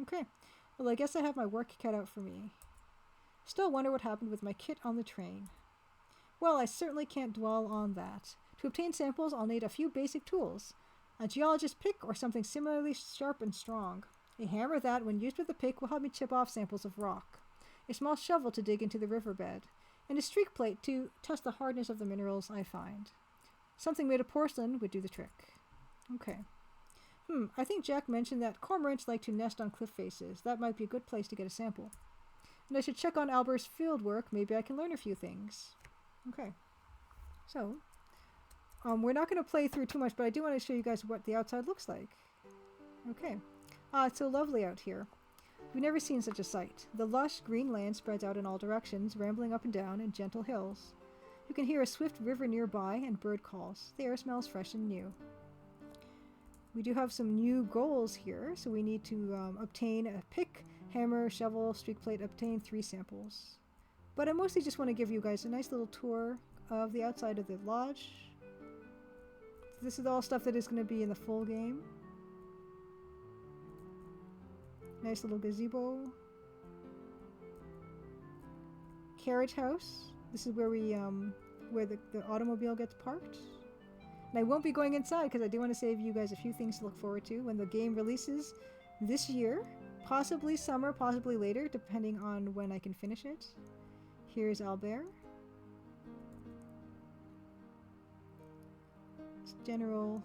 Okay. Well, I guess I have my work cut out for me. Still wonder what happened with my kit on the train. Well, I certainly can't dwell on that. To obtain samples, I'll need a few basic tools. A geologist's pick or something similarly sharp and strong. A hammer that, when used with a pick, will help me chip off samples of rock. A small shovel to dig into the riverbed. And a streak plate to test the hardness of the minerals I find. Something made of porcelain would do the trick. Okay. I think Jack mentioned that cormorants like to nest on cliff faces. That might be a good place to get a sample. And I should check on Albert's field work. Maybe I can learn a few things. Okay. So, we're not going to play through too much, but I do want to show you guys what the outside looks like. Okay. It's so lovely out here. We've never seen such a sight. The lush green land spreads out in all directions, rambling up and down in gentle hills. You can hear a swift river nearby and bird calls. The air smells fresh and new. We do have some new goals here, so we need to obtain a pick, hammer, shovel, streak plate, obtain 3 samples. But I mostly just want to give you guys a nice little tour of the outside of the lodge. This is all stuff that is going to be in the full game. Nice little gazebo. Carriage house. This is where we where the automobile gets parked. And I won't be going inside because I do want to save you guys a few things to look forward to when the game releases this year. Possibly summer, possibly later, depending on when I can finish it. Here's Albert. It's general.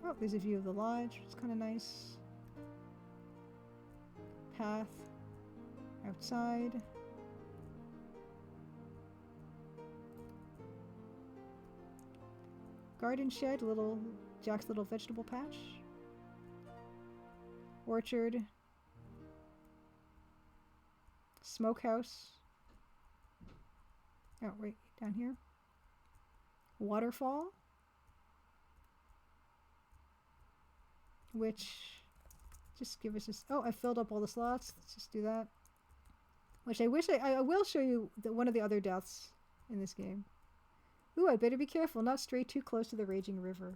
Oh, there's a view of the lodge. It's kind of nice. Path outside. Garden shed, Jack's little vegetable patch. Orchard. Smokehouse. Oh, right down here. Waterfall. Which, just give us this. Oh, I filled up all the slots. Let's just do that. Which I wish I will show you one of the other deaths in this game. Ooh, I better be careful, not stray too close to the raging river.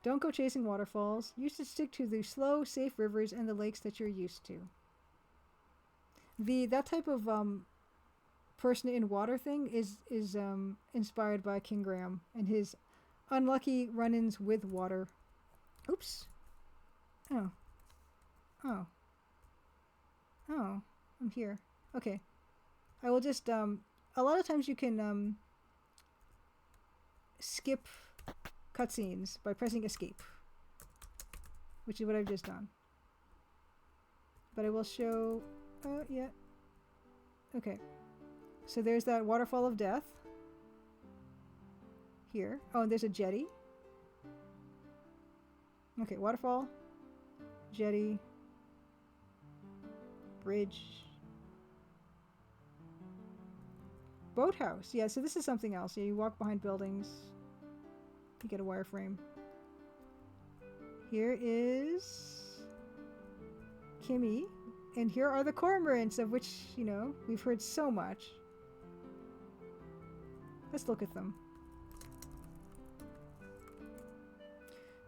Don't go chasing waterfalls. You should stick to the slow, safe rivers and the lakes that you're used to. That type of person in water thing is inspired by King Graham and his unlucky run-ins with water. Oops. Oh. I'm here. Okay. I will just, a lot of times you can, skip cutscenes by pressing escape. Which is what I've just done. But I will show, yeah. Okay. So there's that waterfall of death. Here. Oh, and there's a jetty. Okay, waterfall. Jetty, bridge, boathouse. Yeah, so this is something else. Yeah, you walk behind buildings, you get a wireframe. Here is Kimmy, and here are the cormorants, of which, you know, we've heard so much. Let's look at them.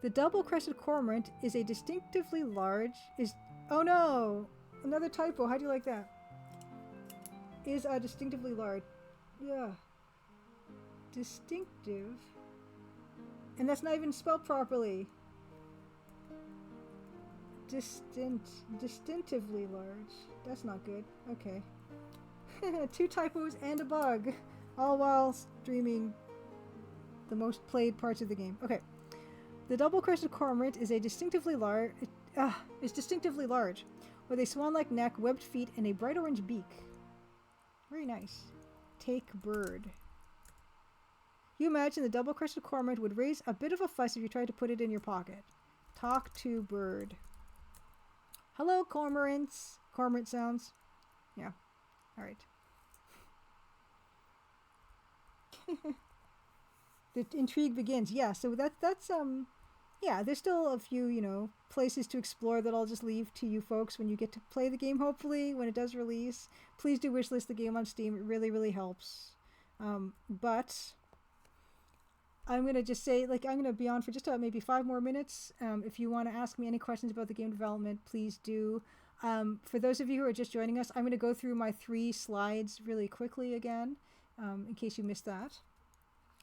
The double-crested cormorant is a distinctively large... Oh no! Another typo. How do you like that? Is a distinctively large... Yeah. Distinctive. And that's not even spelled properly. Distinctively large. That's not good. Okay. 2 typos and a bug. All while streaming the most played parts of the game. Okay. The double-crested cormorant is distinctively large, with a swan-like neck, webbed feet, and a bright orange beak. Very nice. Take bird. You imagine the double-crested cormorant would raise a bit of a fuss if you tried to put it in your pocket. Talk to bird. Hello, cormorants. Cormorant sounds. Yeah. All right. the intrigue begins. Yeah, so that's yeah, there's still a few, places to explore that I'll just leave to you folks when you get to play the game, hopefully, when it does release. Please do wishlist the game on Steam. It really, really helps. But I'm going to just say, I'm going to be on for just about maybe 5 more minutes. If you want to ask me any questions about the game development, please do. For those of you who are just joining us, I'm going to go through my 3 slides really quickly again, in case you missed that.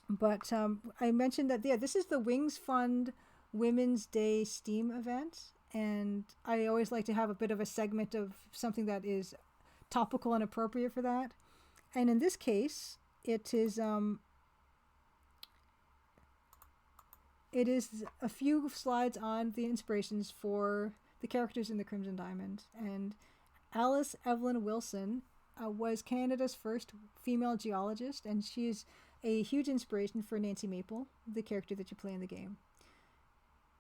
But I mentioned that, this is the Wings Fund Women's Day Steam event, and I always like to have a bit of a segment of something that is topical and appropriate for that. And in this case, it is a few slides on the inspirations for the characters in the Crimson Diamond. And Alice Evelyn Wilson was Canada's first female geologist, and she is a huge inspiration for Nancy Maple, the character that you play in the game.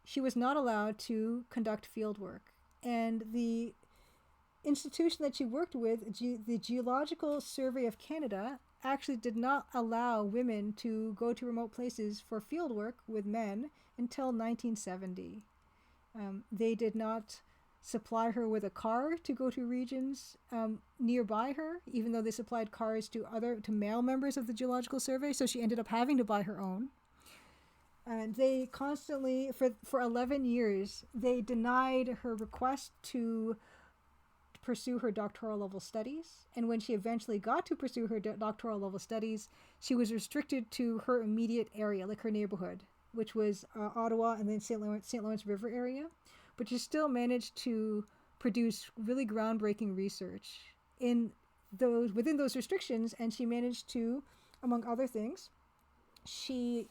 She was not allowed to conduct field work, and the institution that she worked with, the Geological Survey of Canada, actually did not allow women to go to remote places for field work with men until 1970. They did not supply her with a car to go to regions nearby her, even though they supplied cars to male members of the Geological Survey, so she ended up having to buy her own. And they constantly, for 11 years, they denied her request to pursue her doctoral level studies. And when she eventually got to pursue her doctoral level studies, she was restricted to her immediate area, like her neighborhood, which was Ottawa and then St. Lawrence River area. But she still managed to produce really groundbreaking research within those restrictions. And she managed to, among other things, she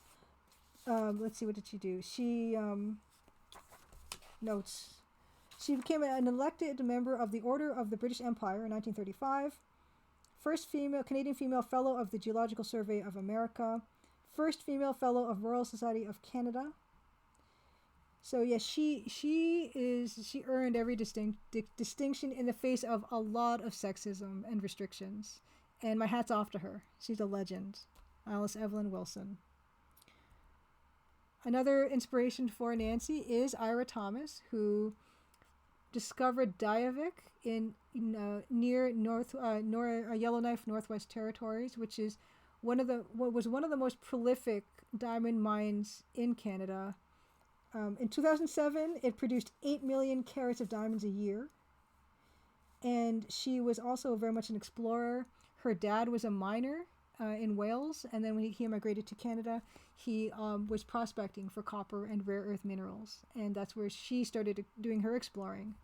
let's see, what did she do? She notes. She became an elected member of the Order of the British Empire in 1935. First Canadian female fellow of the Geological Survey of America. First female fellow of Royal Society of Canada. So yes, she earned every distinction in the face of a lot of sexism and restrictions. And my hat's off to her. She's a legend. Alice Evelyn Wilson. Another inspiration for Nancy is Ira Thomas, who discovered Diavik near Yellowknife, Northwest Territories, which is one of the most prolific diamond mines in Canada. In 2007, it produced 8 million carats of diamonds a year, and she was also very much an explorer. Her dad was a miner in Wales, and then when he immigrated to Canada, he was prospecting for copper and rare earth minerals, and that's where she started doing her exploring.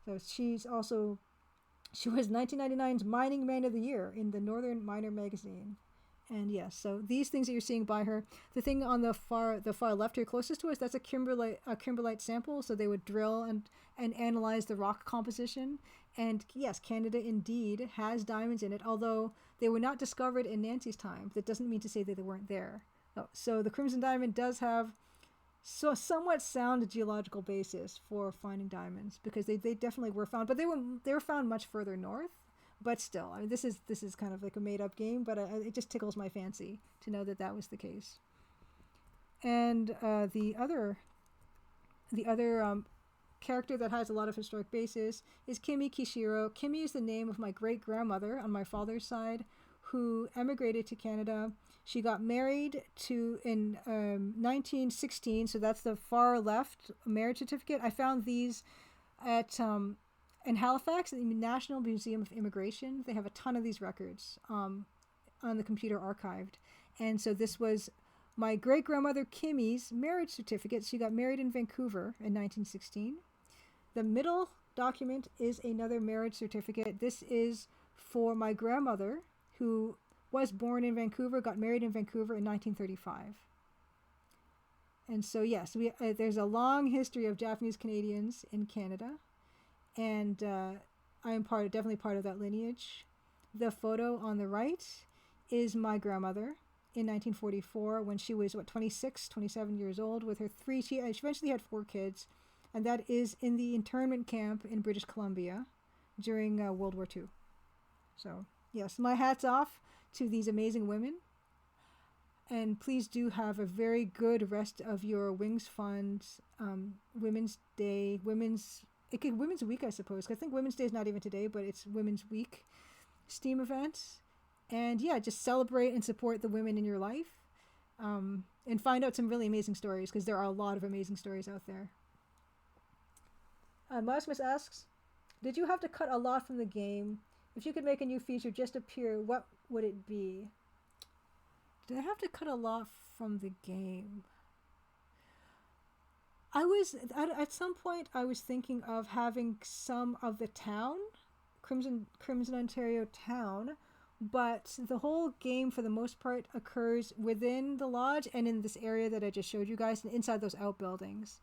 So she was 1999's Mining Man of the Year in the Northern Miner magazine. And yes, so these things that you're seeing by her, the thing on the far left here closest to us, that's a kimberlite sample. So they would drill and analyze the rock composition. And yes, Canada indeed has diamonds in it, although they were not discovered in Nancy's time. That doesn't mean to say that they weren't there. So the Crimson Diamond does have somewhat sound geological basis for finding diamonds, because they definitely were found, but they were found much further north. But still, I mean, this is kind of like a made-up game, but it just tickles my fancy to know that was the case. And the other character that has a lot of historic basis is Kimi Kishiro. Kimi is the name of my great-grandmother on my father's side, who emigrated to Canada. She got married in 1916, so that's the far left marriage certificate. I found these at in Halifax, at the National Museum of Immigration. They have a ton of these records on the computer archived. And so this was my great-grandmother Kimmy's marriage certificate. She got married in Vancouver in 1916. The middle document is another marriage certificate. This is for my grandmother, who was born in Vancouver, got married in Vancouver in 1935. And so yes, there's a long history of Japanese Canadians in Canada. And I am definitely part of that lineage. The photo on the right is my grandmother in 1944, when she was 27 years old with her she eventually had 4 kids, and that is in the internment camp in British Columbia during World War II. So yes, my hat's off to these amazing women. And please do have a very good rest of your Wings Fund, Women's Day, Women's Week, I suppose. I think Women's Day is not even today, but it's Women's Week Steam event. And yeah, just celebrate and support the women in your life, and find out some really amazing stories, because there are a lot of amazing stories out there. Mosmus asks, did you have to cut a lot from the game? If you could make a new feature just appear, what would it be? Did I have to cut a lot from the game? I was at some point I was thinking of having some of the town, Crimson Ontario town, but the whole game for the most part occurs within the lodge and in this area that I just showed you guys, and inside those outbuildings.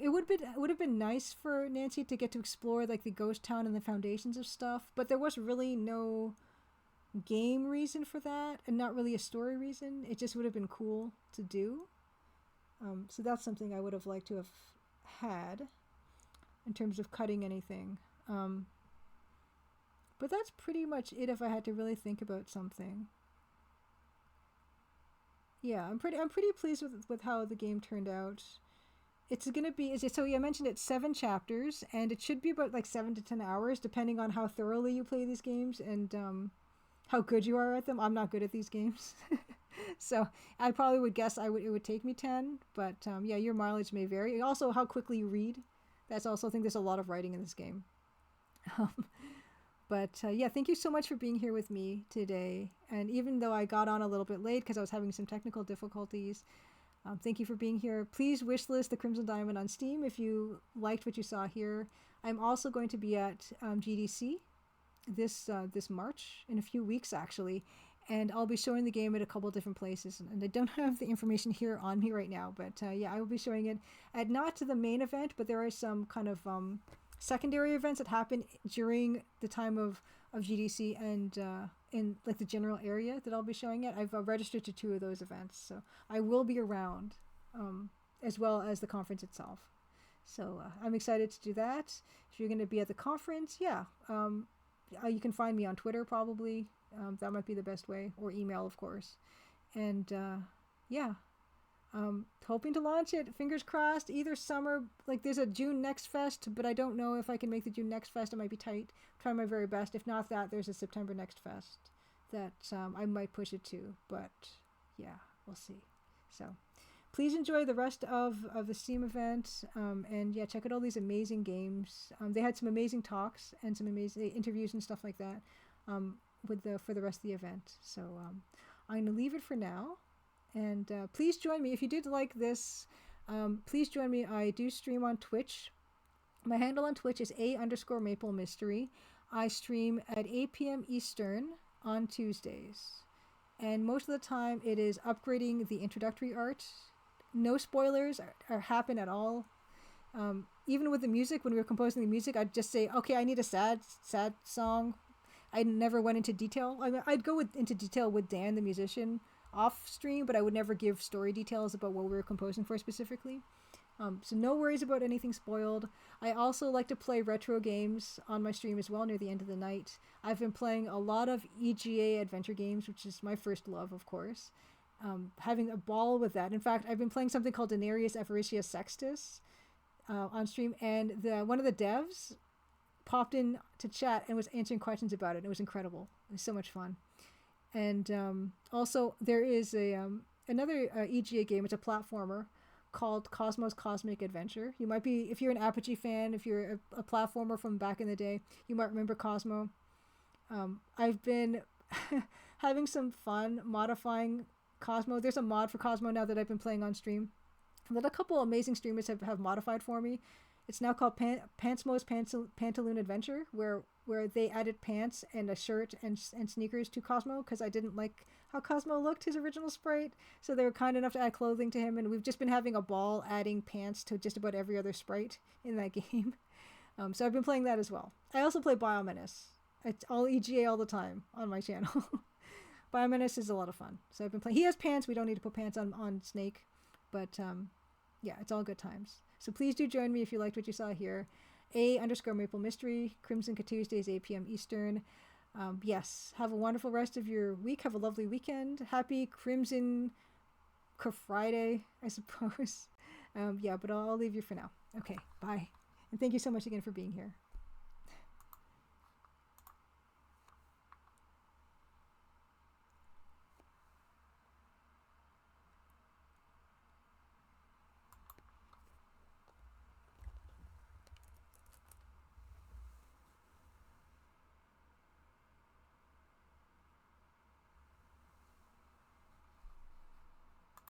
It would have been nice for Nancy to get to explore like the ghost town and the foundations of stuff, but there was really no game reason for that, and not really a story reason. It just would have been cool to do. So that's something I would have liked to have had in terms of cutting anything. But that's pretty much it if I had to really think about something. Yeah, I'm pretty pleased with how the game turned out. It's gonna be, so yeah, I mentioned it's 7 chapters, and it should be about like 7 to 10 hours, depending on how thoroughly you play these games and how good you are at them. I'm not good at these games, so I probably would guess it would take me 10. But yeah, your mileage may vary. Also, how quickly you read. That's also, I think there's a lot of writing in this game. But yeah, thank you so much for being here with me today. And even though I got on a little bit late because I was having some technical difficulties, thank you for being here. Please wishlist the Crimson Diamond on Steam if you liked what you saw here. I'm also going to be at GDC this March, in a few weeks actually, and I'll be showing the game at a couple different places. And I don't have the information here on me right now, but yeah, I will be showing it at not to the main event, but there are some kind of secondary events that happen during the time of GDC and in like the general area that I'll be showing it. I've registered to 2 of those events, so I will be around, as well as the conference itself. So I'm excited to do that. If you're going to be at the conference, yeah, you can find me on Twitter probably. That might be the best way, or email, of course. And yeah. Hoping to launch it, fingers crossed, either summer. Like there's a June Next Fest, but I don't know if I can make the June Next Fest. It might be tight. Try my very best. If not that, there's a September Next Fest that I might push it to, but yeah, we'll see. So please enjoy the rest of the Steam event, and yeah, check out all these amazing games. They had some amazing talks and some amazing interviews and stuff like that for the rest of the event. So I'm gonna leave it for now. And please join me if you did like this. Please join me. I do stream on Twitch. My handle on Twitch is _Maple Mystery. I stream at 8 p.m. Eastern on Tuesdays, and most of the time it is upgrading the introductory art. No spoilers happen at all. Even with the music, when we were composing the music, I'd just say, okay, I need a sad song. I never went into detail. I'd go into detail with Dan, the musician, off stream, but I would never give story details about what we were composing for specifically. So no worries about anything spoiled. I also like to play retro games on my stream as well near the end of the night. I've been playing a lot of EGA adventure games, which is my first love, of course. Having a ball with that. In fact, I've been playing something called Denarius Avaricius Sextus on stream, and one of the devs popped in to chat and was answering questions about it. It was incredible. It was so much fun. And also there is another EGA game. It's a platformer called Cosmos Cosmic Adventure. You might be, if you're an Apogee fan, if you're a platformer from back in the day, you might remember Cosmo. I've been having some fun modifying Cosmo. There's a mod for Cosmo now that I've been playing on stream that a couple amazing streamers have modified for me. It's now called Pantsmo's Pantaloon Adventure, where they added pants and a shirt and sneakers to Cosmo, because I didn't like how Cosmo looked, his original sprite. So they were kind enough to add clothing to him, and we've just been having a ball adding pants to just about every other sprite in that game. So I've been playing that as well. I also play Biomenace. It's all EGA all the time on my channel. Biomenace is a lot of fun. So I've been playing. He has pants. We don't need to put pants on Snake. But yeah, it's all good times. So please do join me if you liked what you saw here. _Maple Mystery, Crimson Tuesdays, 8 p.m. Eastern. Yes, have a wonderful rest of your week. Have a lovely weekend. Happy Crimson Friday, I suppose. Yeah, but I'll leave you for now. Okay, bye. And thank you so much again for being here.